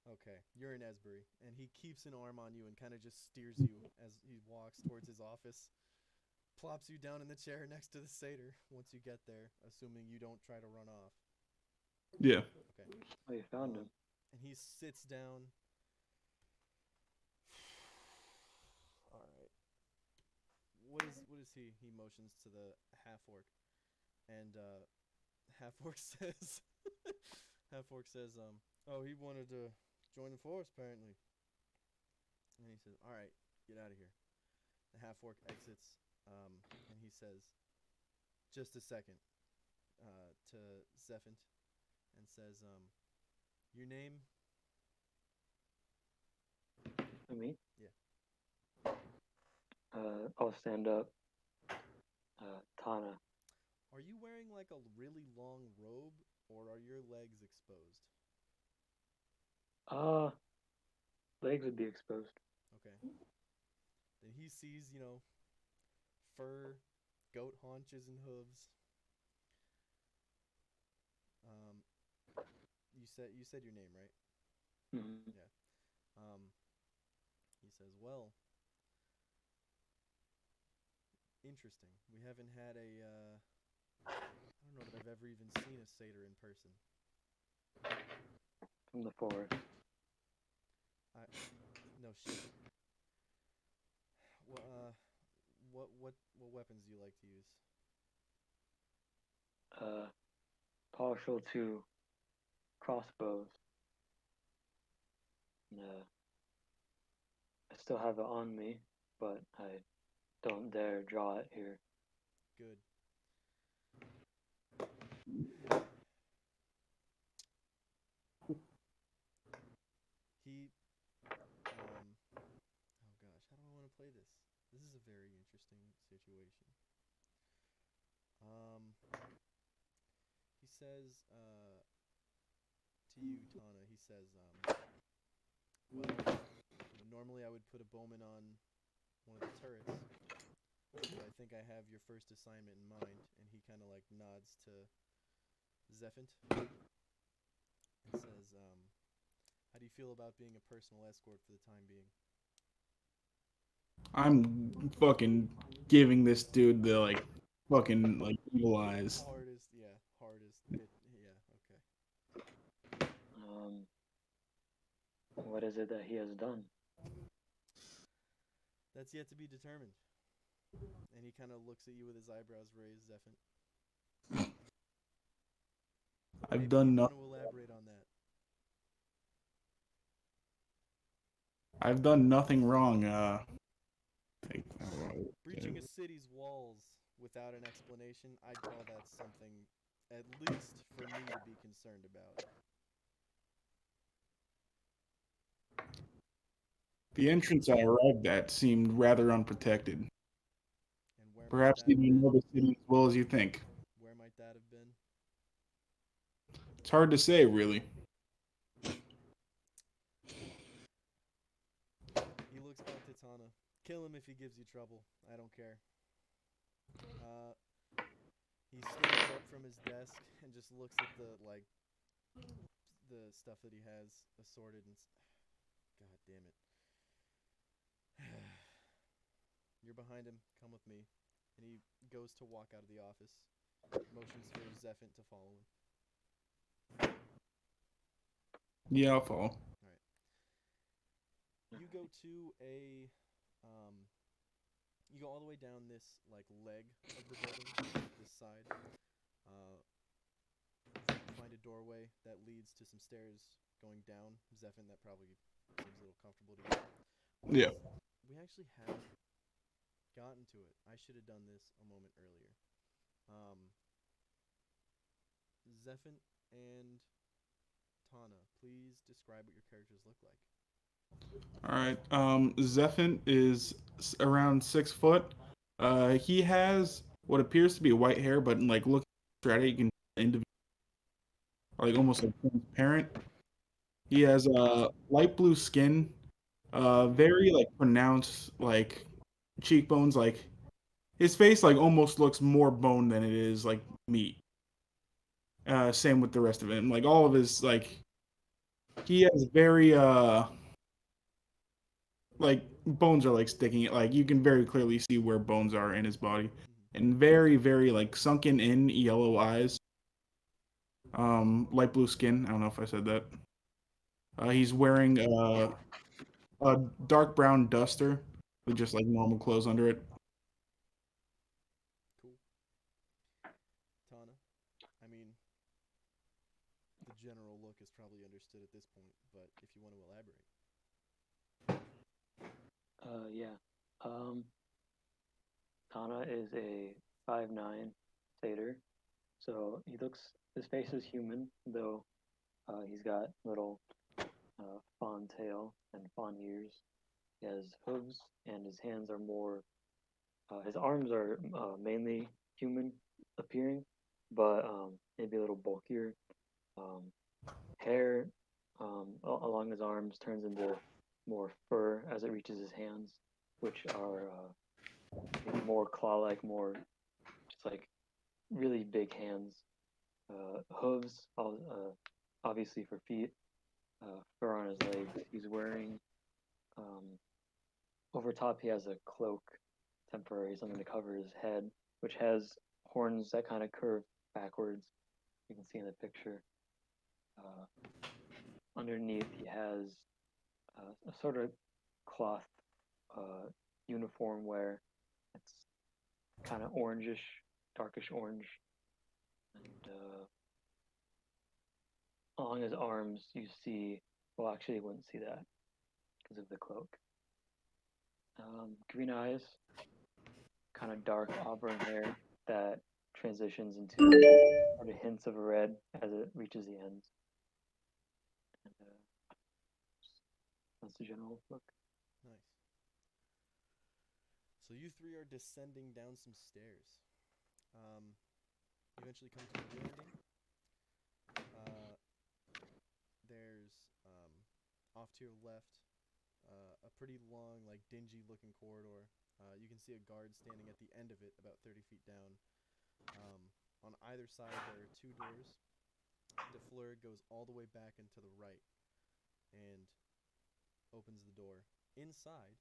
Okay, you're in Esbury, and he keeps an arm on you and kind of just steers you as he walks towards his office. Plops you down in the chair next to the satyr once you get there, assuming you don't try to run off. Yeah. Okay. Oh, you found him. And he sits down. All right. What is he? He motions to the half orc, and half orc says, "Oh, he wanted to join the force apparently." And he says, "All right, get out of here." The half orc exits, and he says, "Just a second," to Zephant, and says, "Your name?" Me? Yeah. I'll stand up. Tahna. Are you wearing like a really long robe, or are your legs exposed? Legs would be exposed. Okay. Then he sees, fur, goat haunches and hooves. You said your name, right? Mm-hmm. Yeah. He says, "Well, interesting. We haven't had a I don't know that I've ever even seen a satyr in person." From the forest. No shit. What weapons do you like to use? Partial to crossbows. I still have it on me, but I don't dare draw it here. Good. He oh gosh, how do I want to play this? This is a very interesting situation. He says, to you, Tahna, he says, well, normally I would put a bowman on one of the turrets, but I think I have your first assignment in mind. And he kind of like nods to Zephant and says, how do you feel about being a personal escort for the time being? I'm fucking giving this dude the like fucking like evil eyes. Hardest bit, yeah, okay. What is it that he has done? That's yet to be determined. And he kind of looks at you with his eyebrows raised, Zephant. I've Maybe done you want nothing. to elaborate on that. I've done nothing wrong. Breaching a city's walls without an explanation, I'd call that something, at least for me, to be concerned about. The entrance I arrived at seemed rather unprotected. And where Perhaps might that you have don't know been? the city as well as you think. Where might that have been? It's hard to say, really. He looks back to Tahna. Kill him if he gives you trouble. I don't care. He stands up from his desk and just looks at the stuff that he has assorted and God damn it. You're behind him. Come with me. And he goes to walk out of the office. Motions for Zephant to follow him. Yeah, I'll follow. All right. You go to a you go all the way down this like leg of the building, this side. Find a doorway that leads to some stairs going down. Zephant, that probably seems a little comfortable to you. Yeah. We actually have gotten to it. I should have done this a moment earlier. Zephant and Tahna, please describe what your characters look like. All right. Zephant is around 6 foot. He has what appears to be white hair, but like looking at it, you can like almost like transparent. He has light blue skin, very like pronounced like cheekbones. Like his face like almost looks more bone than it is like meat. Same with the rest of him. Like all of his like he has very like bones are like sticking it like you can very clearly see where bones are in his body and very like sunken in yellow eyes, light blue skin. I don't know if I said that. He's wearing a dark brown duster with just like normal clothes under it. Cool. Tahna, I mean, the general look is probably understood at this point, but if you want to elaborate. Yeah. Tahna is a 5'9" satyr, so his face is human, though he's got little fawn tail and fawn ears. He has hooves, and his hands are more. His arms are mainly human appearing, but maybe a little bulkier. Um, Hair along his arms turns into more fur as it reaches his hands, which are maybe more claw-like, more just like really big hands. Hooves, obviously for feet. Fur on his legs. He's wearing over top. He has a cloak, temporary, something to cover his head, which has horns that kind of curve backwards. You can see in the picture. Underneath, he has a sort of cloth uniform wear. It's kind of orangish, darkish orange. And along his arms, you see, well, actually, you wouldn't see that because of the cloak. Green eyes, kind of dark auburn hair that transitions into sort of hints of red as it reaches the ends. And that's the general look. Nice. So you three are descending down some stairs. You eventually come to a landing. There's off to your left a pretty long, like dingy-looking corridor. You can see a guard standing at the end of it, about 30 feet down. On either side, there are two doors. The fleur goes all the way back and to the right, and opens the door. Inside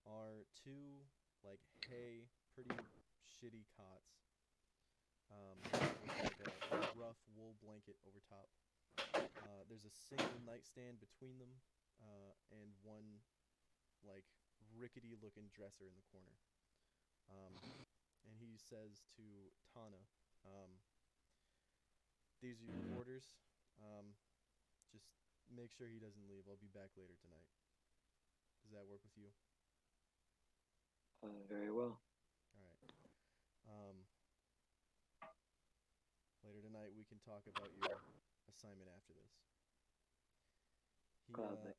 are two, like, hay, pretty shitty cots. With like a rough wool blanket over top. There's a single nightstand between them, and one, like, rickety-looking dresser in the corner. And he says to Tahna, these are your quarters. Just make sure he doesn't leave. I'll be back later tonight. Does that work with you? Very well. All right. Later tonight we can talk about your assignment after this. He Gladly.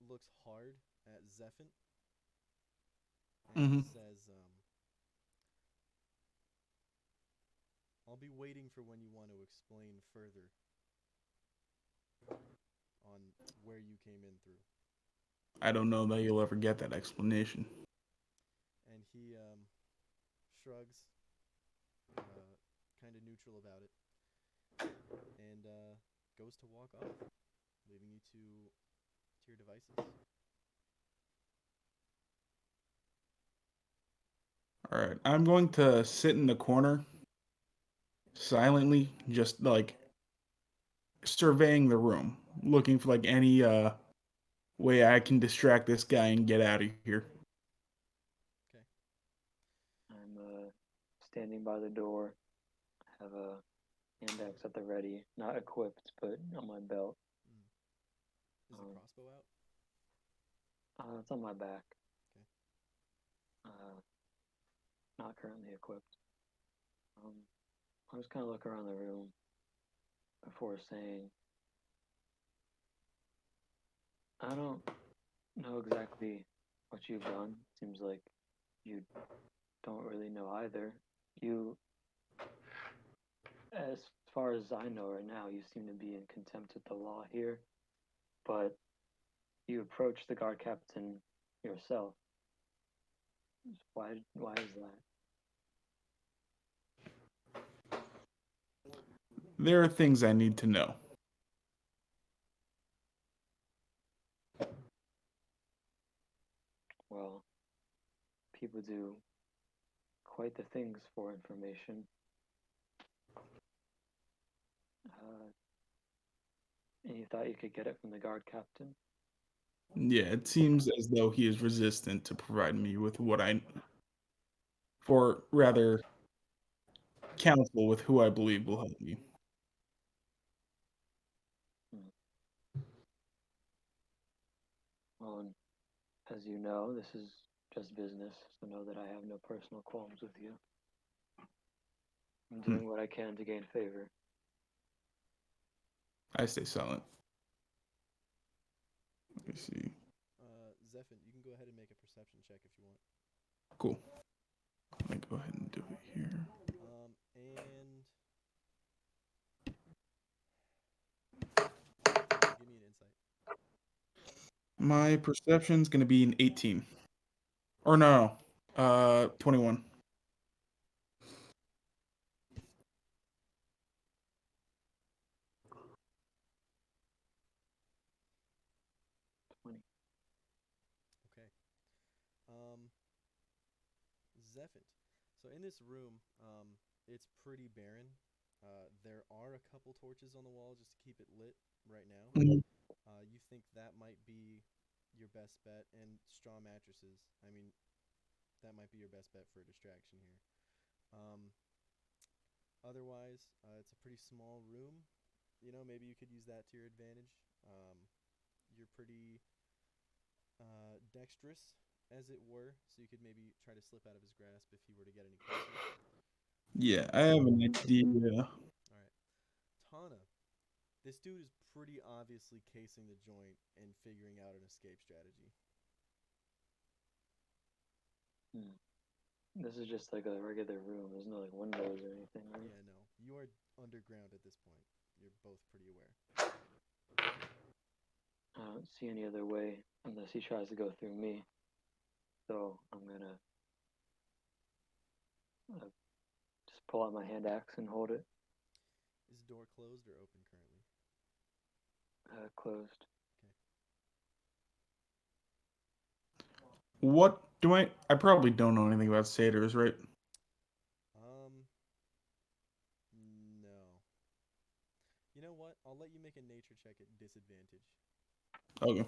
looks hard at Zephant and says, I'll be waiting for when you want to explain further on where you came in through. I don't know that you'll ever get that explanation. And he shrugs, kind of neutral about it, and goes to walk off, leaving you to your devices. All right, I'm going to sit in the corner silently, just like surveying the room, looking for like any way I can distract this guy and get out of here. Okay. I'm standing by the door. I have a hand axe at the ready, not equipped, but on my belt. Is the crossbow out? It's on my back. Okay. Not currently equipped. I'll just kind of look around the room before saying, I don't know exactly what you've done. Seems like you don't really know either. You, as far as I know right now, you seem to be in contempt of the law here, but you approached the guard captain yourself. Why is that? There are things I need to know. Well, people do quite the things for information. And you thought you could get it from the guard captain? Yeah, it seems as though he is resistant to provide me with what I, for rather, counsel with who I believe will help me. Well, and as you know, this is just business, so know that I have no personal qualms with you. I'm doing what I can to gain favor. I stay silent. Let me see. Zephant, you can go ahead and make a perception check if you want. Cool. Let me go ahead and do it here. And give me an insight. My perception's gonna be an 18. Or no, 21. 20. Okay. Zephant. So in this room, it's pretty barren. There are a couple torches on the wall just to keep it lit right now. You think that might be your best bet, and straw mattresses. I mean, that might be your best bet for a distraction here. Otherwise, it's a pretty small room. You know, maybe you could use that to your advantage. You're pretty dexterous, as it were, so you could maybe try to slip out of his grasp if he were to get any closer. Yeah, I have an idea. All right. Tahna, this dude is pretty obviously casing the joint and figuring out an escape strategy. This is just like a regular room. There's no like windows or anything, right? Yeah, no. You are underground at this point. You're both pretty aware. I don't see any other way unless he tries to go through me. So I'm gonna just pull out my hand axe and hold it Is the door closed or open currently? closed. What do I probably don't know anything about satyrs, right? No. You know what? I'll let you make a nature check at disadvantage. Okay.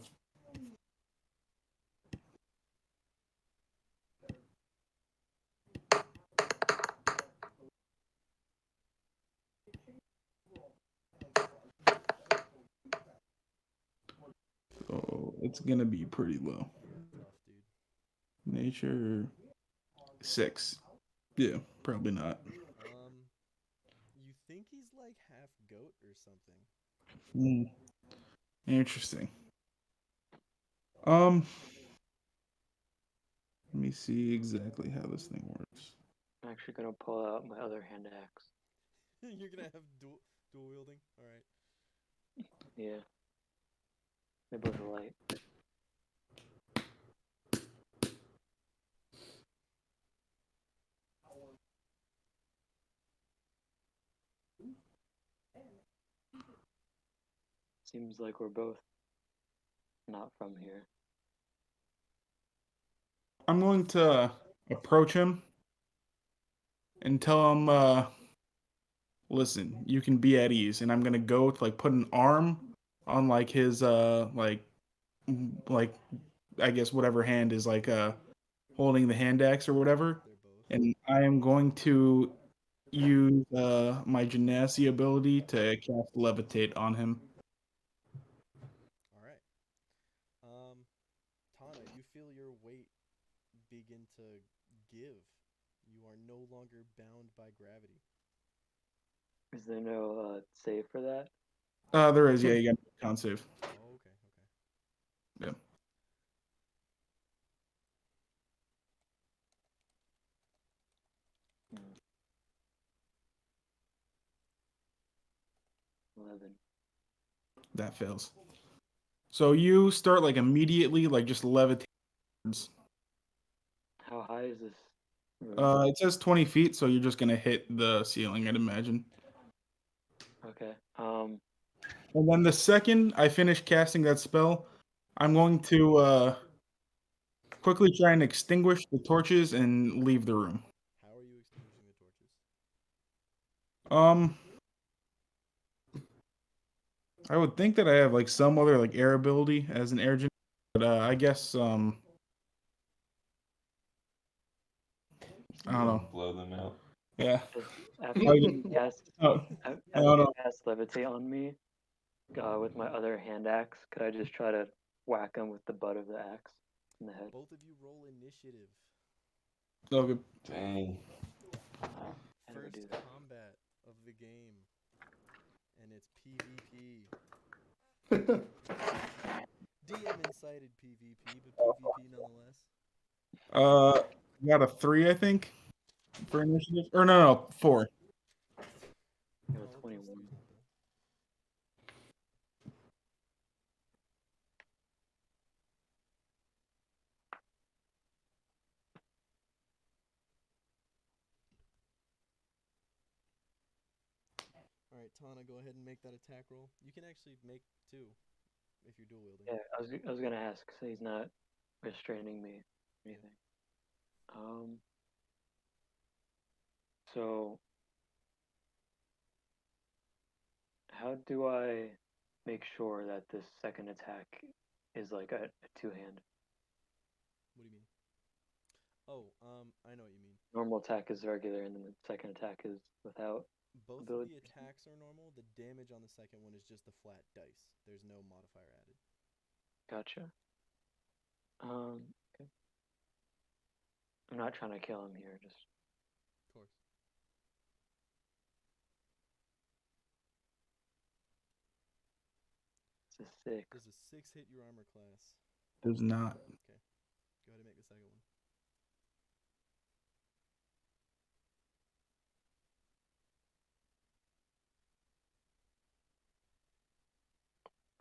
So it's gonna be pretty low. Tough, dude. Nature 6. Yeah, probably not. You think he's like half goat or something? Interesting. Let me see exactly how this thing works. I'm actually gonna pull out my other hand axe. You're gonna have dual wielding. All right. Yeah. They both are light. Seems like we're both not from here. I'm going to approach him and tell him, listen, you can be at ease, and I'm gonna go to like put an arm on like his like I guess whatever hand is like holding the hand axe or whatever, They're both. and I am going to use my genasi ability to cast levitate on him. All right. Tahna, you feel your weight begin to give. You are no longer bound by gravity. Is there no save for that? There is, yeah, you got a con save. Oh, okay. Yeah. Hmm. 11. That fails. So you start like immediately, like just levitating. How high is this room? It says 20 feet, so you're just gonna hit the ceiling, I'd imagine. Okay. And then the second I finish casting that spell, I'm going to quickly try and extinguish the torches and leave the room. How are you extinguishing the torches? I would think that I have like some other like air ability as an air gen, but I guess I don't know. Blow them out. Yeah. After I, you cast oh, after I don't you know. cast levitate on me with my other hand axe, could I just try to whack him with the butt of the axe in the head? Both of you roll initiative. Okay. Dang. How do I do First that? combat of the game. And it's PvP. DM incited PvP, but PvP nonetheless. Got a 3, I think, for initiative. Or no, 4. I got Oh, a plus 21. the combo. All right, Tahna, go ahead and make that attack roll. You can actually make 2 if you're dual wielding. Yeah, I was gonna ask, so he's not restraining me or anything. So how do I make sure that this second attack is like a two-hand? What do you mean? Oh, I know what you mean. Normal attack is regular, and then the second attack is without Both of ability. the attacks are normal. The damage on the second one is just the flat dice. There's no modifier added. Gotcha. Okay. I'm not trying to kill him here, just Of course. it's a 6. Does a 6 hit your armor class? Does not. Okay. Go ahead and make the second one.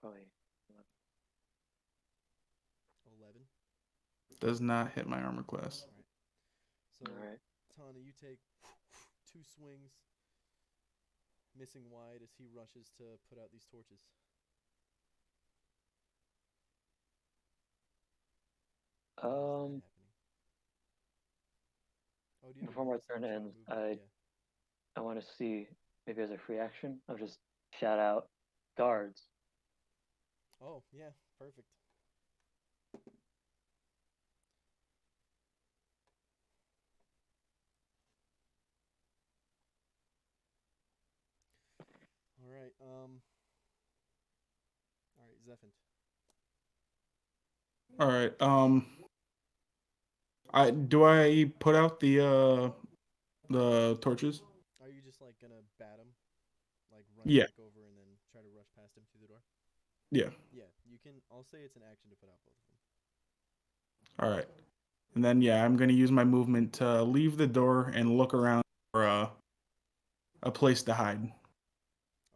Probably 11. Does not hit my armor class. So, all right. Tahna, you take 2 swings, missing wide as he rushes to put out these torches. What is Um, happening? Oh, do you have a before my bonus turn action ends, movement? I want to see maybe as a free action, I'll just shout out guards. Oh, yeah, perfect. All right. All right, Zephant. All right. I put out the torches? Are you just like gonna bat him, like run Yeah. back over and then try to rush past him through the door? Yeah. Yeah, you can. I'll say it's an action to put out both of them. All right. And then yeah, I'm gonna use my movement to leave the door and look around for a place to hide.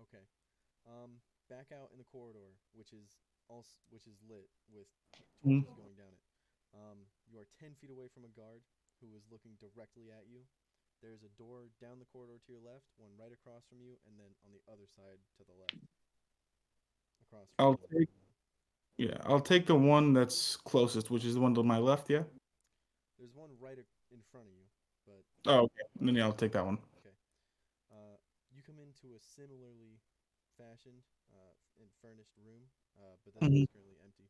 Okay. Back out in the corridor, which is lit with Mhm. torches going down it. You are 10 feet away from a guard who is looking directly at you. There's a door down the corridor to your left, one right across from you, and then on the other side to the left. Across from I'll the one. I'll take the one that's closest, which is the one to my left. Yeah. There's one right in front of you, but Oh, okay. Then yeah, I'll take that one. okay. You come into a similarly fashioned and furnished room, but that room is currently empty.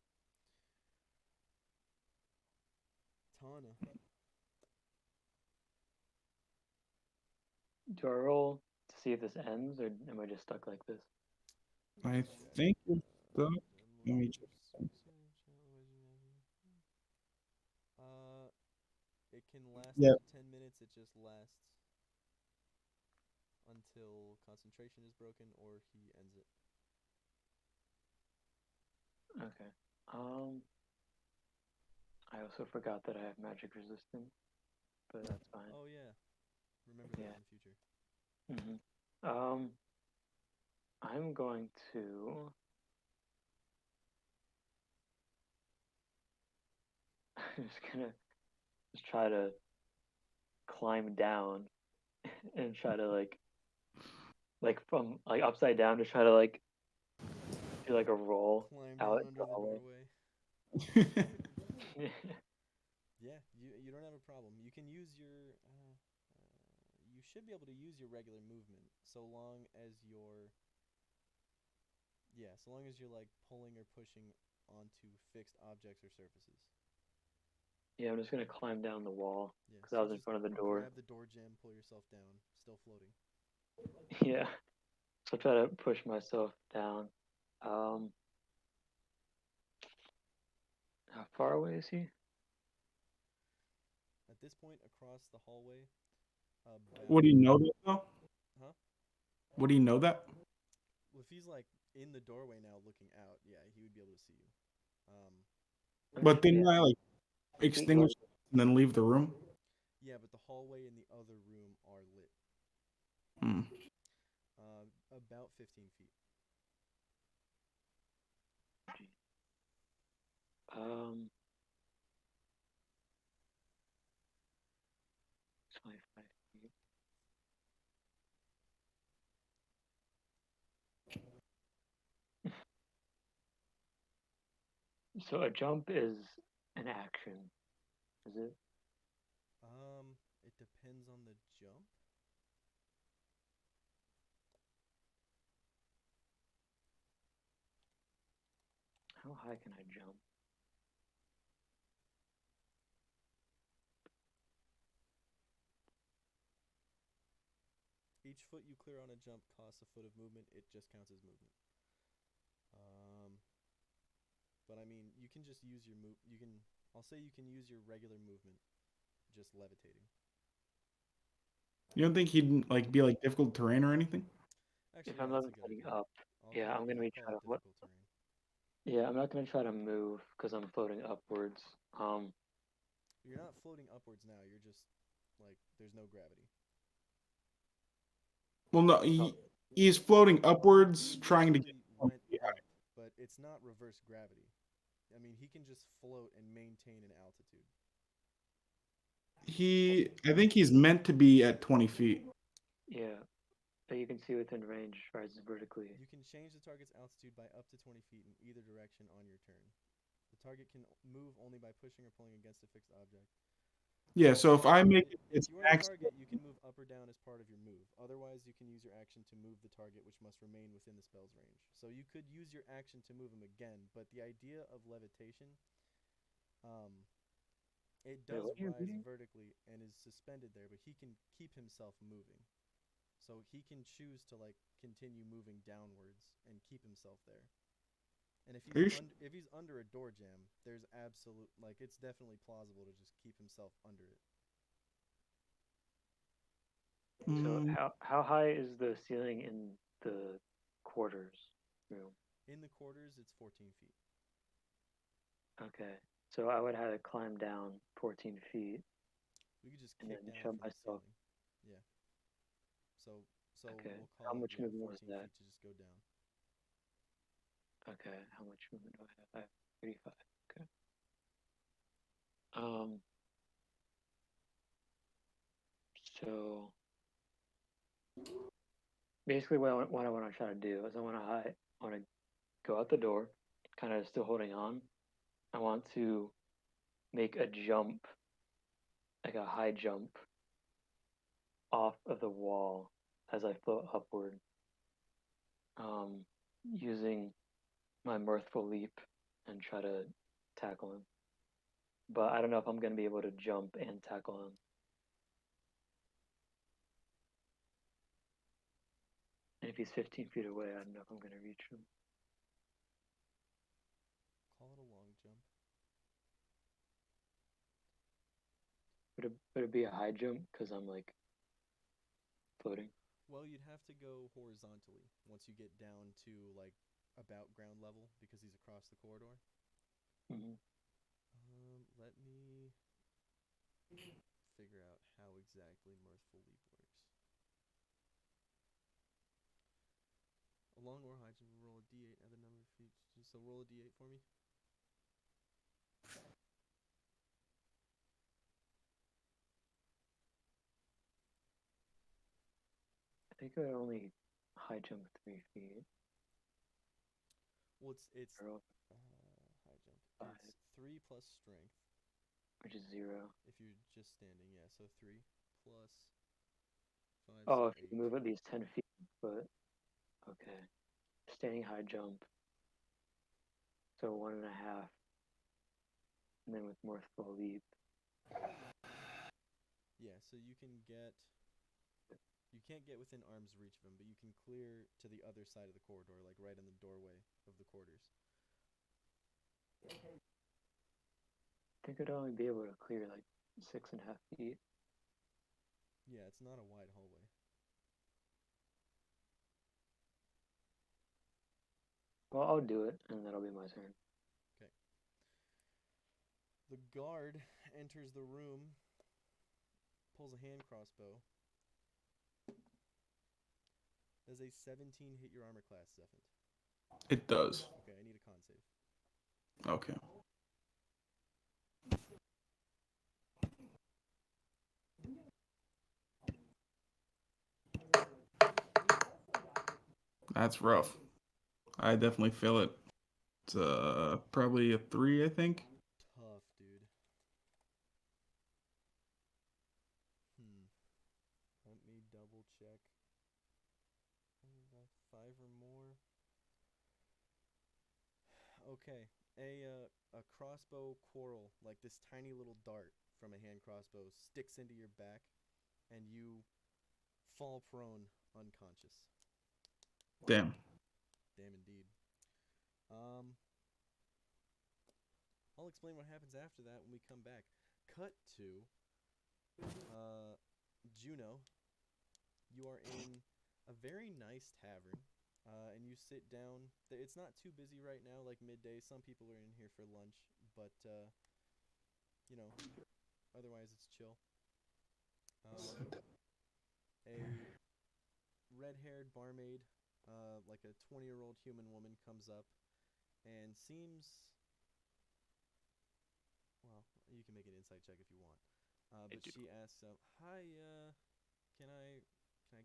Tahna. Do I roll to see if this ends, or am I just stuck like this? I think it's stuck. Let me check. It can last Yeah. up to 10 minutes. It just lasts until concentration is broken or he ends it. Okay. I also forgot that I have magic resistance, but that's fine. Oh yeah, remember that in the future. I'm going to. I'm just gonna try to climb down and try to like from like upside down to try to like do like a roll Climb out down under the the hallway. doorway. Yeah, you don't have a problem. You can use your. You should be able to use your regular movement so long as you're. Yeah, so long as you're like pulling or pushing onto fixed objects or surfaces. Yeah, I'm just gonna climb down the wall Yeah, because I so was in just front of the door. grab the door jamb, pull yourself down, still floating. Yeah, so try to push myself down. How far away is he? At this point, across the hallway, about. Would he know that though? Huh? Would he know that? Well, if he's like in the doorway now, looking out, yeah, he would be able to see you. But Yeah, then I like extinguish it and then leave the room. Yeah, but the hallway and the other room are lit. Hmm. About 15 feet. 25 feet. So a jump is an action, is it? It depends on the jump. How high can I jump? Each foot you clear on a jump costs a foot of movement. It just counts as movement. But I mean, you can just use your move. I'll say you can use your regular movement, just levitating. You don't think he'd like be like difficult terrain or anything? Actually, If yeah, I'm that's a good levitating idea. up, yeah, I'm gonna be call trying it to what? difficult terrain. Yeah, I'm not gonna try to move because I'm floating upwards. You're not floating upwards now. You're just like there's no gravity. Well, no, he's floating upwards, You trying to literally get. went up, but it's not reverse gravity. I mean, he can just float and maintain an altitude. I think he's meant to be at 20 feet. Yeah, but you can see within range rises vertically. You can change the target's altitude by up to 20 feet in either direction on your turn. The target can move only by pushing or pulling against a fixed object. Yeah, so if I make If its you are the max, target, you can move up or down as part of your move. Otherwise, you can use your action to move the target, which must remain within the spell's range. So you could use your action to move him again, but the idea of levitation, it does what are you rise reading? vertically and is suspended there, but he can keep himself moving. So he can choose to like continue moving downwards and keep himself there. And if Are you if he's under a door jam, there's absolute like it's definitely plausible to just keep himself under it. So Mm, how high is the ceiling in the quarters room? In the quarters, it's 14 feet. Okay, so I would have to climb down 14 feet. We could just And kick then down shove from the myself. ceiling. Yeah. So Okay. we'll How call it much movement was 14 that? feet to just go down. Okay, how much movement do I have? I have 35. Okay. Um. So basically, what I want to try to do is I want to go out the door, kind of still holding on. I want to make a jump, like a high jump, off of the wall as I float upward, using my mirthful leap and try to tackle him. But I don't know if I'm going to be able to jump and tackle him. And if he's 15 feet away, I don't know if I'm going to reach him. Call it a long jump. Would it be a high jump because I'm like floating? Well, you'd have to go horizontally once you get down to like about ground level because he's across the corridor. Mm-hmm. Let me figure out how exactly Mirthful Leap works. A long or high jump, roll a d8 at the number of feet. So roll a d8 for me. I think I would only high jump 3 feet. Well, it's Or high jump. 5, It's 3 plus strength. which is 0. If you're just standing, yeah. So 3 plus 5. Oh, So if 8. you move at least 10 feet, but okay. Standing high jump. So 1.5. And then with mirthful leap. Yeah, so you can get. You can't get within arm's reach of him, but you can clear to the other side of the corridor, like right in the doorway of the quarters. I think I'd only be able to clear like 6.5 feet. Yeah, it's not a wide hallway. Well, I'll do it, and that'll be my turn. Okay. The guard enters the room, pulls a hand crossbow. Does a 17 hit your armor class, Zephant? it does. Okay, I need a con save. Okay. That's rough. I definitely feel it. It's probably a 3, I think. Tough, dude. Let me double check. 5 or more. Okay, a crossbow quarrel, like this tiny little dart from a hand crossbow, sticks into your back, and you fall prone, unconscious. Damn. Damn indeed. I'll explain what happens after that when we come back. Cut to Juno. You are in a very nice tavern, and you sit down. It's not too busy right now, like midday. Some people are in here for lunch, but otherwise it's chill. A red-haired barmaid, like a 20-year-old human woman, comes up and seems. Well, you can make an insight check if you want. But do. she asks, "Hi, can I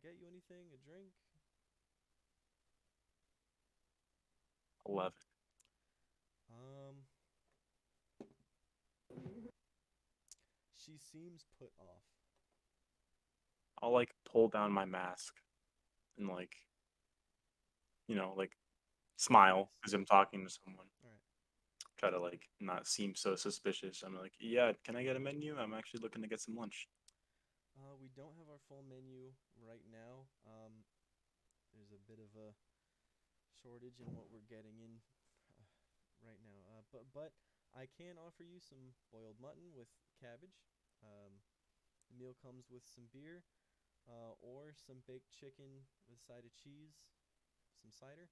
get you anything? A drink?" 11. She seems put off. I'll like pull down my mask and like, like smile as I'm talking to someone. All right. Try to like not seem so suspicious. I'm like, yeah, can I get a menu? I'm actually looking to get some lunch. We don't have our full menu right now. There's a bit of a shortage in what we're getting in right now. But I can offer you some boiled mutton with cabbage. The meal comes with some beer, or some baked chicken with a side of cheese, some cider.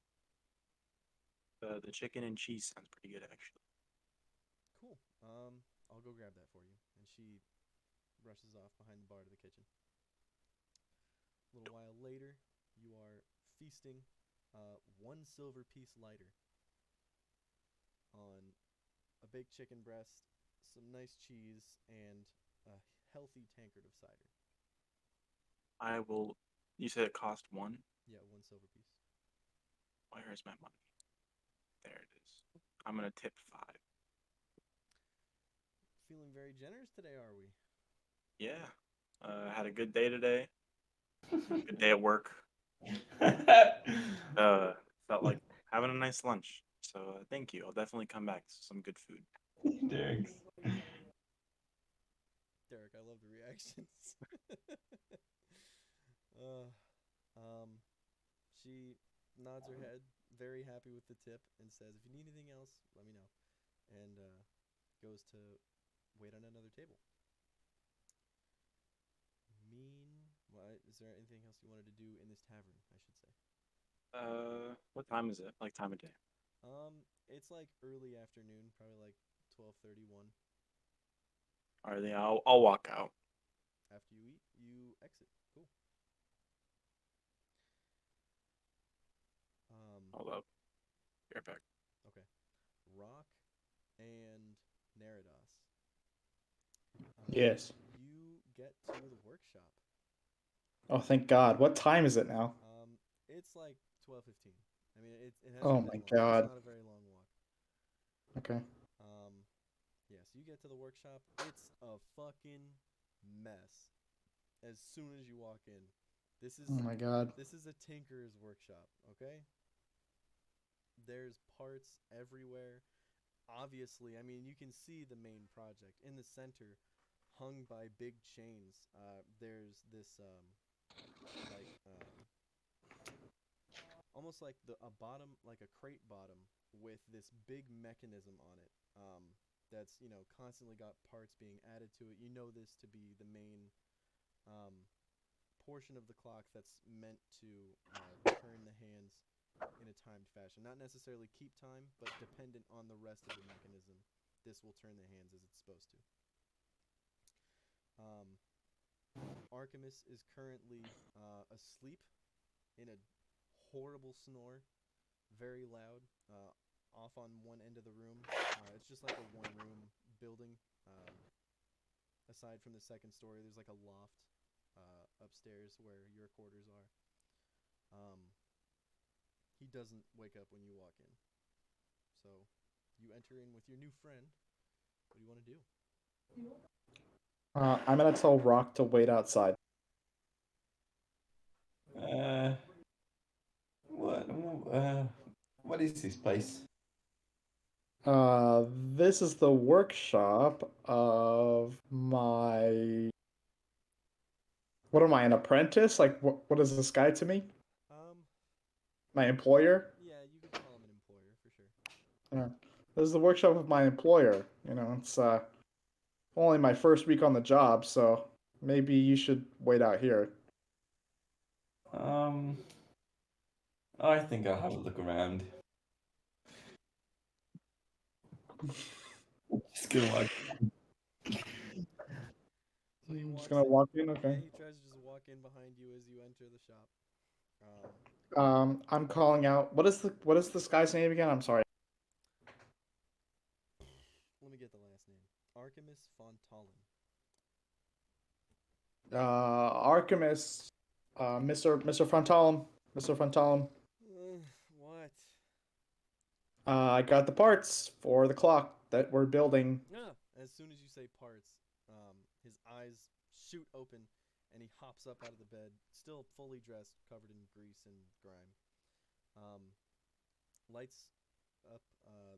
The chicken and cheese sounds pretty good, actually. Cool. I'll go grab that for you. And she rushes off behind the bar to the kitchen. A little while later, you are feasting one silver piece lighter on a baked chicken breast, some nice cheese, and a healthy tankard of cider. I will. You said it cost one? Yeah, one silver piece. Where is my money? There it is. I'm going to tip 5. Feeling very generous today, are we? Yeah. Had a good day today. Good day at work. Felt like having a nice lunch. So thank you. I'll definitely come back to some good food. Derrick. Derrick, I love the reactions. She nods her head, very happy with the tip, and says, "If you need anything else, let me know." And goes to wait on another table. Is there anything else you wanted to do in this tavern, I should say? What time is it? Like time of day? It's like early afternoon, probably like 12:31. All right, yeah, I'll walk out. After you eat, you exit. Cool. Hold up. Be right back. Okay. Roque and Neradas. Yes. You get to the workshop. Oh, thank God. What time is it now? It's like 12:15. I mean, it hasn't Oh been my long. God. It's not a very long walk. Okay. Yeah, so you get to the workshop. It's a fucking mess. As soon as you walk in, this is Oh my God. this is a tinkerer's workshop. Okay. There's parts everywhere. Obviously, I mean, you can see the main project in the center, hung by big chains. There's this like almost like a bottom, like a crate bottom with this big mechanism on it. That's constantly got parts being added to it. You know this to be the main portion of the clock that's meant to turn the hands in a timed fashion. Not necessarily keep time, but dependent on the rest of the mechanism, this will turn the hands as it's supposed to. Artemis is currently asleep in a horrible snore, very loud, off on one end of the room. It's just like a one-room building. Aside from the second story, there's like a loft upstairs where your quarters are. He doesn't wake up when you walk in. So you enter in with your new friend. What do you want to do? I'm gonna tell Roque to wait outside. What is this place? This is the workshop of my. What am I, an apprentice? Like, what is this guy to me? My employer? Yeah, you could call him an employer for sure. Yeah. This is the workshop of my employer. It's only my first week on the job, so maybe you should wait out here. I think I'll have a look around. Just gonna walk. So he Just gonna walk in, Yeah, okay. he tries to just walk in behind you as you enter the shop. I'm calling out. What is this guy's name again? I'm sorry. Let me get the last name. Lonmonfondon. Archimus, Mr. Frontalum, Mr. Frontalum. What? I got the parts for the clock that we're building. As soon as you say parts, his eyes shoot open, and he hops up out of the bed, still fully dressed, covered in grease and grime. Lights up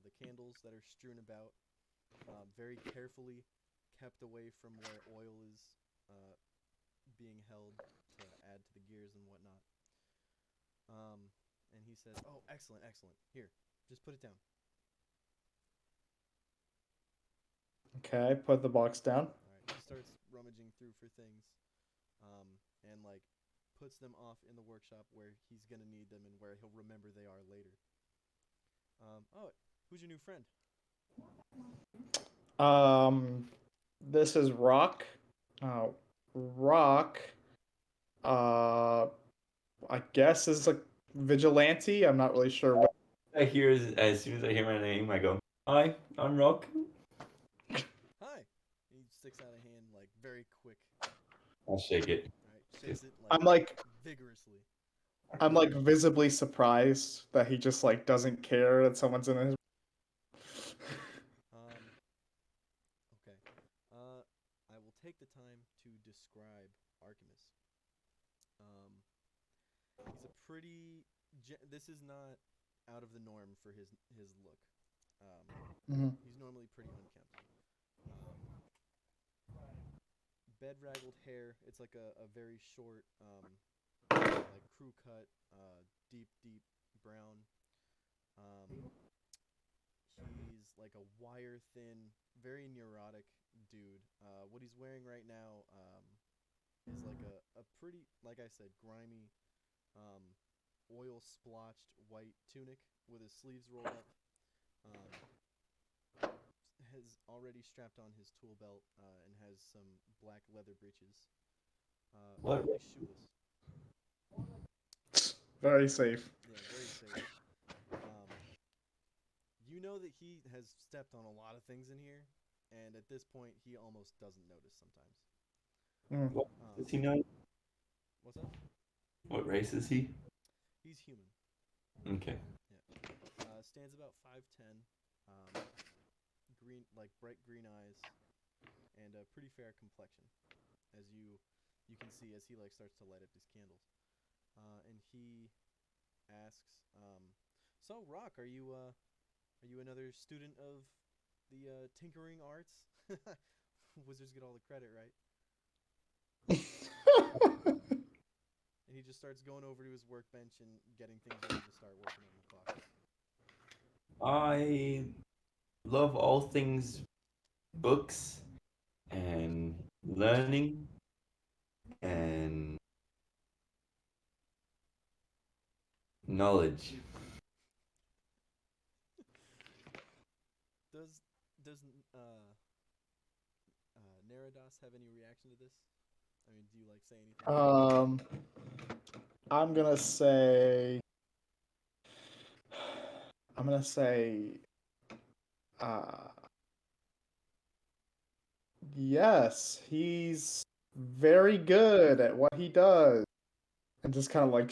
the candles that are strewn about, very carefully kept away from where oil is being held to add to the gears and whatnot. And he says, "Oh, excellent, excellent. Here, just put it down." Okay, put the box down. All right. He starts rummaging through for things, and like puts them off in the workshop where he's gonna need them and where he'll remember they are later. Who's your new friend? This is Roque. Roque, I guess is a vigilante. I'm not really sure what. I hear as soon as I hear my name, I go, "Hi, I'm Roque." Hi. He sticks out a hand like very quick. I'll shake it. Right. Shakes it I'm like vigorously. I'm like visibly surprised that he just like doesn't care that someone's in his. Okay. I will take the time to describe Archimus. He's a pretty. This is not out of the norm for his look. He's normally pretty unkempt. Bedraggled hair. It's like a very short, like crew cut, deep brown. He's like a wire thin, very neurotic dude. What he's wearing right now is like a pretty, like I said, grimy, oil splotched white tunic with his sleeves rolled up. Has already strapped on his tool belt and has some black leather breeches. What? Shoeless. Very safe. Yeah, very safe. You know that he has stepped on a lot of things in here, and at this point, he almost doesn't notice sometimes. What does he know? What's up? What race is he? He's human. Okay. Yeah. Stands about 5'10", green, like bright green eyes, and a pretty fair complexion, as you can see as he like starts to light up his candles. And he asks, "So, Roque, are you another student of the tinkering arts?" Wizards get all the credit, right? And he just starts going over to his workbench and getting things ready to start working on the clock. I love all things books and learning and knowledge. Does Neradas have any reaction to this? I mean, do you like say anything? I'm gonna say. Yes, he's very good at what he does. And just kind of like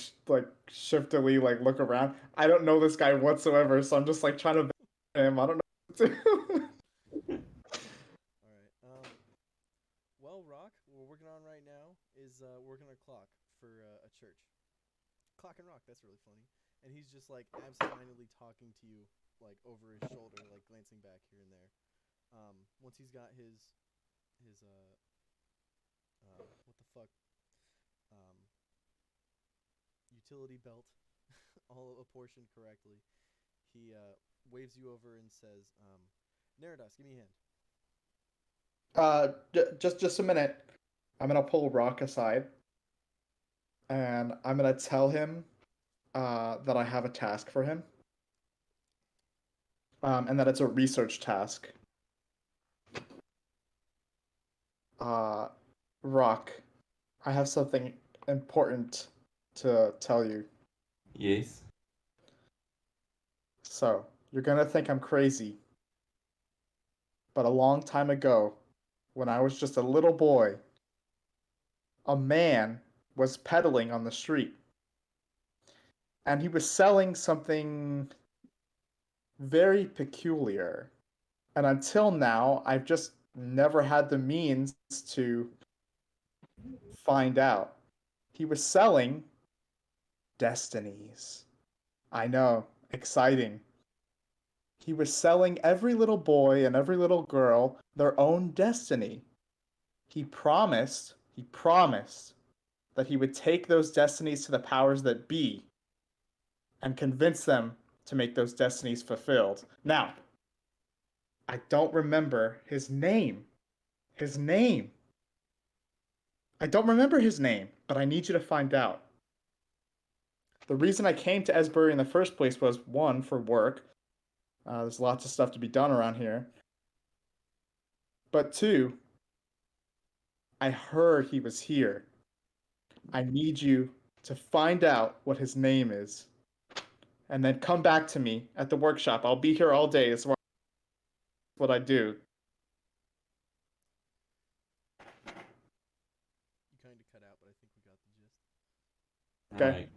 shiftily like look around. I don't know this guy whatsoever, so I'm just like trying to him. I don't know what to do. All right. Well, Roque, what we're working on right now is working on a clock for a church. Clock and Rock. That's really funny. And he's just like absentmindedly talking to you, like over his shoulder, like glancing back here and there. Once he's got his what the fuck, utility belt all apportioned correctly, he waves you over and says, "Neradas, give me a hand." Just a minute. I'm gonna pull Roque aside, and I'm gonna tell him that I have a task for him, and that it's a research task. Roque, I have something important to tell you. Yes. So, you're gonna think I'm crazy, but I have but a long time ago, when I was just a little boy, a man was peddling on the street. And he was selling something very peculiar. And until now, I've just never had the means to find out. He was selling destinies. I know, exciting. He was selling every little boy and every little girl their own destiny. He promised that he would take those destinies to the powers that be and convince them to make those destinies fulfilled. Now, I don't remember his name. His name. I don't remember his name, but I need you to find out. The reason I came to Esbury in the first place was, one, for work. There's lots of stuff to be done around here. But two, I heard he was here. I need you to find out what his name is. And then come back to me at the workshop. I'll be here all day. It's what I do. You kind of cut out, but I think we got the gist. Okay.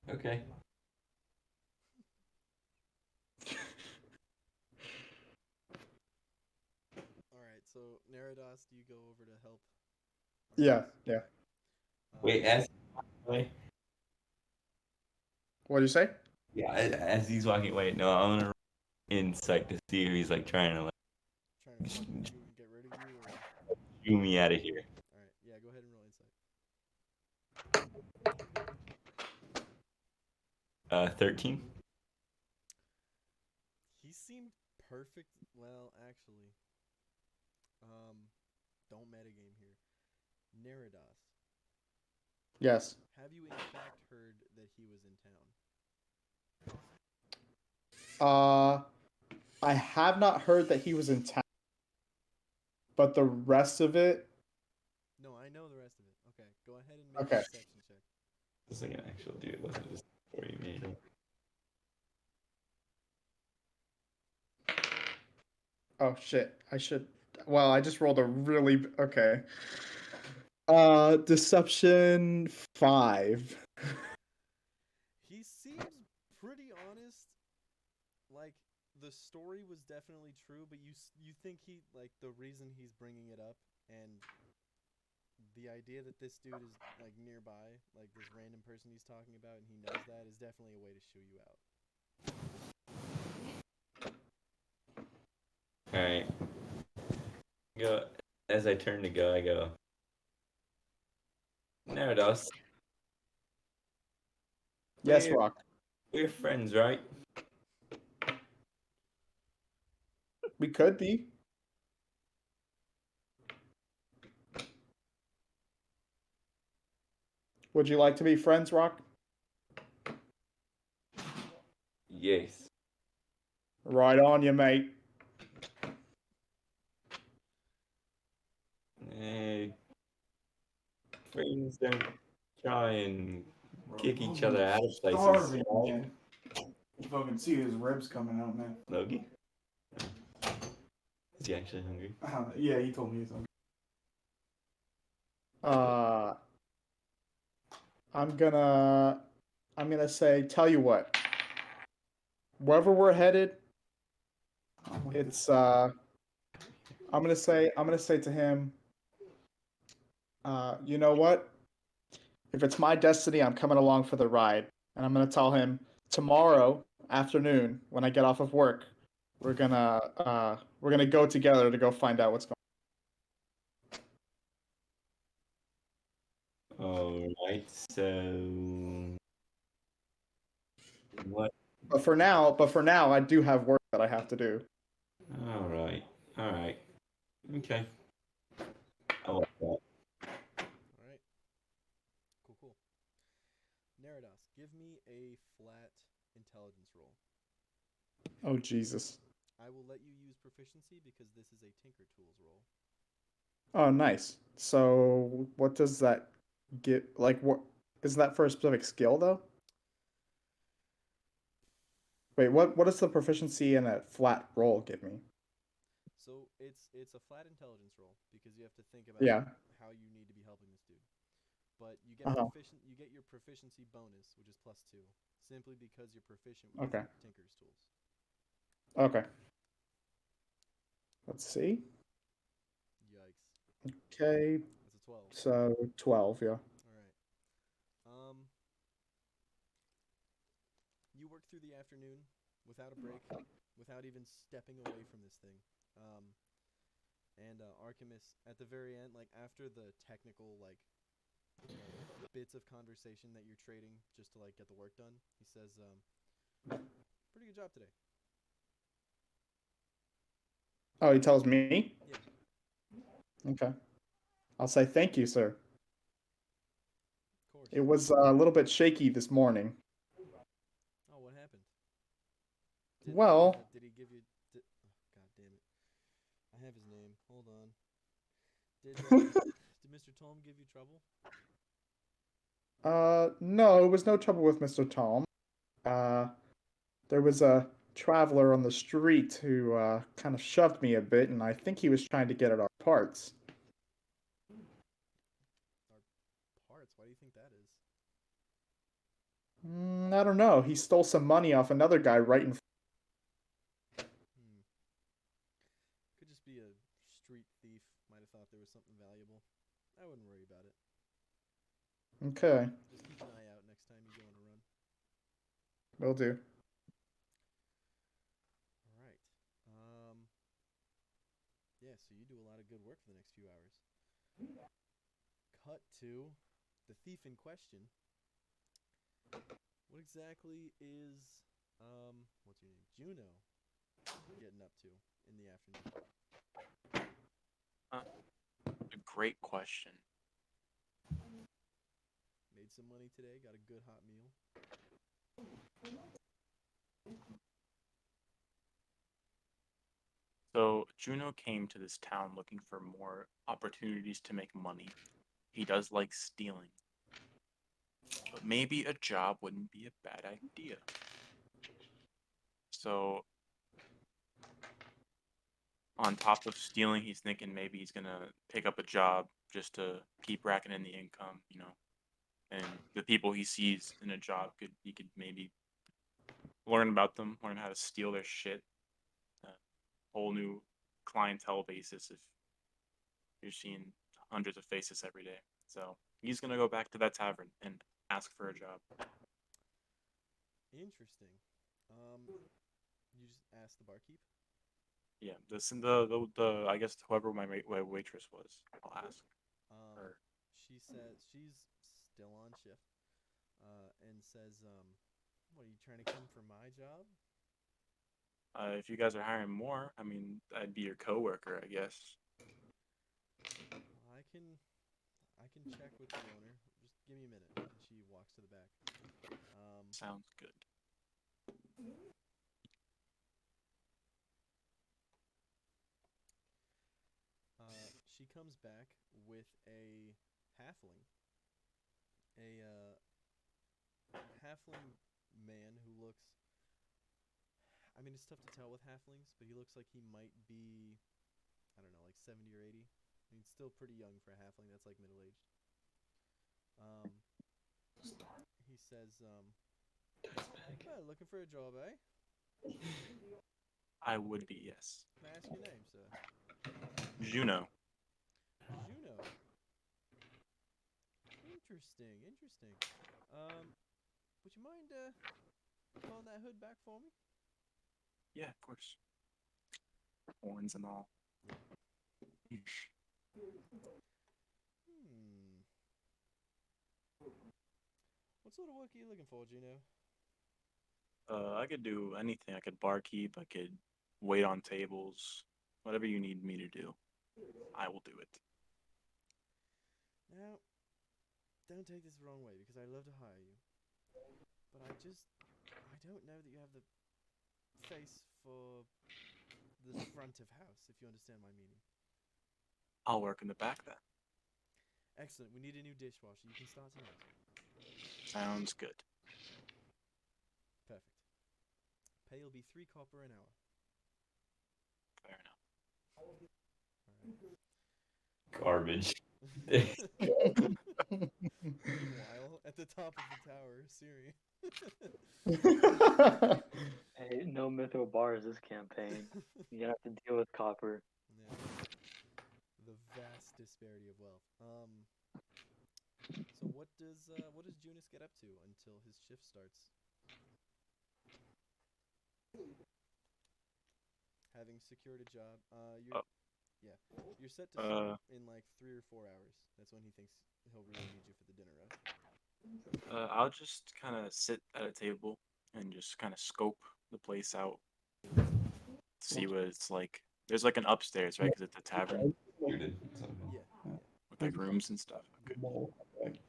Okay. All right, so Neradas, do you go over to help? Yeah. Wait, wait. What do you say? Yeah, as he's walking away, no, I'm gonna insight to see if he's like trying to like Trying to fuck with you and get rid of you, or shoo me out of here. all right, yeah, go ahead and roll insight. 13. He seemed perfect. Well, actually, don't metagame here. Neradas, Yes. have you in fact heard that he was in town? I have not heard that he was in town, but the rest of it. No, I know the rest of it. Okay, go ahead and make Okay. a deception check. This is like an actual dude. It wasn't just before you made it. Oh shit! I should. Well, I just rolled a really okay. Deception 5. He seems pretty honest. Like the story was definitely true, but you think he like the reason he's bringing it up and the idea that this dude is like nearby, like this random person he's talking about, and he knows that is definitely a way to shoo you out. All right. Go as I turn to go. I go. Nerados, Yes, We're- Rock. we're friends, right? We could be. Would you like to be friends, Rock? Yes. Right on, you mate. Friends don't try and kick each other out of places. Starving, man. You fucking see his ribs coming out, man. Logie? Is he actually hungry? Yeah, he told me he's hungry. I'm gonna say, tell you what. Wherever we're headed, it's I'm gonna say to him, you know what? If it's my destiny, I'm coming along for the ride. And I'm gonna tell him tomorrow afternoon when I get off of work, we're gonna go together to go find out what's going All right. So what? on. But for now, I do have work that I have to do. All right. All right. Okay. I like that. All right. Cool. Neradas, give me a flat intelligence roll. Oh Jesus. I will let you use proficiency because this is a Tinker Tools roll. Oh, nice. So what does that get? Like, what is that for a specific skill though? Wait, what does the proficiency in a flat roll give me? So it's a flat intelligence roll because you have to think about Yeah. how you need to be helping this dude. But you get Uh-huh. you get your proficiency bonus, which is +2, simply because you're proficient with Okay. Tinker's tools. Okay. Let's see. Yikes. Okay. That's a 12. So 12, yeah. All right. You work through the afternoon without a break, without even stepping away from this thing. And Archimus, at the very end, like after the technical like bits of conversation that you're trading just to like get the work done, he says, "Pretty good job today." Oh, he tells me? Yeah, Okay. I'll say thank you, sir. of course. It was a little bit shaky this morning. Oh, what happened? Well, did he give you? Oh, God damn it! I have his name. Hold on. Did Mr. Tom give you trouble? no, it was no trouble with Mr. Tom. There was a traveler on the street who kind of shoved me a bit, and I think he was trying to get at our parts. Our parts. Why do you think that is? I don't know. He stole some money off another guy right in. Could just be a street thief. Might have thought there was something valuable. I wouldn't worry about it. Okay, Just keep an eye out next time you go on a run. will do. All right. Yeah, so you do a lot of good work for the next few hours. Cut to the thief in question. What exactly is what's your name? Juno getting up to in the afternoon? A great question. Made some money today, got a good hot meal. So Juno came to this town looking for more opportunities to make money. He does like stealing. But maybe a job wouldn't be a bad idea. So on top of stealing, he's thinking maybe he's gonna pick up a job just to keep racking in the income, you know. And the people he sees in a job he could maybe learn about them, learn how to steal their shit. Whole new clientele basis if you're seeing hundreds of faces every day. So he's gonna go back to that tavern and ask for a job. Interesting. You just asked the barkeep? Yeah, the I guess whoever my waitress was, I'll ask her. She says she's still on shift. And says, "What are you trying to come for my job?" If you guys are hiring more, I mean, I'd be your coworker, I guess. I can check with the owner. Just give me a minute. And she walks to the back. Sounds good. She comes back with a halfling. A halfling man who looks. I mean, it's tough to tell with halflings, but he looks like he might be, I don't know, like 70 or 80. I mean, still pretty young for a halfling. That's like middle aged. He says, well, looking for a job, eh? I would be, yes. Can I ask your name, sir? Juno. Juno. Interesting, interesting. Would you mind pulling that hood back for me? Yeah, of course. Horns and all. What sort of work are you looking for, Juno? I could do anything. I could barkeep. I could wait on tables. Whatever you need me to do, I will do it. Now, don't take this the wrong way because I'd love to hire you. But I don't know that you have the face for the front of house, if you understand my meaning. I'll work in the back then. Excellent. We need a new dishwasher. You can start tonight. Sounds good. Perfect. Pay will be 3 copper an hour. Fair enough. Garbage. Meanwhile, at the top of the tower, Cyrian. Hey, no mytho bars this campaign. You have to deal with copper. Yeah. The vast disparity of wealth. So what does Junis get up to until his shift starts? Having secured a job, you're set to start in like 3 or 4 hours. That's when he thinks he'll really need you for the dinner rush. I'll just kind of sit at a table and just kind of scope the place out, see what it's like. There's like an upstairs, right? Because it's a tavern Yeah. with like rooms and stuff. Okay. Okay.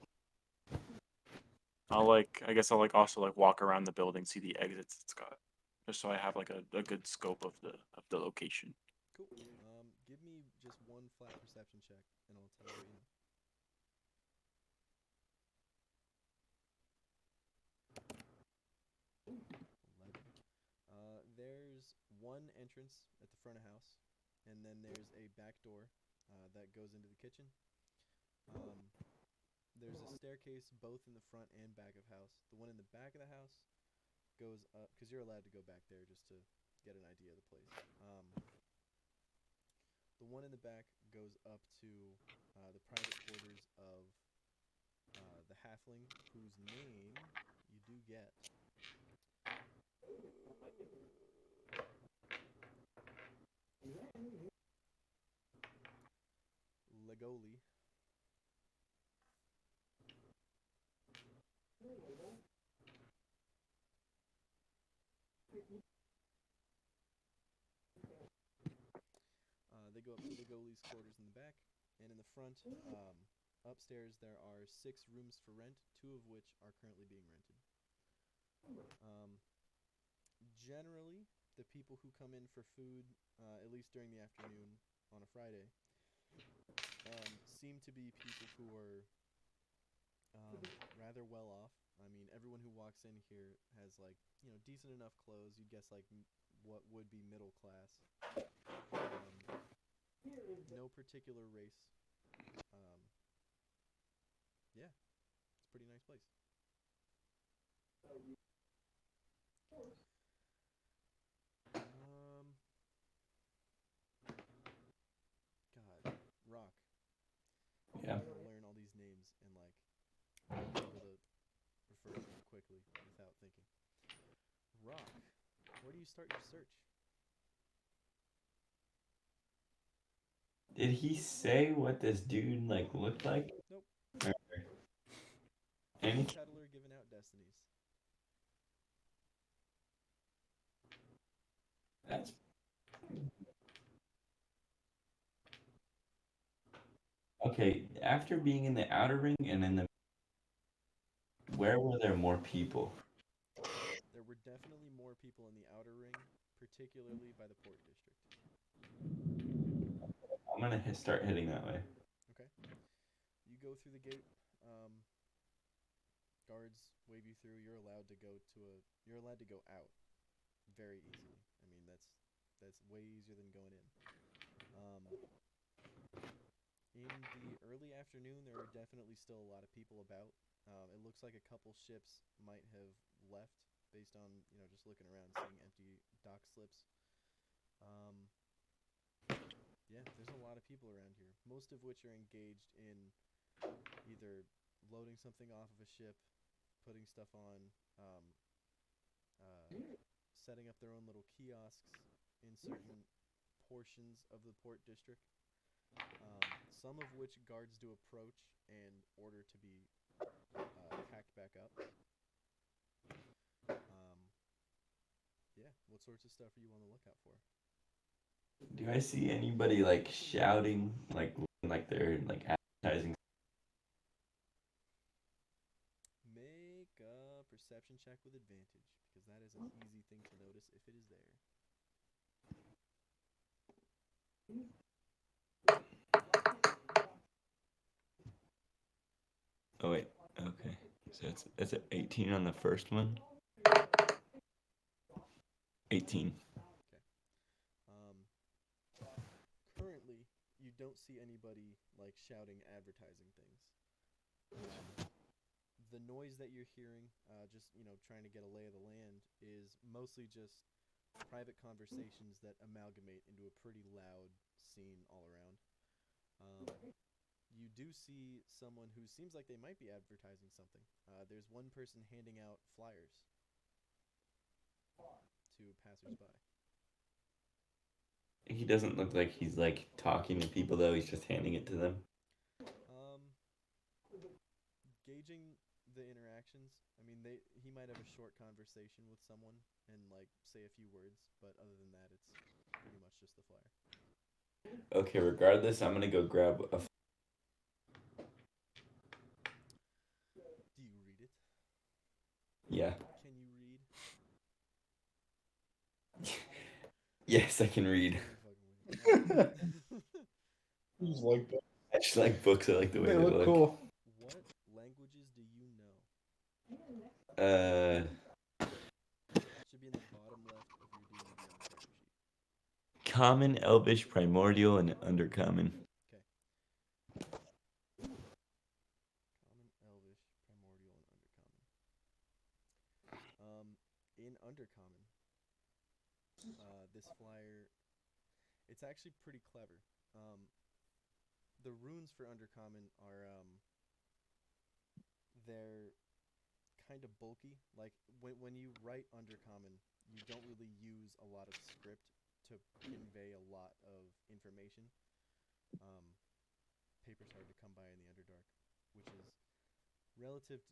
I guess I'll like also like walk around the building, see the exits it's got, just so I have like a good scope of the location. Cool. Give me just one flat perception check, and I'll tell you what you know. 11. There's one entrance at the front of house, and then there's a back door that goes into the kitchen. There's a staircase both in the front and back of house. The one in the back of the house goes up, because you're allowed to go back there just to get an idea of the place. The one in the back goes up to the private quarters of the halfling, whose name you do get. Legoli. They go up to Legoli's quarters in the back, and in the front, upstairs there are 6 rooms for rent, 2 of which are currently being rented. Generally, the people who come in for food, at least during the afternoon on a Friday, seem to be people who are rather well off. I mean, everyone who walks in here has like, decent enough clothes. You'd guess like what would be middle class. No particular race. Yeah, it's a pretty nice place. God, Roque. Yeah. I'm gonna learn all these names and like be able to refer to them quickly without thinking. Roque, where do you start your search? Did he say what this dude like looked like? Nope. Or Any any? peddler giving out destinies. That's okay. After being in the outer ring and in the, where were there more people? There were definitely more people in the outer ring, particularly by the port district. I'm gonna start heading that way. Okay. You go through the gate. Guards wave you through. You're allowed to go out very easily. I mean, that's way easier than going in. In the early afternoon, there are definitely still a lot of people about. It looks like a couple ships might have left based on, just looking around, seeing empty dock slips. Yeah, there's a lot of people around here, most of which are engaged in either loading something off of a ship, putting stuff on, setting up their own little kiosks in certain portions of the port district. Some of which guards do approach and order to be packed back up. Yeah, what sorts of stuff are you on the lookout for? Do I see anybody like shouting, like they're like advertising? Make a perception check with advantage, because that is an easy thing to notice if it is there. Oh wait, okay. So it's an 18 on the first one. 18. Okay. Currently, you don't see anybody like shouting advertising things. The noise that you're hearing, just trying to get a lay of the land, is mostly just private conversations that amalgamate into a pretty loud scene all around. You do see someone who seems like they might be advertising something. There's one person handing out flyers to passersby. He doesn't look like he's like talking to people though. He's just handing it to them. Gauging the interactions, I mean, he might have a short conversation with someone and like say a few words, but other than that, it's pretty much just the flyer. Okay, regardless, I'm gonna go grab a. Do you read it? Yeah. Can you read? Yes, I can read. Just like that. I just like books. I like the way They they look cool. What languages do you know? Should be in the bottom left of your D&D Beyond character sheet. Common, Elvish, Primordial, and Undercommon. Okay. Common, Elvish, Primordial, and Undercommon. In Undercommon, this flyer, it's actually pretty clever. The runes for Undercommon are they're kind of bulky. Like when you write Undercommon, you don't really use a lot of script to convey a lot of information. Paper's hard to come by in the Underdark, which is relative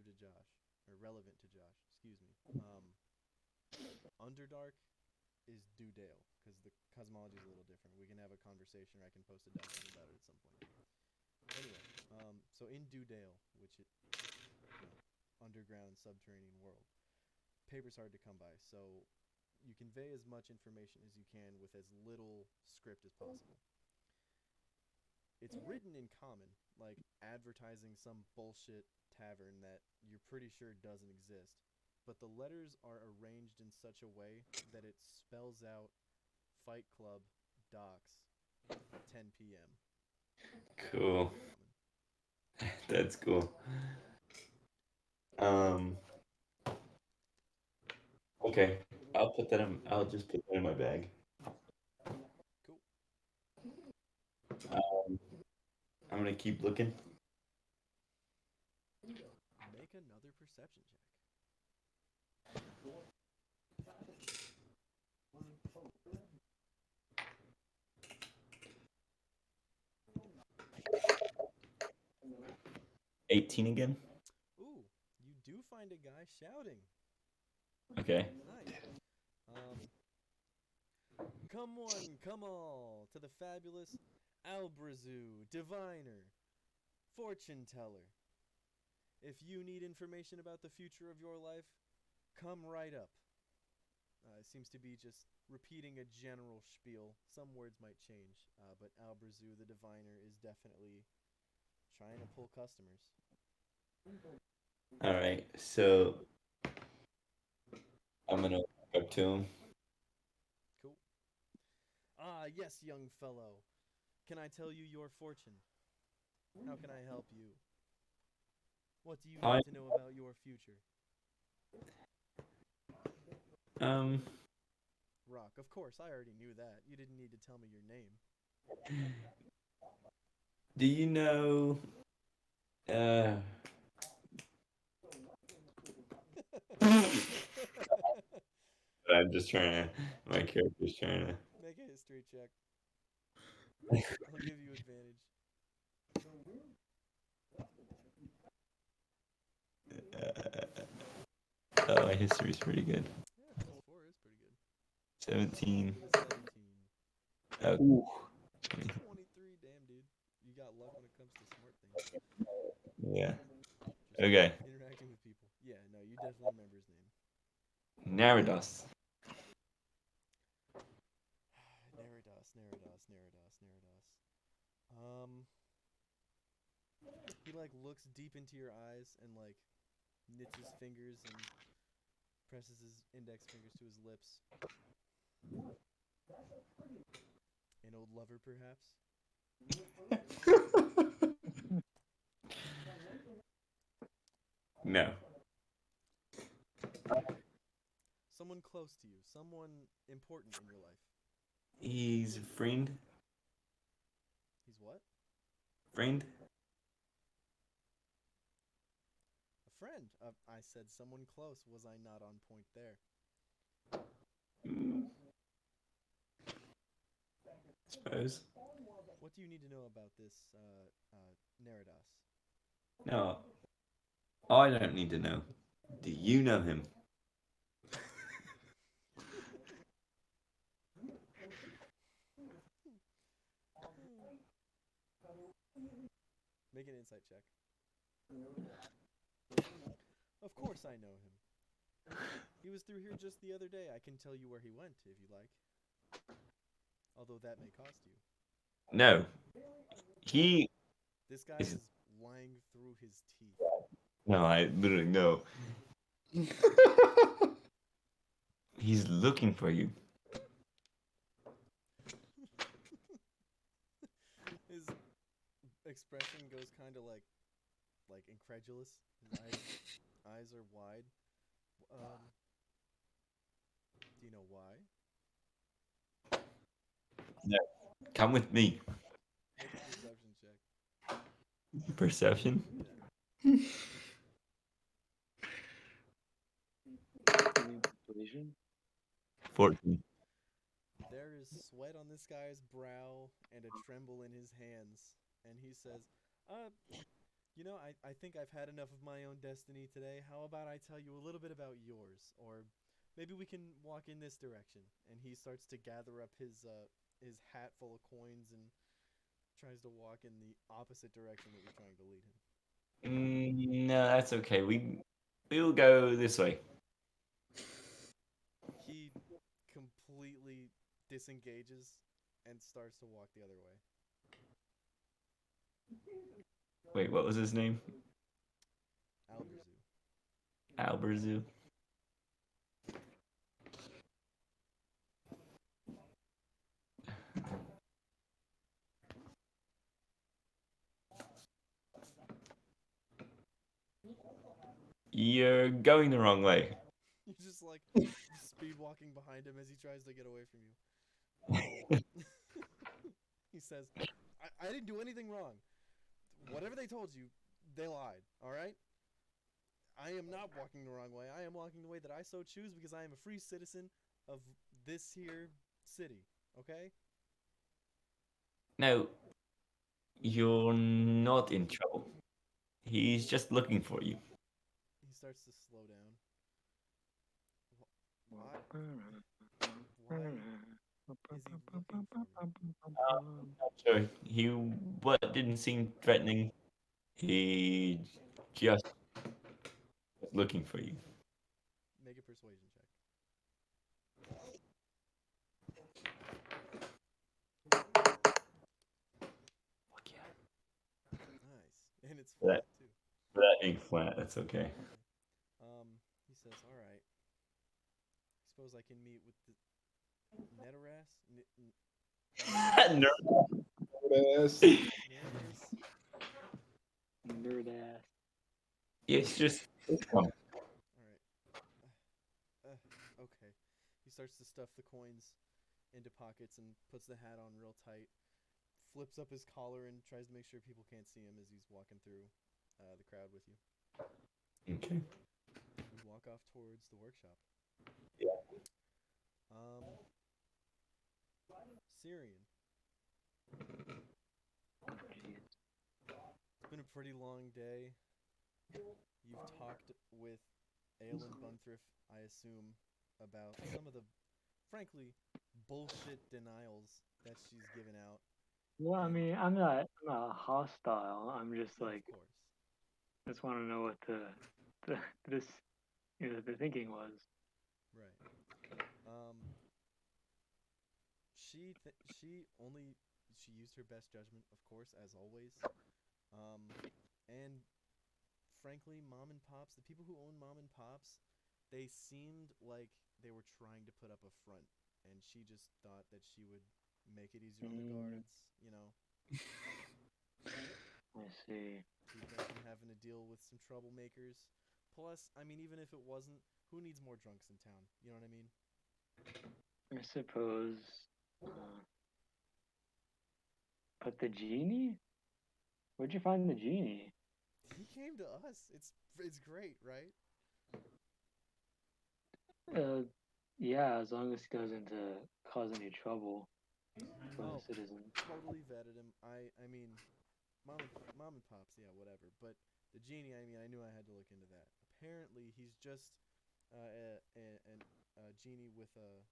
to Josh, or relevant to Josh. Excuse me. Underdark is Dewdale, because the cosmology is a little different. We can have a conversation, or I can post a document about it at some point. Anyway, so in Dewdale, which is underground subterranean world, paper's hard to come by, so you convey as much information as you can with as little script as possible. It's written in common, like advertising some bullshit tavern that you're pretty sure doesn't exist, but the letters are arranged in such a way that it spells out Fight Club, Docks, 10 p.m. Cool. That's cool. Okay, I'll just put that in my bag. Cool. I'm gonna keep looking. Make another perception check. 18 again. Ooh, you do find a guy shouting. Okay. Nice. Come one, come all, to the fabulous Albrazu, diviner, fortune teller. If you need information about the future of your life, come right up. It seems to be just repeating a general spiel. Some words might change, but Albrazu, the diviner, is definitely trying to pull customers. All right, so I'm gonna walk up to him. Cool. Ah, yes, young fellow. Can I tell you your fortune? How can I help you? What do you need to know about your future? Roque, of course, I already knew that. You didn't need to tell me your name. Do you know? I'm just trying to. My character's trying to. Make a history check. I'll give you advantage. Oh, my history's pretty good. Yeah, +4 is pretty good. 17. 17. Oh. 23, damn, dude. You got luck when it comes to smart things. Yeah. Just Okay. interacting with people. Yeah, no, you definitely remember his name. Neradas. Neradas. He like looks deep into your eyes and like knits his fingers and presses his index fingers to his lips. An old lover, perhaps? No. Someone close to you. Someone important in your life. He's a friend. He's what? Friend? A friend. I said someone close. Was I not on point there? Suppose. What do you need to know about this, Neradas? No. I don't need to know. Do you know him? Make an insight check. Of course I know him. He was through here just the other day. I can tell you where he went, if you like. Although that may cost you. No. He... This guy is lying through his teeth. No, I literally know. He's looking for you. His expression goes kind of like incredulous. His eyes are wide. Do you know why? No. Come with me. Make a perception check. Perception? Yeah. Persuasion? 14. There is sweat on this guy's brow and a tremble in his hands. And he says, you know, I think I've had enough of my own destiny today. How about I tell you a little bit about yours? Or maybe we can walk in this direction. And he starts to gather up his hat full of coins and tries to walk in the opposite direction that you're trying to lead him. No, that's okay. We'll go this way. He completely disengages and starts to walk the other way. Wait, what was his name? Alberzu. Alberzu. You're going the wrong way. You're just like speed walking behind him as he tries to get away from you. He says, I didn't do anything wrong. Whatever they told you, they lied, alright? I am not walking the wrong way. I am walking the way that I so choose because I am a free citizen of this here city, okay? No, you're not in trouble. He's just looking for you. He starts to slow down. Why is he looking for me? Sure, he didn't seem threatening. He just was looking for you. Make a persuasion check. Fuck yeah. Nice. And it's That- flat, too. For that being flat, that's okay. He says, alright. I suppose I can meet with the Neradas? Yes. Neradas. It's just come. Alright. Okay. He starts to stuff the coins into pockets and puts the hat on real tight. Flips up his collar and tries to make sure people can't see him as he's walking through the crowd with you. Okay. We walk off towards the workshop. Yeah. Cyrian. It's been a pretty long day. You've talked with Aelin Bunthriff, I assume, about some of the, frankly, bullshit denials that she's given out. Well, I mean, I'm not hostile. I'm just like, Of course. just want to know what the thinking was. Right. She used her best judgment, of course, as always. And frankly, mom and pops, the people who own mom and pops, they seemed like they were trying to put up a front, and she just thought that she would make it easier on the guards, you know, I see. keep them from having to deal with some troublemakers. Plus, I mean, even if it wasn't, who needs more drunks in town? You know what I mean? I suppose. Uh, but the genie? Where'd you find the genie? He came to us. It's great, right? Yeah, as long as he doesn't cause any trouble for Oh, the citizens. totally vetted him. I mean, mom and pops, yeah, whatever. But the genie, I mean, I knew I had to look into that. Apparently, he's just a genie with a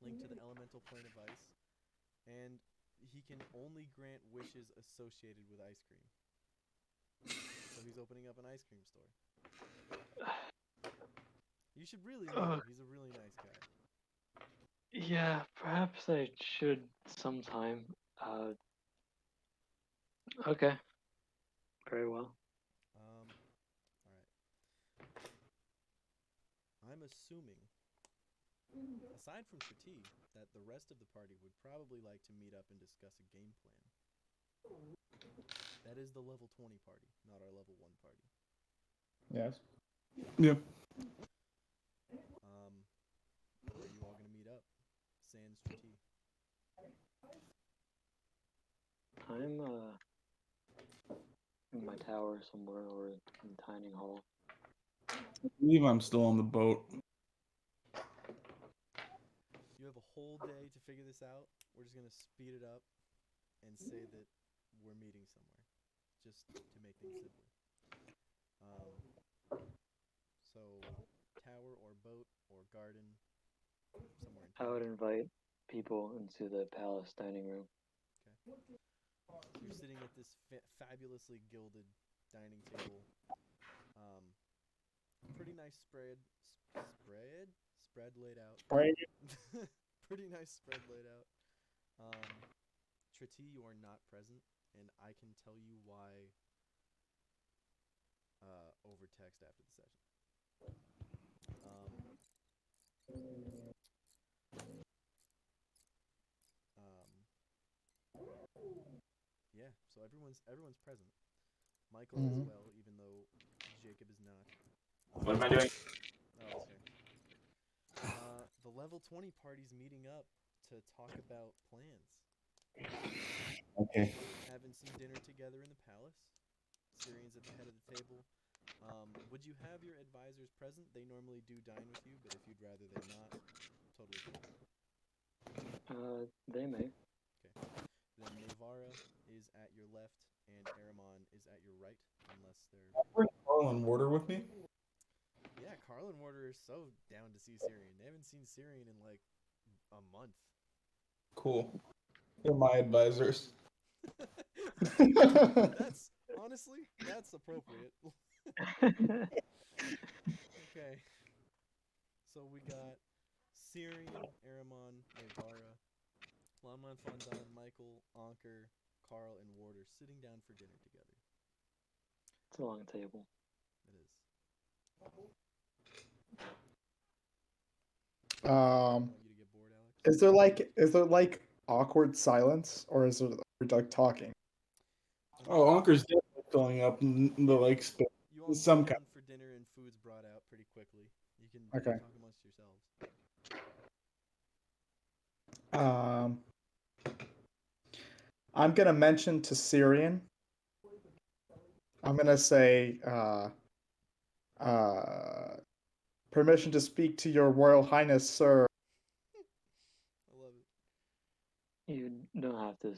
link to the elemental plane of ice, and he can only grant wishes associated with ice cream. So he's opening up an ice cream store. You should really meet him. He's a really nice guy. Yeah, perhaps I should sometime. Okay. Very well. All right. I'm assuming, aside from Tretij, that the rest of the party would probably like to meet up and discuss a game plan. That is the level 20 party, not our level 1 party. Yes. Yeah. Where are you all going to meet up? Sans Tretij. I'm in my tower somewhere or in dining hall. I believe I'm still on the boat. You have a whole day to figure this out. We're just going to speed it up and say that we're meeting somewhere, just to make things simpler. So, tower or boat or garden, somewhere in I town. would invite people into the palace dining room. Okay. You're sitting at this fabulously gilded dining table. Pretty nice spread laid out. Pretty nice spread laid out. Tretij, you are not present, and I can tell you why over text after the session. Yeah, so everyone's present. Mykiel as well, even though Jacob is not. What am I doing? Oh, okay. The level 20 party's meeting up to talk about plans. Okay. Having some dinner together in the palace. Cyrian's at the head of the table. Would you have your advisors present? They normally do dine with you, but if you'd rather they not, totally cool. They may. Okay. Then Navara is at your left, and Ahnkor is at your right, unless they're... Bring Carl and Warder with me. Yeah, Carl and Warder are so down to see Cyrian. They haven't seen Cyrian in like a month. Cool. They're my advisors. That's appropriate. Okay. So we got Cyrian, Ahnkor, Navara, Lonmonfondon, Mykiel, Ahnkor, Carl, and Warder sitting down for dinner together. It's a long table. It is. Want you to get bored, Alex? Is there like awkward silence, or is there like talking? Oh, Anker's definitely filling up the like space. You all Some sit kind. down for dinner and food's brought out pretty quickly. You can Okay. talk amongst yourselves. I'm gonna mention to Cyrian. I'm gonna say, permission to speak to your Royal Highness, sir. I love it. You don't have to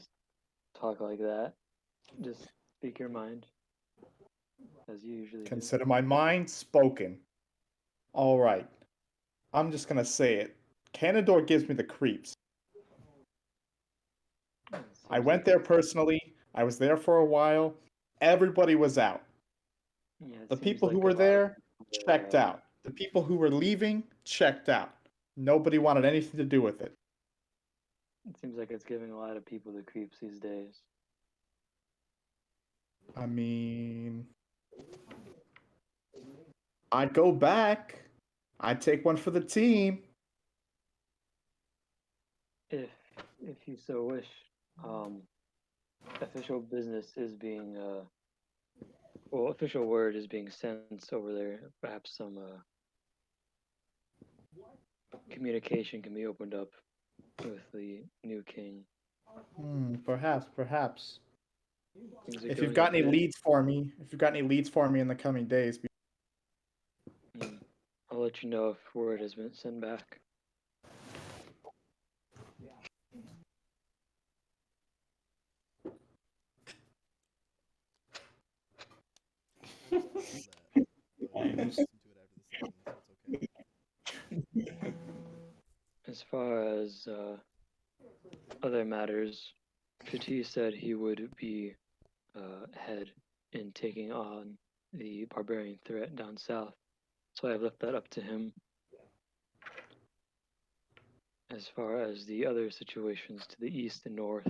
talk like that. Just speak your mind, as you usually do. Consider my mind spoken. All right. I'm just gonna say it. Canador gives me the creeps. I went there personally. I was there for a while. Everybody was out. Yeah, it The seems people who like a were lot of there people checked were, out. The people who were leaving checked out. Nobody wanted anything to do with it. It seems like it's giving a lot of people the creeps these days. I mean, I'd go back. I'd take one for the team. If you so wish, official business is being official word is being sent over there. Perhaps some communication can be opened up with the new king. Perhaps. Things are If you've going got a any bit. leads for me, in the coming days, I'll let you know if word has been sent back. As far as other matters, Tretij said he would be ahead in taking on the barbarian threat down south, so I've left that up to him. As far as the other situations to the east and north,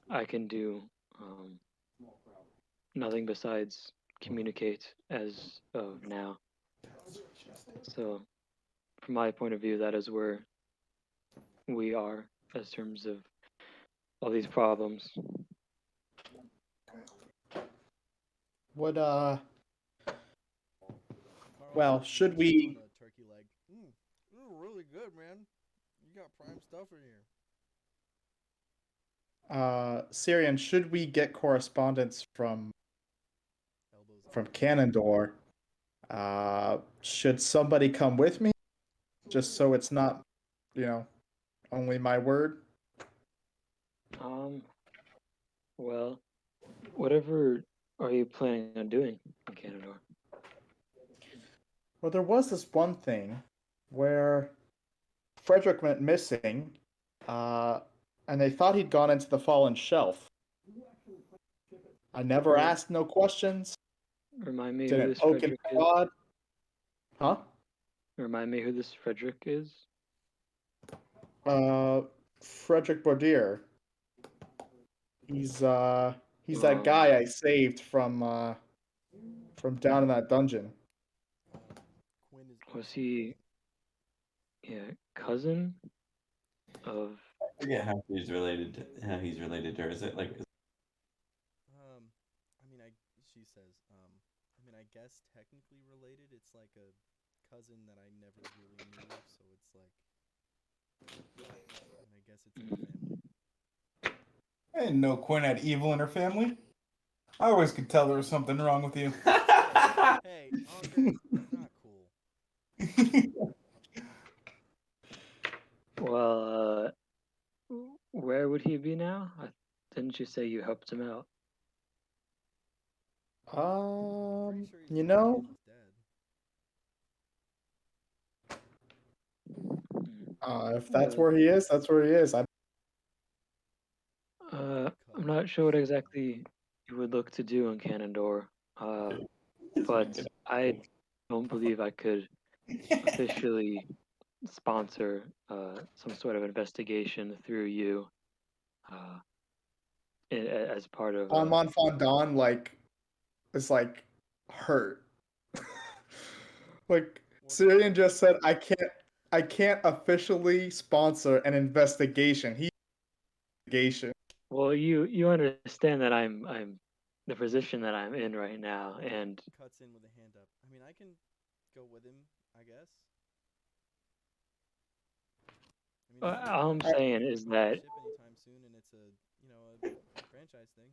I can do nothing besides communicate as of now. So, from my point of view, that is where we are as terms of all these problems. What Carl well, says should munching we- on a turkey leg? Really good, man. You got prime stuff in here. Cyrian, should we get correspondence from Elbows. Cannondor? Should somebody come with me? Just so it's not, only my word? Well, whatever are you planning on doing in Canada? Well, there was this one thing where Frederick went missing, and they thought he'd gone into the fallen shelf. I never asked no questions. Remind me who Didn't this poke and Frederick is. prod. Huh? Remind me who this Frederick is. Frederick Bordier. He's that guy I saved from down in that dungeon. Quinn is. Was he, cousin of? I forget how he's related to her. Is it like? She says, I guess technically related. It's like a cousin that I never really knew, so it's like, and I guess it's in the family. I didn't know Quinn had evil in her family. I always could tell there was something wrong with you. Hey, not cool. Well, where would he be now? Didn't you say you helped him out? Pretty sure he's you dead. know, if that's where he is, that's where he is. I'm not sure what exactly you would look to do in Canondor, but I don't believe I could officially sponsor some sort of investigation through you as part of. Lonmonfondon is hurt. Cyrian just said, I can't officially sponsor an investigation. Well, you understand that I'm the position that I'm in right now, and cuts in with a hand up. I can go with him, I guess. all I'm saying is that anytime soon, and it's a franchise thing.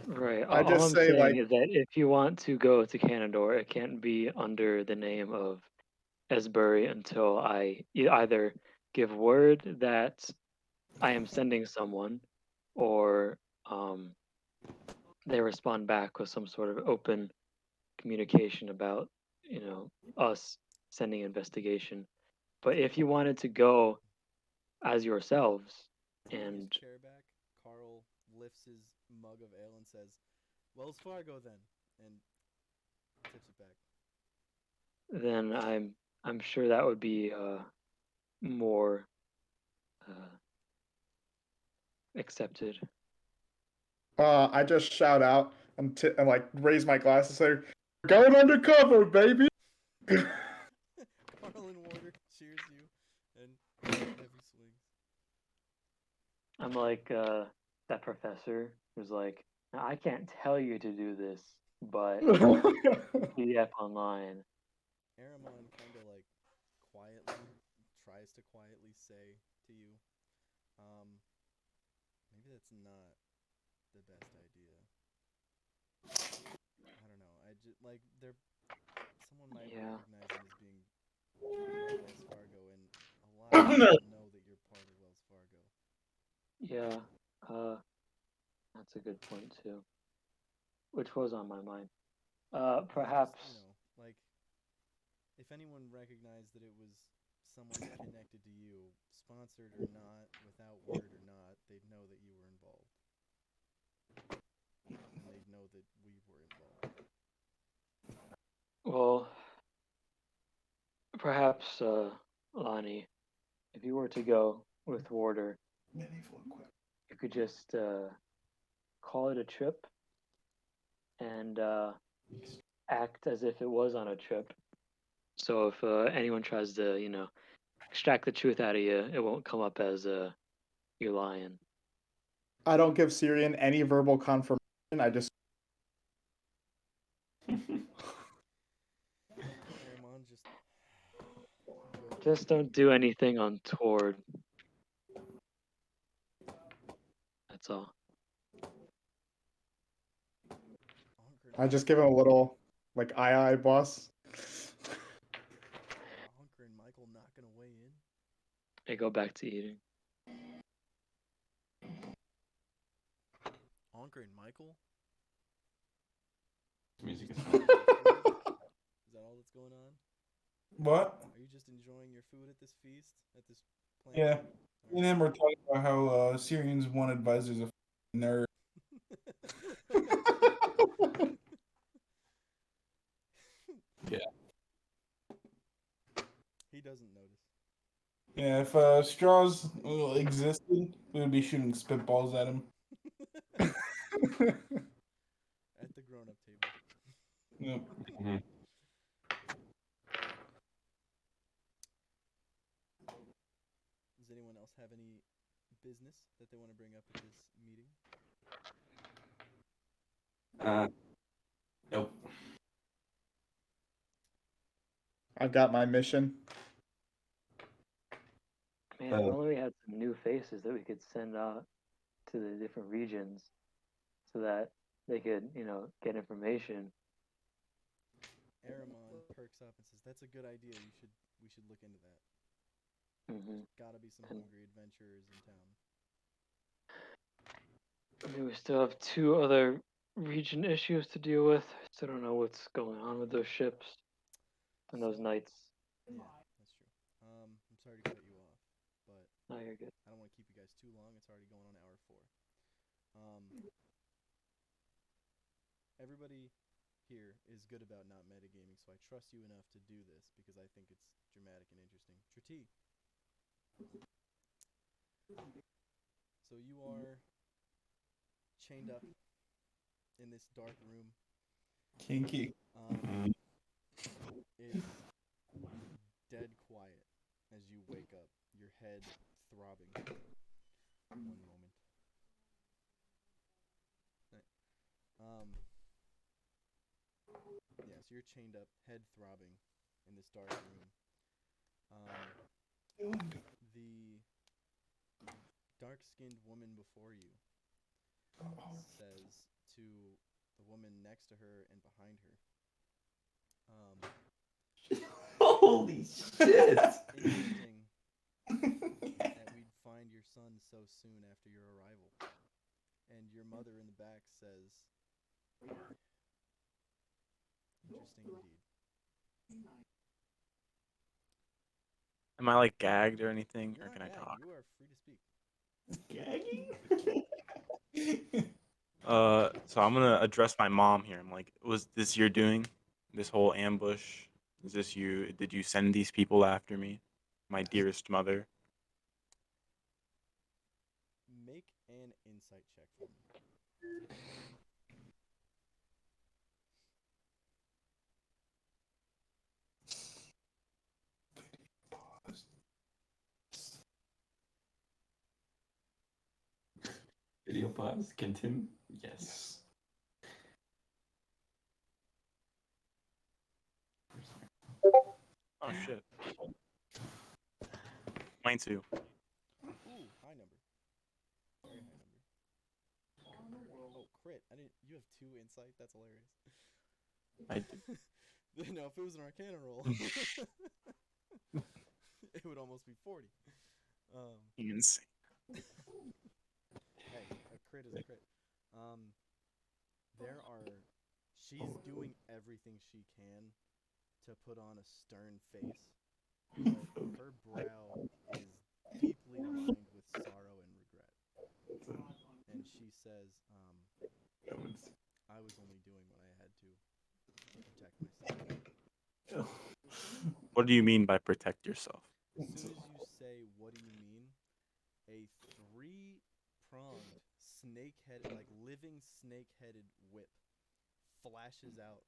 Right. I All just I'm say, saying is that if you want to go to Canondor, it can't be under the name of Esbury until I either give word that I am sending someone, or they respond back with some sort of open communication about us sending investigation. But if you wanted to go as yourselves, and chair back, Carl lifts his mug of ale and says, "Wells Fargo, then," and tips it back. then I'm sure that would be more accepted. I just shout out and raise my glass and say, Going undercover, baby. Harlan Warder cheers you and heavy swings. I'm like that professor who's like, I can't tell you to do this, but PDF online. Aramon kind of like quietly tries to quietly say to you, maybe that's not the best idea. I don't know. I just like someone might Yeah. recognize him as being part of Wells Fargo, and a lot of people know that you're part of Wells Fargo. Yeah, that's a good point too. Which was on my mind. Perhaps. Just, like if anyone recognized that it was someone connected to you, sponsored or not, without word or not, they'd know that you were involved. And they'd know that we were involved. Well, perhaps, Lonnie, if you were to go with Warder, you could just call it a trip and act as if it was on a trip. So if anyone tries to, extract the truth out of you, it won't come up as you're lying. I don't give Cyrian any verbal confirmation. I just. Aramon Just don't do anything untoward. That's all. I just give him a little, like, aye, boss. Ahnkor and Mykiel not gonna weigh in? I go back to eating. Ahnkor and Mykiel? Music is Is that all that's going on? What? Are you just enjoying your food at this feast? At this plant? Yeah. And then we're talking about how Syrians want advisors a nerd. Yeah. He doesn't notice. Yeah, if straws existed, we would be shooting spitballs at him. At the grown-up table. Yep. Mm-hmm. Does anyone else have any business that they want to bring up at this meeting? Nope. I've got my mission. Man, if only we had some new faces that we could send out to the different regions so that they could, get information. Aramon perks up and says, "That's a good idea. We should look into that. Mm-hmm. There's gotta be some hungry adventurers in town." I mean, we still have 2 other region issues to deal with. Still don't know what's going on with those ships and those knights. Yeah, that's true. I'm sorry to cut you off, but No, you're good. I don't want to keep you guys too long. It's already going on hour 4. Everybody here is good about not metagaming, so I trust you enough to do this because I think it's dramatic and interesting. Tretij. So you are chained up in this dark room. Kinky. It's dead quiet as you wake up, your head throbbing. One moment. Yeah, so you're chained up, head throbbing in this dark room. The dark-skinned woman before you says to the woman next to her and behind her, Holy shit! interesting that we'd find your son so soon after your arrival. And your mother in the back says, interesting indeed. Am I like gagged or anything, You're or not can I gagged. talk? You are free to speak. Gagging? So I'm gonna address my mom here. I'm like, was this your doing? This whole ambush? Is this you? Did you send these people after me? My dearest mother. Make an insight check for me. pause. Continue. Yes. Oh shit. Mine too. Ooh, high number. Very high number. Oh, crit. I didn't. You have 2 insight. That's hilarious. I do. No, if it was an Arcana roll, it would almost be 40. Insane. Hey, a crit is a crit. She's doing everything she can to put on a stern face, but her brow is deeply lined with sorrow and regret. And she says, I was only doing what I had to protect myself. What do you mean by protect yourself? As soon as you say, what do you mean? A 3-pronged living snake-headed whip flashes out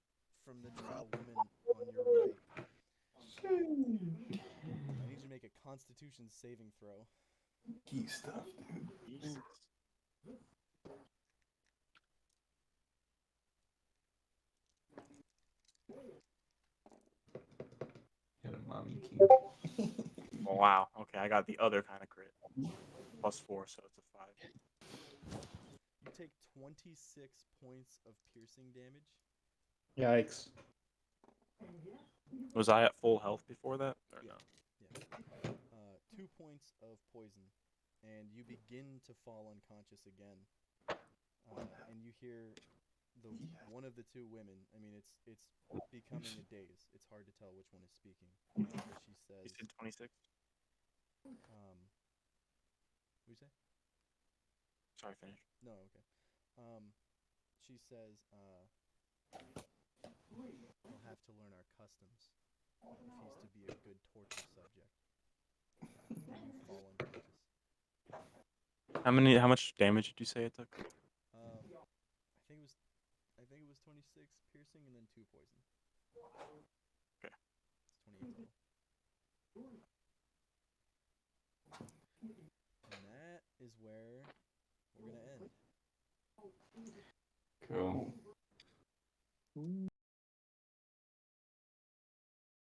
from the drow woman on your right. I need you to make a Constitution saving throw. Key stuff, dude. Jesus. Got a mommy key. Oh, wow. Okay, I got the other kind of crit. +4, so it's a 5. You take 26 points of piercing damage. Yikes. Was I at full health before that, or no? Yeah. 2 points of poison, and you begin to fall unconscious again. And you hear one of the 2 women. I mean, it's becoming a daze. It's hard to tell which one is speaking. But she says, You said 26? what do you say? Sorry, finish. No, okay. She says, he'll have to learn our customs if he's to be a good torture subject. And you fall unconscious. How much damage did you say it took? I think it was 26 piercing and then 2 poison. Okay. It's 28 total. And that is where we're gonna end. Cool.